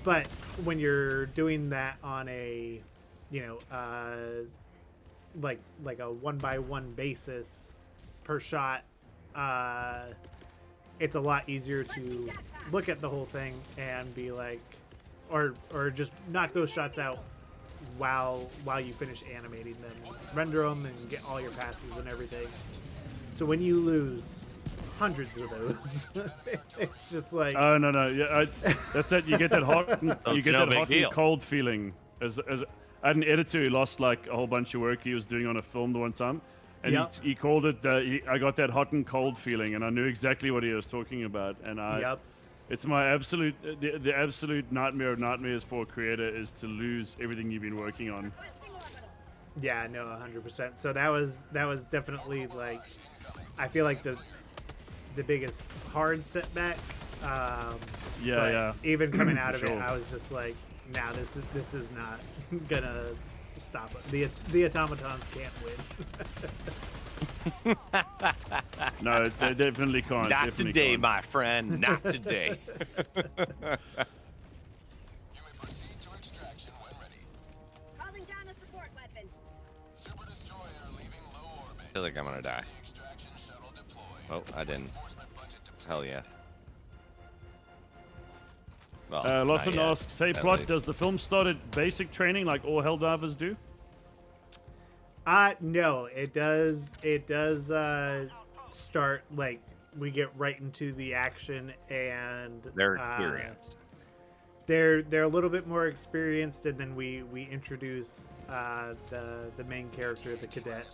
But when you're doing that on a, you know, like a 1x1 basis per shot, it's a lot easier to look at the whole thing and be like, or just knock those shots out while you finish animating them, render them, and get all your passes and everything. So when you lose hundreds of those, it's just like, Oh no, yeah, that's that. You get that hot, you get no that big hot deal. and cold feeling. As I had an editor who lost like a whole bunch of work he was doing on a film the one time, and Yep. he called it. I got that hot and cold feeling, and I knew exactly what he was talking about. And yep. It's my absolute, the absolute nightmare of nightmares for a creator is to lose everything you've been working on. Yeah, no, 100%. So that was definitely like, I feel like the biggest hard setback. Yeah, but yeah. Even coming out For of it, sure. I was just like, nah, this is not gonna stop it. The automatons can't win. No, they definitely can't. Not definitely today, can't. my friend. Not today. Calling down a support weapon. Super destroyer leaving low orbit. I feel like I'm gonna die. Extraction shuttle deployed. Oh, I didn't. Enforcement budget deployed. Hell yeah. Well, Lachlan not yet, asks, hey at Plot, least. does the film start at basic training like all Helldivers do? No, it does. It does start like we get right into the action, and They're experienced. They're a little bit more experienced, and then we introduce the main character, the cadet,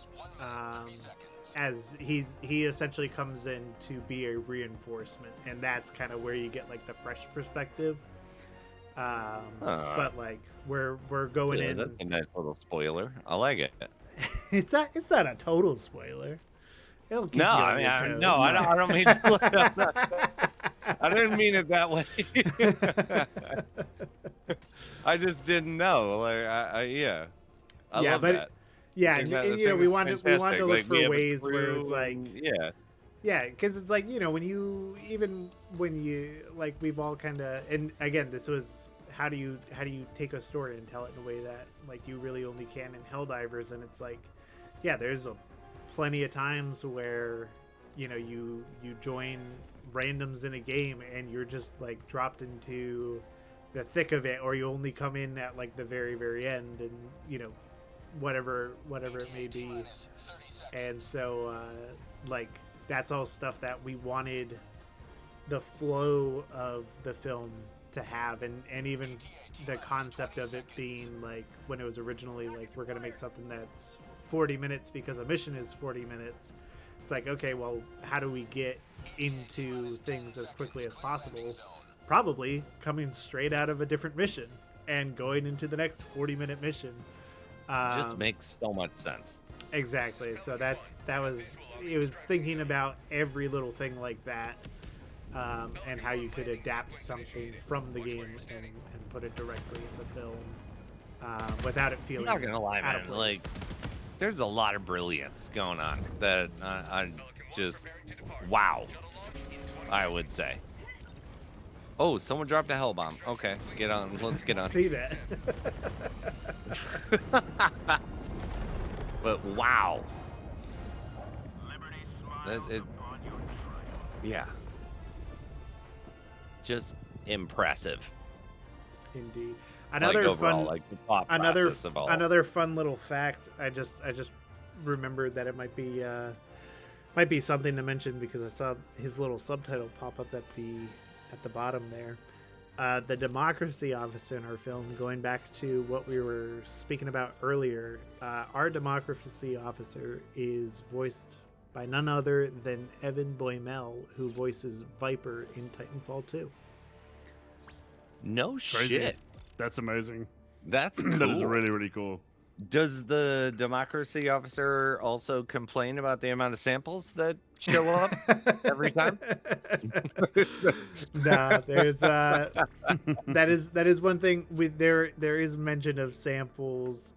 as he essentially comes in to be a reinforcement, and that's kind of where you get like the fresh perspective. But like we're going Yeah, in. that's a nice little spoiler. I like it. It's not a total spoiler. It'll keep No, you on I mean, your toes. I don't mean. I didn't mean it that way. I just didn't know. Like, yeah. I Yeah, love but that. yeah, I think that- and, I you know, think we it's wanted to fantastic. look Like, we for have a ways where it's crew like, and- yeah. yeah, because it's like, you know, when you like we've all kind of, and again, this was how do you take a story and tell it in a way that like you really only can in Helldivers, and it's like, yeah, there's plenty of times where, you know, you join randoms in a game and you're just like dropped into the thick of it, or you only come in at like the very end, and you know, whatever it may be. And so like that's all stuff that we wanted the flow of the film to have, and even the concept of it being like, when it was originally like, we're gonna make something that's 40 minutes because a mission is 40 minutes. It's like, okay, well, how do we get into things as quickly as possible? Probably coming straight out of a different mission and going into the next 40-minute mission. It just makes so much sense. Exactly. So it was thinking about every little thing like that, and how you could adapt something from the game and put it directly in the film, without it I'm feeling not gonna lie, out of man. Like, place. there's a lot of brilliance going on that I just wow. I would say. Oh, someone dropped a hell bomb. Okay, get on. Let's get on. See that? But wow. Yeah. Just impressive. Indeed. Like Another overall, fun, like the thought another process of all. another fun little fact. I just remembered that it might be something to mention because I saw his little subtitle pop up at the bottom there. The democracy officer in our film, going back to what we were speaking about earlier, our democracy officer is voiced by none other than Evan Boimel, who voices Viper in Titanfall 2. No Crazy. shit. That's amazing. That's cool. That is really, really cool. Does the democracy officer also complain about the amount of samples that show up every time? No, there's that is one thing. There is mention of samples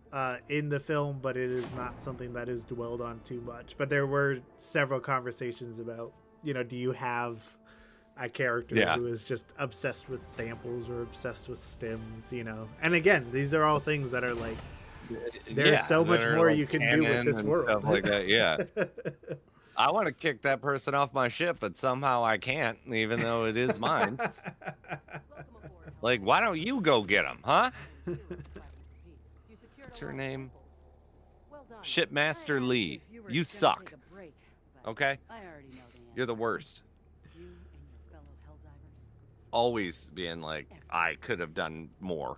in the film, but it is not something that is dwelled on too much. But there were several conversations about, do you have a character who is just obsessed with samples or obsessed with stems, And again, these are all things that are like, there's so much more you can do with this world. Stuff like that. Yeah. I want to kick that person off my ship, but somehow I can't, even though it is mine. Like, why don't you go get him, huh? What's her name? Shipmaster Lee. You suck. Okay? You're the worst. Always being like, I could have done more.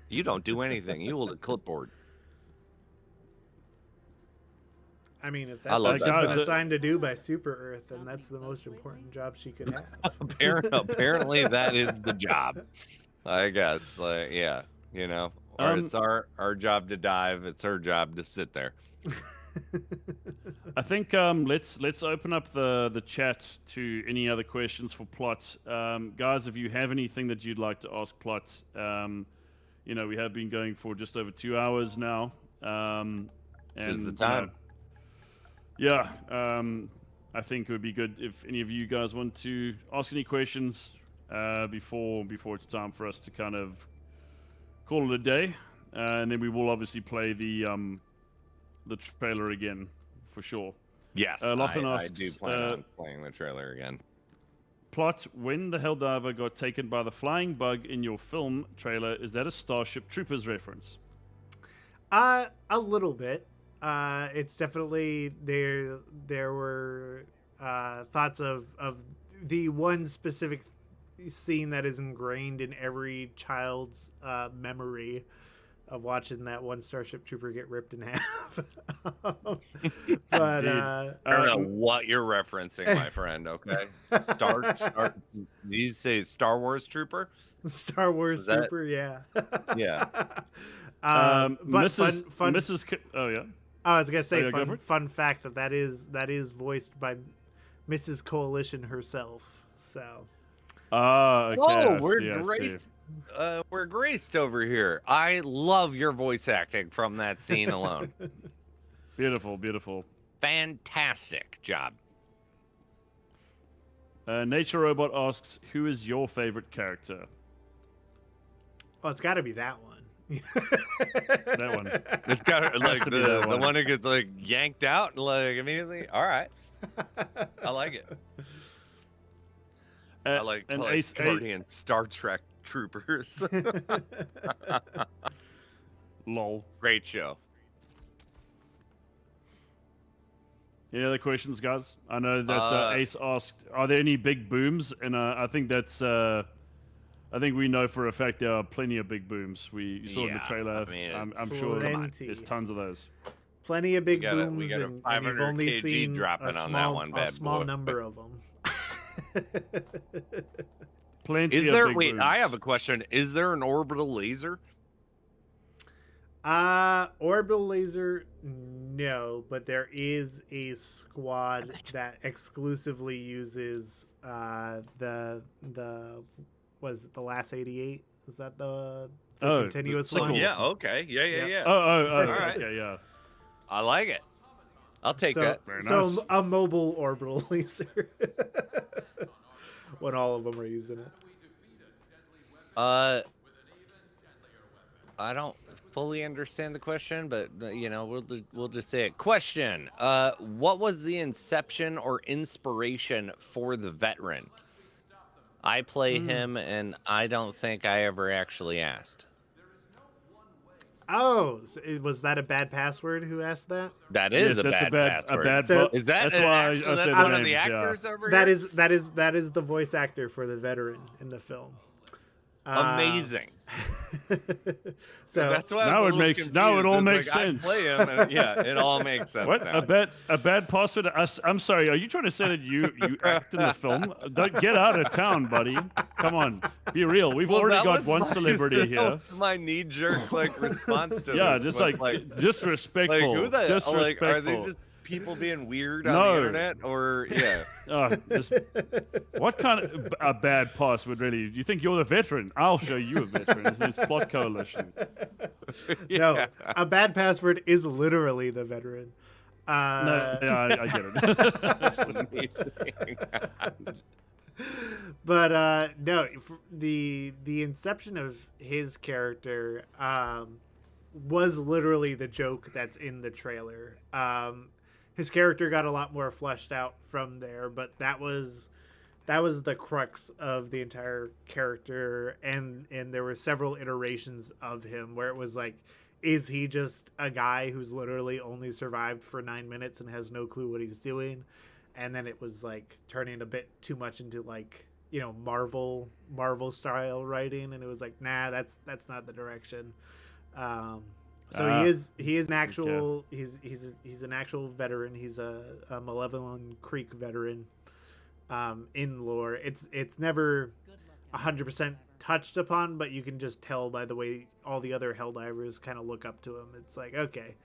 You don't do anything. You hold a clipboard. I mean, if I that's love what she's that. been assigned to do by Super Earth, then that's the most important job she could have. Apparently, that is the job. I guess. Yeah. Or it's our job to dive. It's her job to sit there. I think let's open up the chat to any other questions for Plot. Guys, if you have anything that you'd like to ask Plot, we have been going for just over 2 hours now. This is the time. I think it would be good if any of you guys want to ask any questions before it's time for us to kind of call it a day, and then we will obviously play the trailer again for sure. Yes, Lachlan I asks, do plan on playing the trailer again. Plot, when the Helldiver got taken by the flying bug in your film trailer, is that a Starship Troopers reference? A little bit. It's definitely there were thoughts of the one specific scene that is ingrained in every child's memory of watching that one Starship Trooper get ripped in half. But I don't know what you're referencing, my friend. Okay, Star. Did you say Star Wars Trooper? Star Wars Trooper, yeah. Yeah. But Mrs. Oh yeah. I was gonna say go for it. fun fact that is voiced by Mrs. Coalition herself. So. Okay. Oh, I we're see, I see. graced. We're graced over here. I love your voice acting from that scene alone. Beautiful, beautiful. Fantastic job. Nature Robot asks, who is your favorite character? Oh, it's got to be that one. That one. It's got like to be the that one. one that gets like yanked out like immediately. All right, I like it. I like Guardian Star Trek Troopers. Lol. Great show. Any other questions, guys? I know that Ace asked, are there any big booms? And I think that's... I think we know for a fact there are plenty of big booms. You saw in the trailer. I mean, I'm sure plenty. there's tons of those. Plenty of big we got a booms, and you've 500 only kg seen dropping a on that one a bad small boy. number of them. Plenty Is of there? big Wait, booms. I have a question. Is there an orbital laser? Orbital laser, no, but there is a squad that exclusively uses the was it the last 88? Is that the continuous sickle. one? Yeah. Okay. Yeah. Oh, right. okay, yeah. I like it. I'll take that. Very So nice. a mobile orbital laser when all of them are using it. Uh, I don't fully understand the question, but we'll just say it. Question: what was the inception or inspiration for the veteran? I play him, and I don't think I ever actually asked. Oh, so was that a bad password who asked that? That is Yes, a that's bad password. So- Is that that's why I that's said one the of the names, yeah. actors over That here? is the voice actor for the veteran in the film. Amazing. So That's why I Now was it a little makes- now it confused. all It's makes like, I sense. play him, and yeah, it all makes sense What now. a bad password? I'm sorry. Are you trying to say that you act in the film? Don't get out of town, buddy. Come on, be real. We've already that got was one celebrity that here. was my knee-jerk response to Yeah, this. just was like disrespectful. who the disrespectful. are they just people being weird on No. the internet, or yeah? What kind of a bad password, really? You think you're the veteran? I'll show you a veteran. His name's Plot Coalition. No, a bad password is literally the veteran. No, yeah, I get it. That's amazing. But no, the inception of his character was literally the joke that's in the trailer. His character got a lot more fleshed out from there, but that was the crux of the entire character, and there were several iterations of him where it was like, is he just a guy who's literally only survived for 9 minutes and has no clue what he's doing? And then it was like turning a bit too much into like, Marvel style writing, and it was like, nah, that's not the direction. So he is an actual he's an actual veteran. He's a Malevolent Creek veteran. In lore, it's never 100% touched upon, but you can just tell by the way all the other Helldivers kind of look up to him. It's like, okay,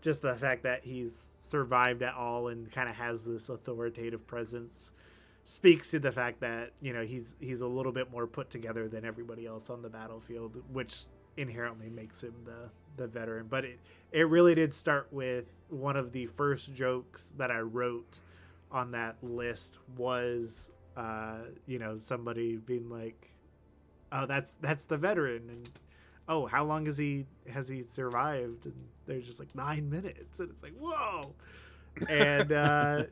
just the fact that he's survived at all and kind of has this authoritative presence speaks to the fact that he's a little bit more put together than everybody else on the battlefield, which inherently makes him the veteran. But it really did start with one of the first jokes that I wrote on that list was somebody being like, oh, that's the veteran, and oh, how long has he survived? And they're just like 9 minutes, and it's like, whoa. And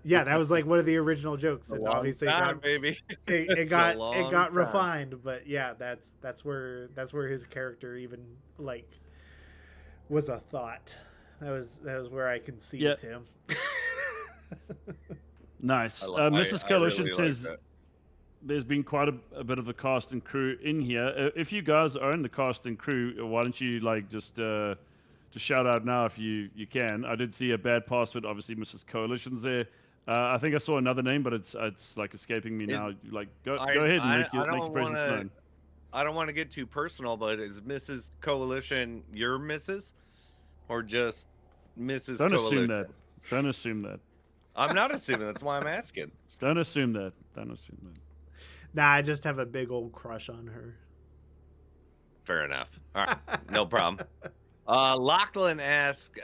yeah, that was like one of the original jokes, and obviously it got refined, but yeah, that's where his character even like was a thought. That was where I conceived him. Nice. Mrs. Coalition says there's been quite a bit of a cast and crew in here. If you guys are in the cast and crew, why don't you just shout out now if you can. I did see a bad password. Obviously, Mrs. Coalition's there. I think I saw another name, but it's like escaping me now. Like go ahead and make your presence known. I don't want to get too personal, but is Mrs. Coalition your Mrs. or just Mrs. Don't Coalition? assume that. Don't assume that. I'm not assuming. That's why I'm asking. Don't assume that. Don't assume that. Nah, I just have a big old crush on her. Fair enough. All right, no problem. Lachlan asks,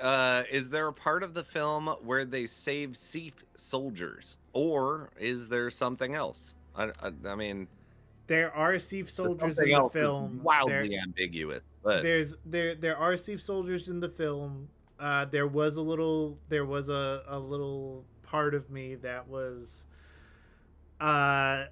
is there a part of the film where they save Seif soldiers, or is there something else? I mean, there are Seif soldiers in the film. Wildly ambiguous, but there are Seif soldiers in the film. There was a little part of me that was a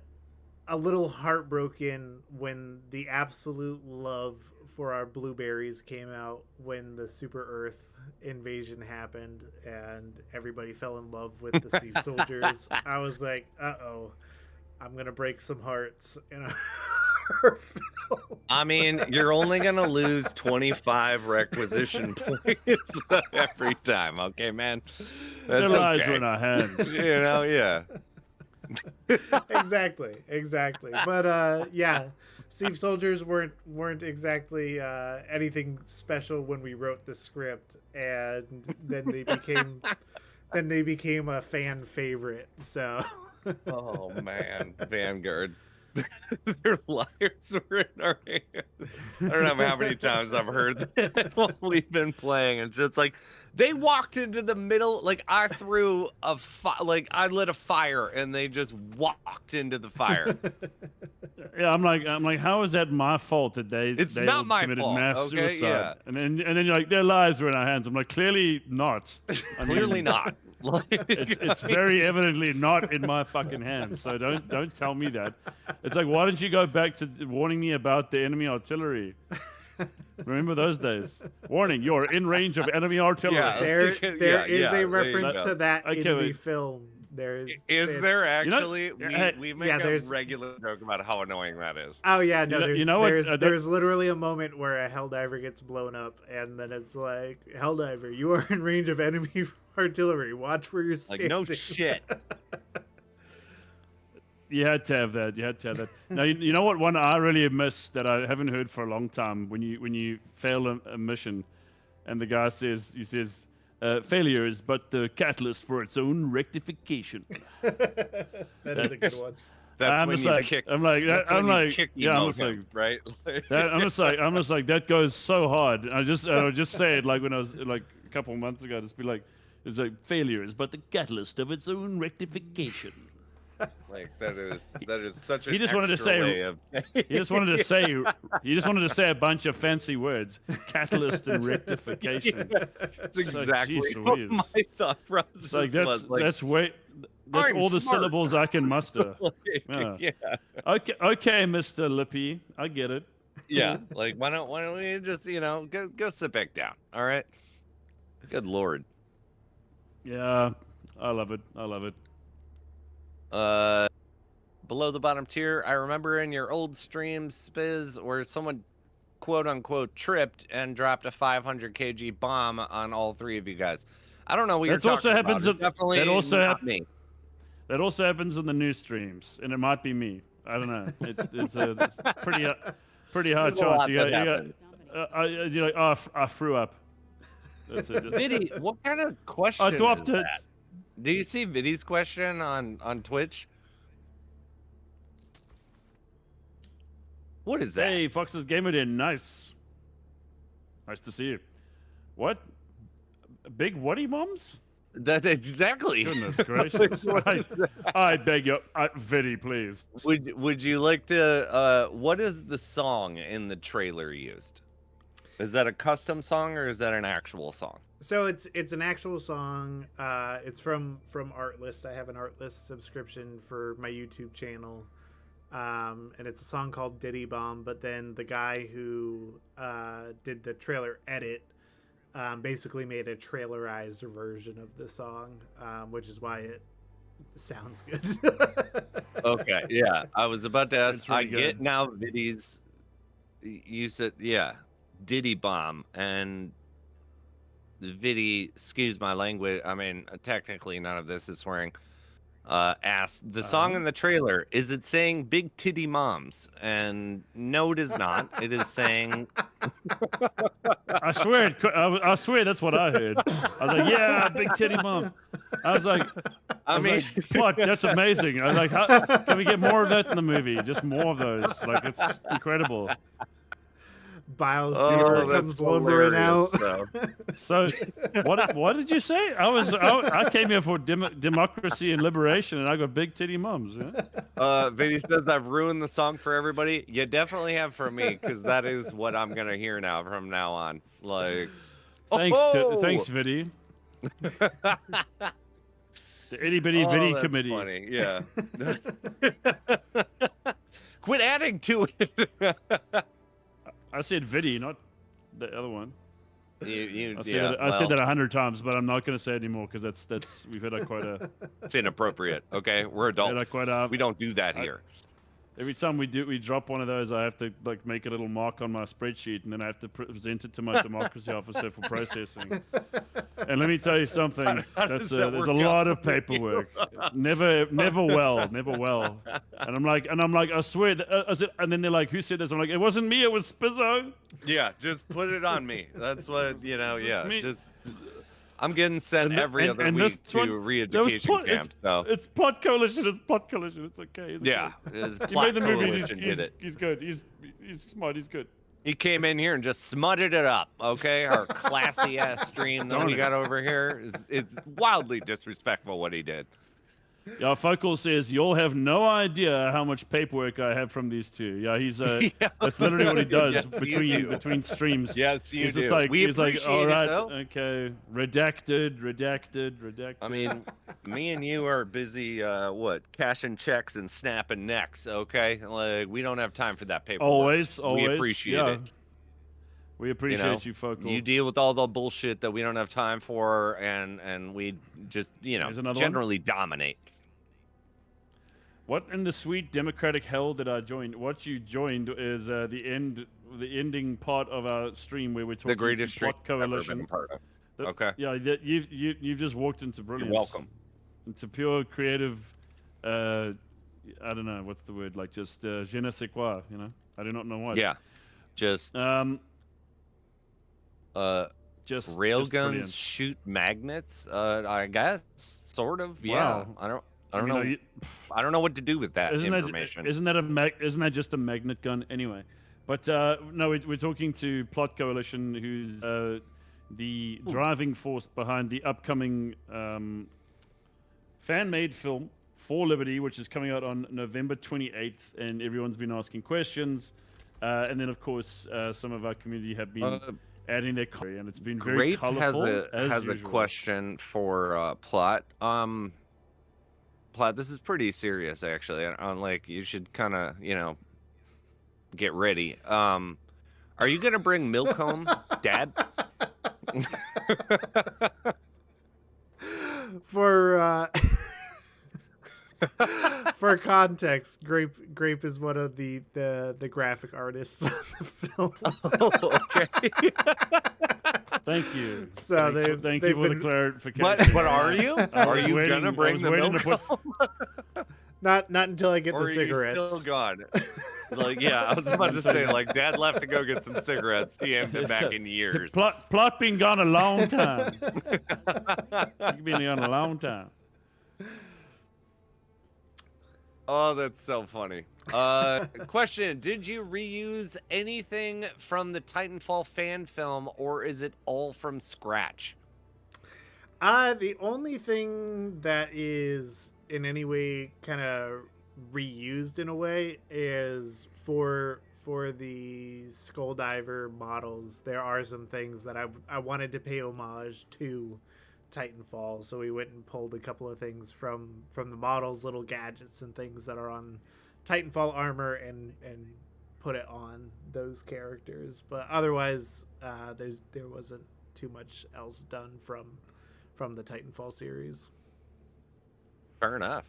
little heartbroken when the absolute love for our blueberries came out when the Super Earth invasion happened and everybody fell in love with the Seif soldiers. I was like, uh-oh, I'm gonna break some hearts in a horror film. I mean, you're only gonna lose 25 requisition points every time, okay, man? That's Their lives okay. were in our hands. Yeah. exactly. But yeah, Seif soldiers weren't exactly anything special when we wrote the script, and then they became a fan favorite. So. Oh man, Vanguard. Their lives were in our hands. I don't know how many times I've heard that while we've been playing. It's just like They walked into the middle, like I threw like I lit a fire, and they just walked into the fire. Yeah, I'm like, how is that my fault that It's they not all my committed fault, mass okay? suicide? Yeah. And then you're like, their lives were in our hands. I'm like, clearly not. I mean, Clearly not. Like, It's very evidently not in my fucking hands. So don't tell me that. It's like, why don't you go back to warning me about the enemy artillery? Remember those days? Warning, you're in range of enemy artillery. Yeah. There Yeah, is yeah, there a you reference go. to that Okay, in the wait. film. There is. Is there actually? hey, we make yeah, a there's- regular joke about how annoying that is. Oh yeah, no. You know- There's you know what, there's literally a moment where a Helldiver gets blown up, and then it's like, Helldiver, you are in range of enemy artillery. Watch where you're Like standing. no shit. You had to have that. You had to have that. Now you know what one I really miss that I haven't heard for a long time. When you fail a mission, and the guy says failure is but the catalyst for its own rectification. That is a good one. That's I'm when just you like kick. I'm like That's that, I'm when you like kick yeah I'm just emotions, like right? that, I'm just like that goes so hard. I would just say it like when I was like a couple of months ago. Just be like, it's like failure is but the catalyst of its own rectification. Like that is such an He just wanted to extra say- way of He just wanted to say a bunch of fancy words, catalyst and rectification. That's It's like, exactly geez what Louise. my thought process It's like was. Like, that's I'm all the smart. syllables I can muster. like, Yeah. yeah. Okay, Mr. Lippy, I get it. Yeah. Like why don't we just go sit back down? All right. Good lord. Yeah, I love it. I love it. Below the bottom tier, I remember in your old streams, Spiz, where someone quote unquote tripped and dropped a 500 kg bomb on all three of you guys. I don't know what That's you're also talking happens about. at- It's definitely that also not me. That also happens in the new streams, and it might be me. I don't know. It's pretty hard There's a lot chance. that happens. You're like, oh, I threw up. That's it. Viddy, what kind of question I dropped is it. that? Do you see Viddy's question on Twitch? What is that? Hey, Fox's Gamer Den, nice. Nice to see you. What? Big whatty moms? That exactly. Goodness gracious. I beg you, Viddy, please. Would you like to? What is the song in the trailer used? Is that a custom song or is that an actual song? So it's an actual song. It's from Artlist. I have an Artlist subscription for my YouTube channel, and it's a song called Diddy Bomb. But then the guy who did the trailer edit basically made a trailerized version of the song, which is why it sounds good. Okay, yeah. I was about to ask. It's really I get good. now Viddy's. You said Diddy Bomb and Viddy. Excuse my language. I mean, technically, none of this is swearing. Asked the song in the trailer. Is it saying "Big Titty Moms"? And no, it is not. It is saying. I swear, I swear that's what I heard. I was like, yeah, big titty mom. I was like, I mean, what? That's amazing. I was like, how, can we get more of that in the movie? Just more of those. Like, it's incredible. Biosphere comes lumbering out. though. So, what did you say? I came here for democracy and liberation, and I got big titty moms. Yeah? Vinny says I've ruined the song for everybody. You definitely have for me, because that is what I'm gonna hear now from now on. Like, Thanks, Viddy. The itty bitty Viddy that's committee. funny. Yeah. Quit adding to it. I said Viddy, not the other one. I I said that 100 times, but I'm not going to say it anymore because that's we've had quite a. It's inappropriate. Okay, we're had adults. quite a We don't do that I- here. Every time we drop one of those, I have to like make a little mark on my spreadsheet, and then I have to present it to my democracy officer for processing. And let me tell you something. How does that There's work a lot out of for you? paperwork. Never well. And I'm like, I swear. And then they're like, who said this? I'm like, it wasn't me. It was Spizzo. Yeah, just put it on me. That's what Yeah, me. just. I'm getting sent And every other this week to one- re-education camp. So It's Pod Coalition. It's Pod Coalition. It's okay. It's yeah, okay. He Black made the movie. Coalition did it. He's good. He's smart. He's good. He came in here and just smutted it up. Okay, our classy ass stream that we got over here it's wildly disrespectful what he did. Yeah, Focal says you'll have no idea how much paperwork I have from these two. Yeah, he's Yeah. that's literally what he does Yes, you do. between streams. Yes, you he's do. just like We he's like, appreciate all it, right, though. okay, redacted. I mean, me and you are busy, cashing checks and snapping necks, okay? Like, we don't have time for that paperwork. always. We appreciate yeah. it. We appreciate you, Focal. You deal with all the bullshit that we don't have time for, and we just, There's another one? generally dominate. What in the sweet democratic hell did I join? What you joined is the ending part of our stream where we're talking The greatest to stream Plot I've ever Coalition. been part of. The- Okay. Yeah, you've just walked into brilliance. You're welcome. Into pure creative. I don't know what's the word, like just je ne sais quoi. You know, I do not know what. Yeah. Just Just railguns brilliant. shoot magnets. I guess sort of. Yeah. Wow. I don't You know. know, I don't know what to do with that information. Isn't that just a magnet gun anyway? But no, we're talking to Plot Coalition, who's the driving force behind the upcoming fan-made film For Liberty, which is coming out on November 28th, and everyone's been asking questions. And then, of course, some of our community have been adding their commentary, and it's been very Grape colorful. has a question for Plot. Plot, this is pretty serious, actually. Like, you should kind of, get ready. Are you gonna bring milk home, Dad? For for context, Grape is one of the graphic artists on the film. Oh, okay. Thank you. So Thank they've you for the been- clarification. But are you? I Are was you waiting- gonna I bring was the waiting milk to put- home? Not until I get Or the are cigarettes. you still gone? Like, yeah, I was about to say, like, Dad left to go get some cigarettes. He hadn't been back in years. Plot been gone a long time. You've been gone a long time. Oh, that's so funny. Question: did you reuse anything from the Titanfall fan film, or is it all from scratch? The only thing that is in any way kind of reused in a way is for the Skulldiver models. There are some things that I wanted to pay homage to Titanfall, so we went and pulled a couple of things from the models, little gadgets and things that are on Titanfall armor, and put it on those characters. But otherwise, there wasn't too much else done from the Titanfall series. Fair enough.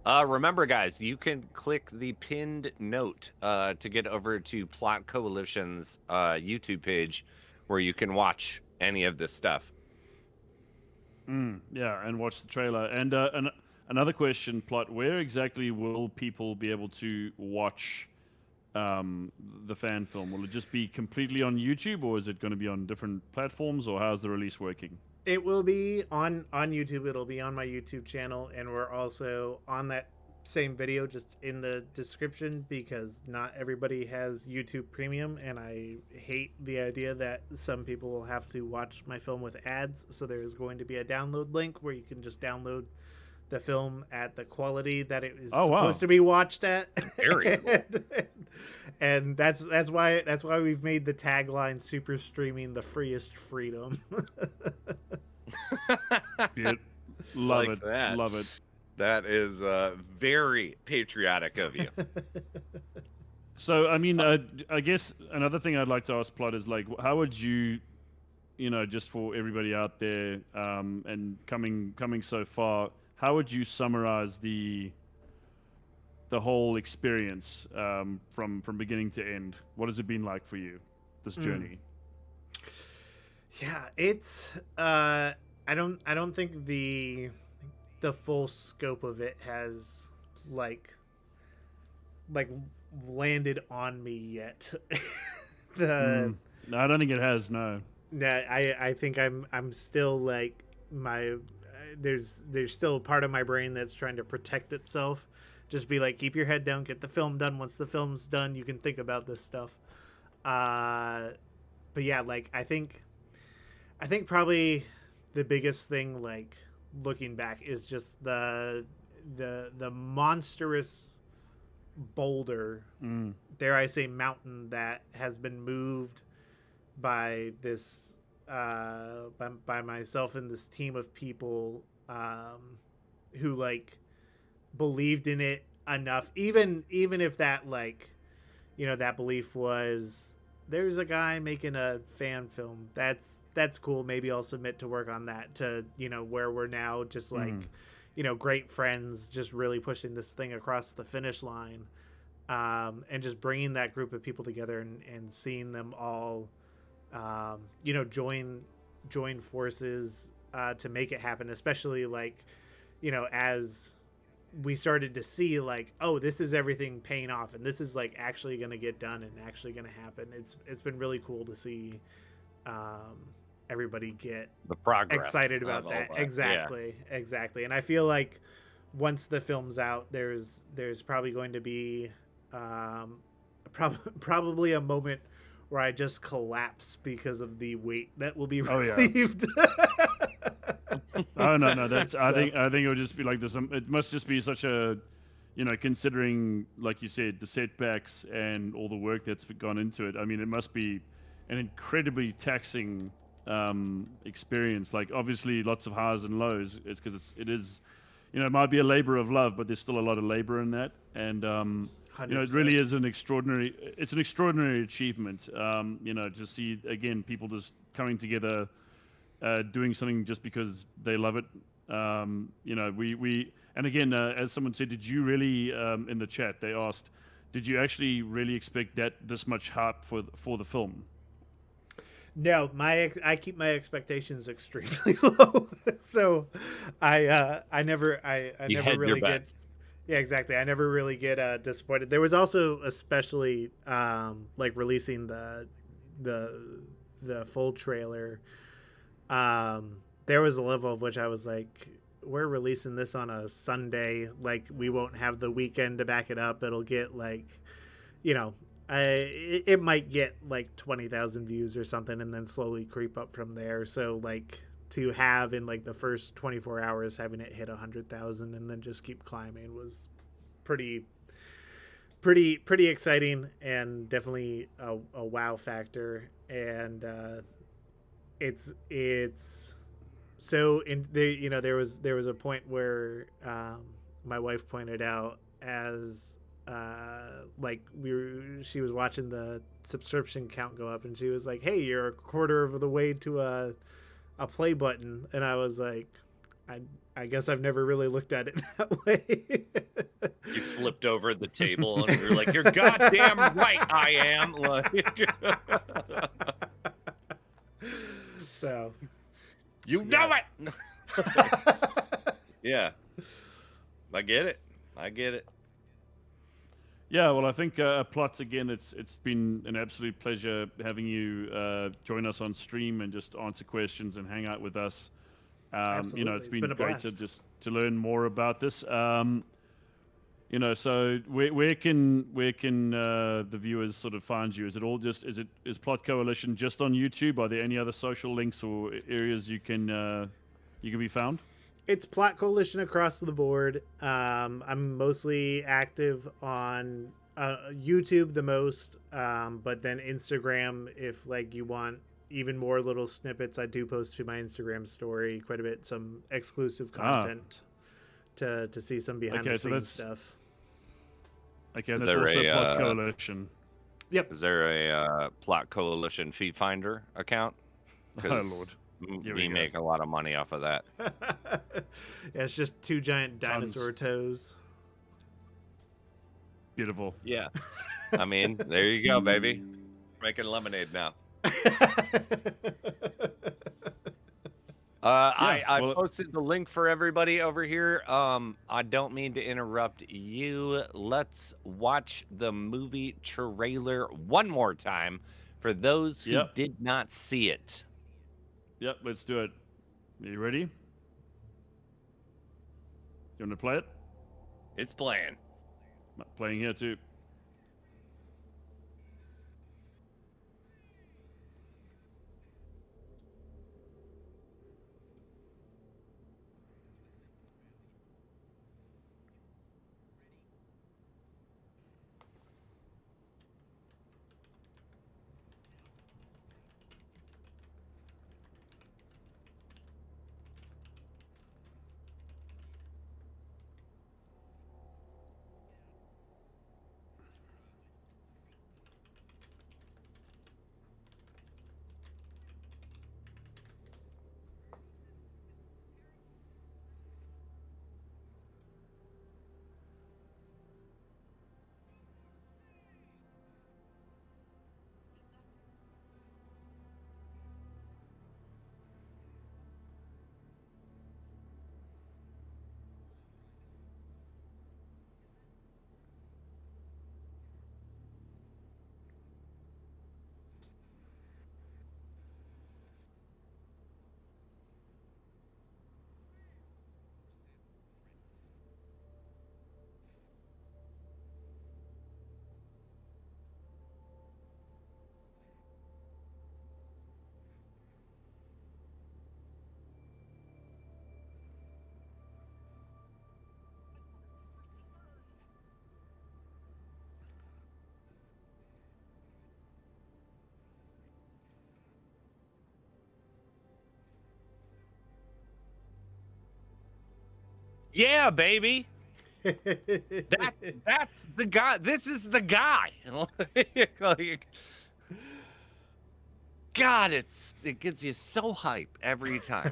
Remember, guys, you can click the pinned note to get over to Plot Coalition's YouTube page, where you can watch any of this stuff. Yeah, and watch the trailer. And another question, Plot: where exactly will people be able to watch the fan film? Will it just be completely on YouTube, or is it going to be on different platforms, or how's the release working? It will be on YouTube. It'll be on my YouTube channel, and we're also on that same video, just in the description, because not everybody has YouTube Premium, and I hate the idea that some people will have to watch my film with ads. So there's going to be a download link where you can just download the film at the quality that it is supposed to be watched at. Very cool. And that's why we've made the tagline "Super Streaming, the freest freedom." Yeah, love Like it. that. Love it. That is very patriotic of you. So, I mean, I guess another thing I'd like to ask Plot is, like, how would you, just for everybody out there, and coming so far, how would you summarize the whole experience from beginning to end? What has it been like for you, this journey? Yeah, it's I don't think the full scope of it has like landed on me yet. No, I don't think it has. No. I think I'm still like there's still a part of my brain that's trying to protect itself. Just be like, keep your head down, get the film done. Once the film's done, you can think about this stuff. But yeah, like I think probably the biggest thing, like looking back, is just the monstrous boulder, dare I say mountain, that has been moved by this by myself and this team of people who like believed in it enough, even if that, like, you know, that belief was, there's a guy making a fan film, that's cool, maybe I'll submit to work on that, to, you know, where we're now just like you know, great friends, just really pushing this thing across the finish line, and just bringing that group of people together, and seeing them all you know, join forces to make it happen, especially like, you know, as we started to see like, oh, this is everything paying off, and this is like actually going to get done and actually going to happen. It's been really cool to see everybody get The progress. excited about of all that. Yeah. Exactly. And I feel like once the film's out, there's probably going to be probably a moment where I just collapse because of the weight that will be relieved. Oh no, that's So- I think it would just be like this. It must just be such a, you know, considering, like you said, the setbacks and all the work that's gone into it. I mean, it must be an incredibly taxing experience. Like, obviously, lots of highs and lows. It's because it is, you know, it might be a labor of love, but there's still a lot of labor in that. And you know, it really is an extraordinary achievement. You know, to see again people just coming together, doing something just because they love it. You know, we and again, as someone said, did you really, in the chat, they asked, did you actually really expect this much hype for the film? No, I keep my expectations extremely low, so I never You never hedge really your get. bets. Yeah, exactly. I never really get disappointed. There was also, especially like releasing the full trailer. There was a level of which I was like, we're releasing this on a Sunday, like we won't have the weekend to back it up. It'll get like, you know, it might get like 20,000 views or something, and then slowly creep up from there. So like, to have in like the first 24 hours having it hit 100,000 and then just keep climbing was pretty exciting, and definitely a wow factor. And it's so in the, you know, there was a point where my wife pointed out, as like she was watching the subscription count go up, and she was like, hey, you're a quarter of the way to a play button. And I was like, I guess I've never really looked at it that way. You flipped over the table and you're like, you're goddamn right I am. Like, So you know it. Yeah. I get it. Yeah, well, I think Plot, again, it's been an absolute pleasure having you join us on stream and just answer questions and hang out with us. You know, it's been a great blast. to learn more about this. You know, so where can the viewers sort of find you? Is it all just is Plot Coalition just on YouTube? Are there any other social links or areas you can be found? It's Plot Coalition across the board. I'm mostly active on YouTube the most, but then Instagram, if like you want even more little snippets, I do post to my Instagram story quite a bit, some exclusive content to see some behind the scenes stuff. Okay, Is that's there also a, Plot Coalition. Yep. Is there a Plot Coalition Fee Finder account? Oh Lord. Here we We go. make a lot of money off of that. Yeah, it's just two giant dinosaur toes. Beautiful. Yeah. I mean, there you go, baby. Making lemonade now. I well- posted the link for everybody over here. I don't mean to interrupt you. Let's watch the movie trailer one more time for those who Yep. did not see it. Yep, let's do it. Are you ready? You want to play it? It's playing. I'm playing here too. Yeah, baby. That's the guy. This is the guy. Like, God, it gets you so hype every time.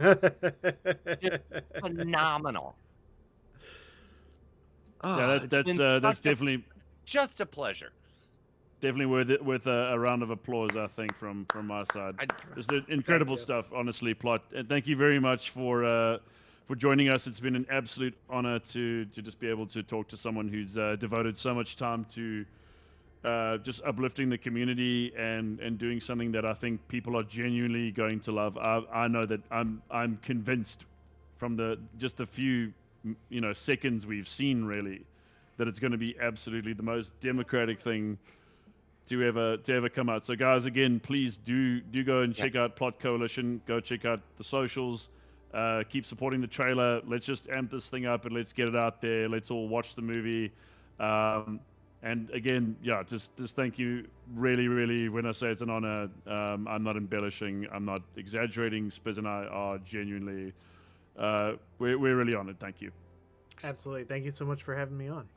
Just phenomenal. Yeah, Oh, it's been that's such a, definitely just a pleasure. worth a round of applause, I think, from my side. I, Just incredible you. stuff, honestly, Plot. And thank you very much for joining us. It's been an absolute honor to just be able to talk to someone who's devoted so much time to just uplifting the community and doing something that I think people are genuinely going to love. I know that I'm convinced from the few seconds we've seen, really, that it's going to be absolutely the most democratic thing to ever come out. So guys, again, please do go and check out Plot Coalition. Go check out the socials. Keep supporting the trailer. Let's just amp this thing up and let's get it out there. Let's all watch the movie. And again, yeah, just thank you. Really, really, when I say it's an honor, I'm not embellishing. I'm not exaggerating. Spiz and I are genuinely, we're really honored. Thank you. Absolutely. Thank you so much for having me on.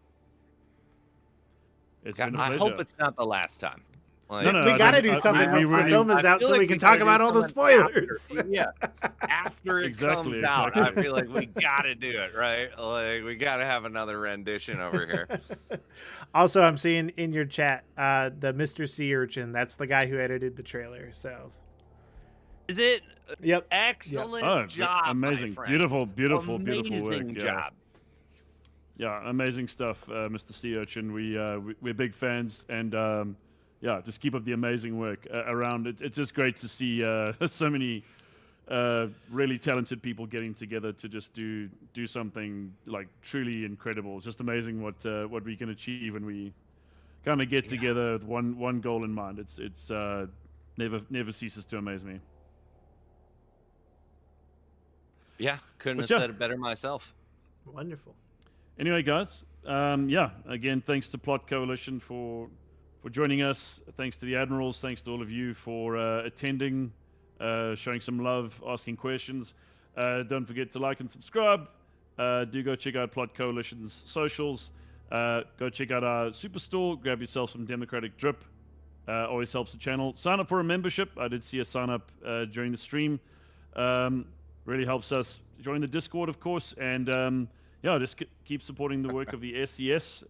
It's been a I pleasure. hope it's not the last time. Like, No, We I got to don't- do I- something we once the really- film is I out feel so like we can gotta talk do about all the something spoilers. After, yeah, after it Exactly, comes out, exactly. I feel like we gotta do it, right? Like we gotta have another rendition over here. Also, I'm seeing in your chat the Mr. Sea Urchin. That's the guy who edited the trailer. So, Is it yep. excellent Oh, job? amazing, my friend. beautiful beautiful work. Amazing Yeah. job. Yeah, amazing stuff, Mr. Sea Urchin. We're big fans, and yeah, just keep up the amazing work around. It's just great to see so many really talented people getting together to just do something like truly incredible. It's just amazing what we can achieve when we kind of get together with one goal in mind. It's never ceases to amaze me. Yeah, couldn't But have yeah. said it better myself. Wonderful. Anyway, guys, yeah, again, thanks to Plot Coalition for joining us. Thanks to the Admirals. Thanks to all of you for attending, showing some love, asking questions. Don't forget to like and subscribe. Do go check out Plot Coalition's socials. Go check out our Superstore. Grab yourself some Democratic Drip. Always helps the channel. Sign up for a membership. I did see a sign up during the stream. Really helps us. Join the Discord, of course, and yeah, just keep supporting the work of the SES.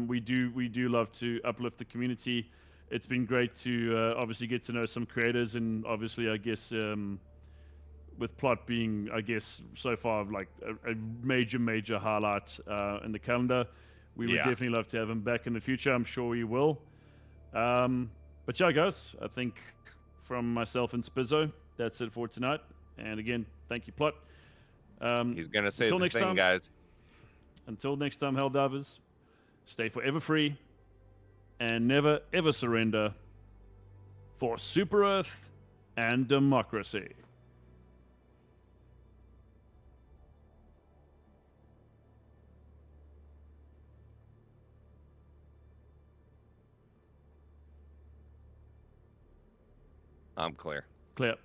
We do love to uplift the community. It's been great to obviously get to know some creators, and obviously, I guess, with Plot being, I guess, so far like a major highlight in the calendar. We would definitely love to have him back in the future. I'm sure he will. But yeah, guys, I think from myself and Spizzo, that's it for tonight. And again, thank you, Plot. He's gonna say until the next thing, time, guys. Until next time, Helldivers, stay forever free and never ever surrender for Super Earth and democracy. I'm clear. Clear.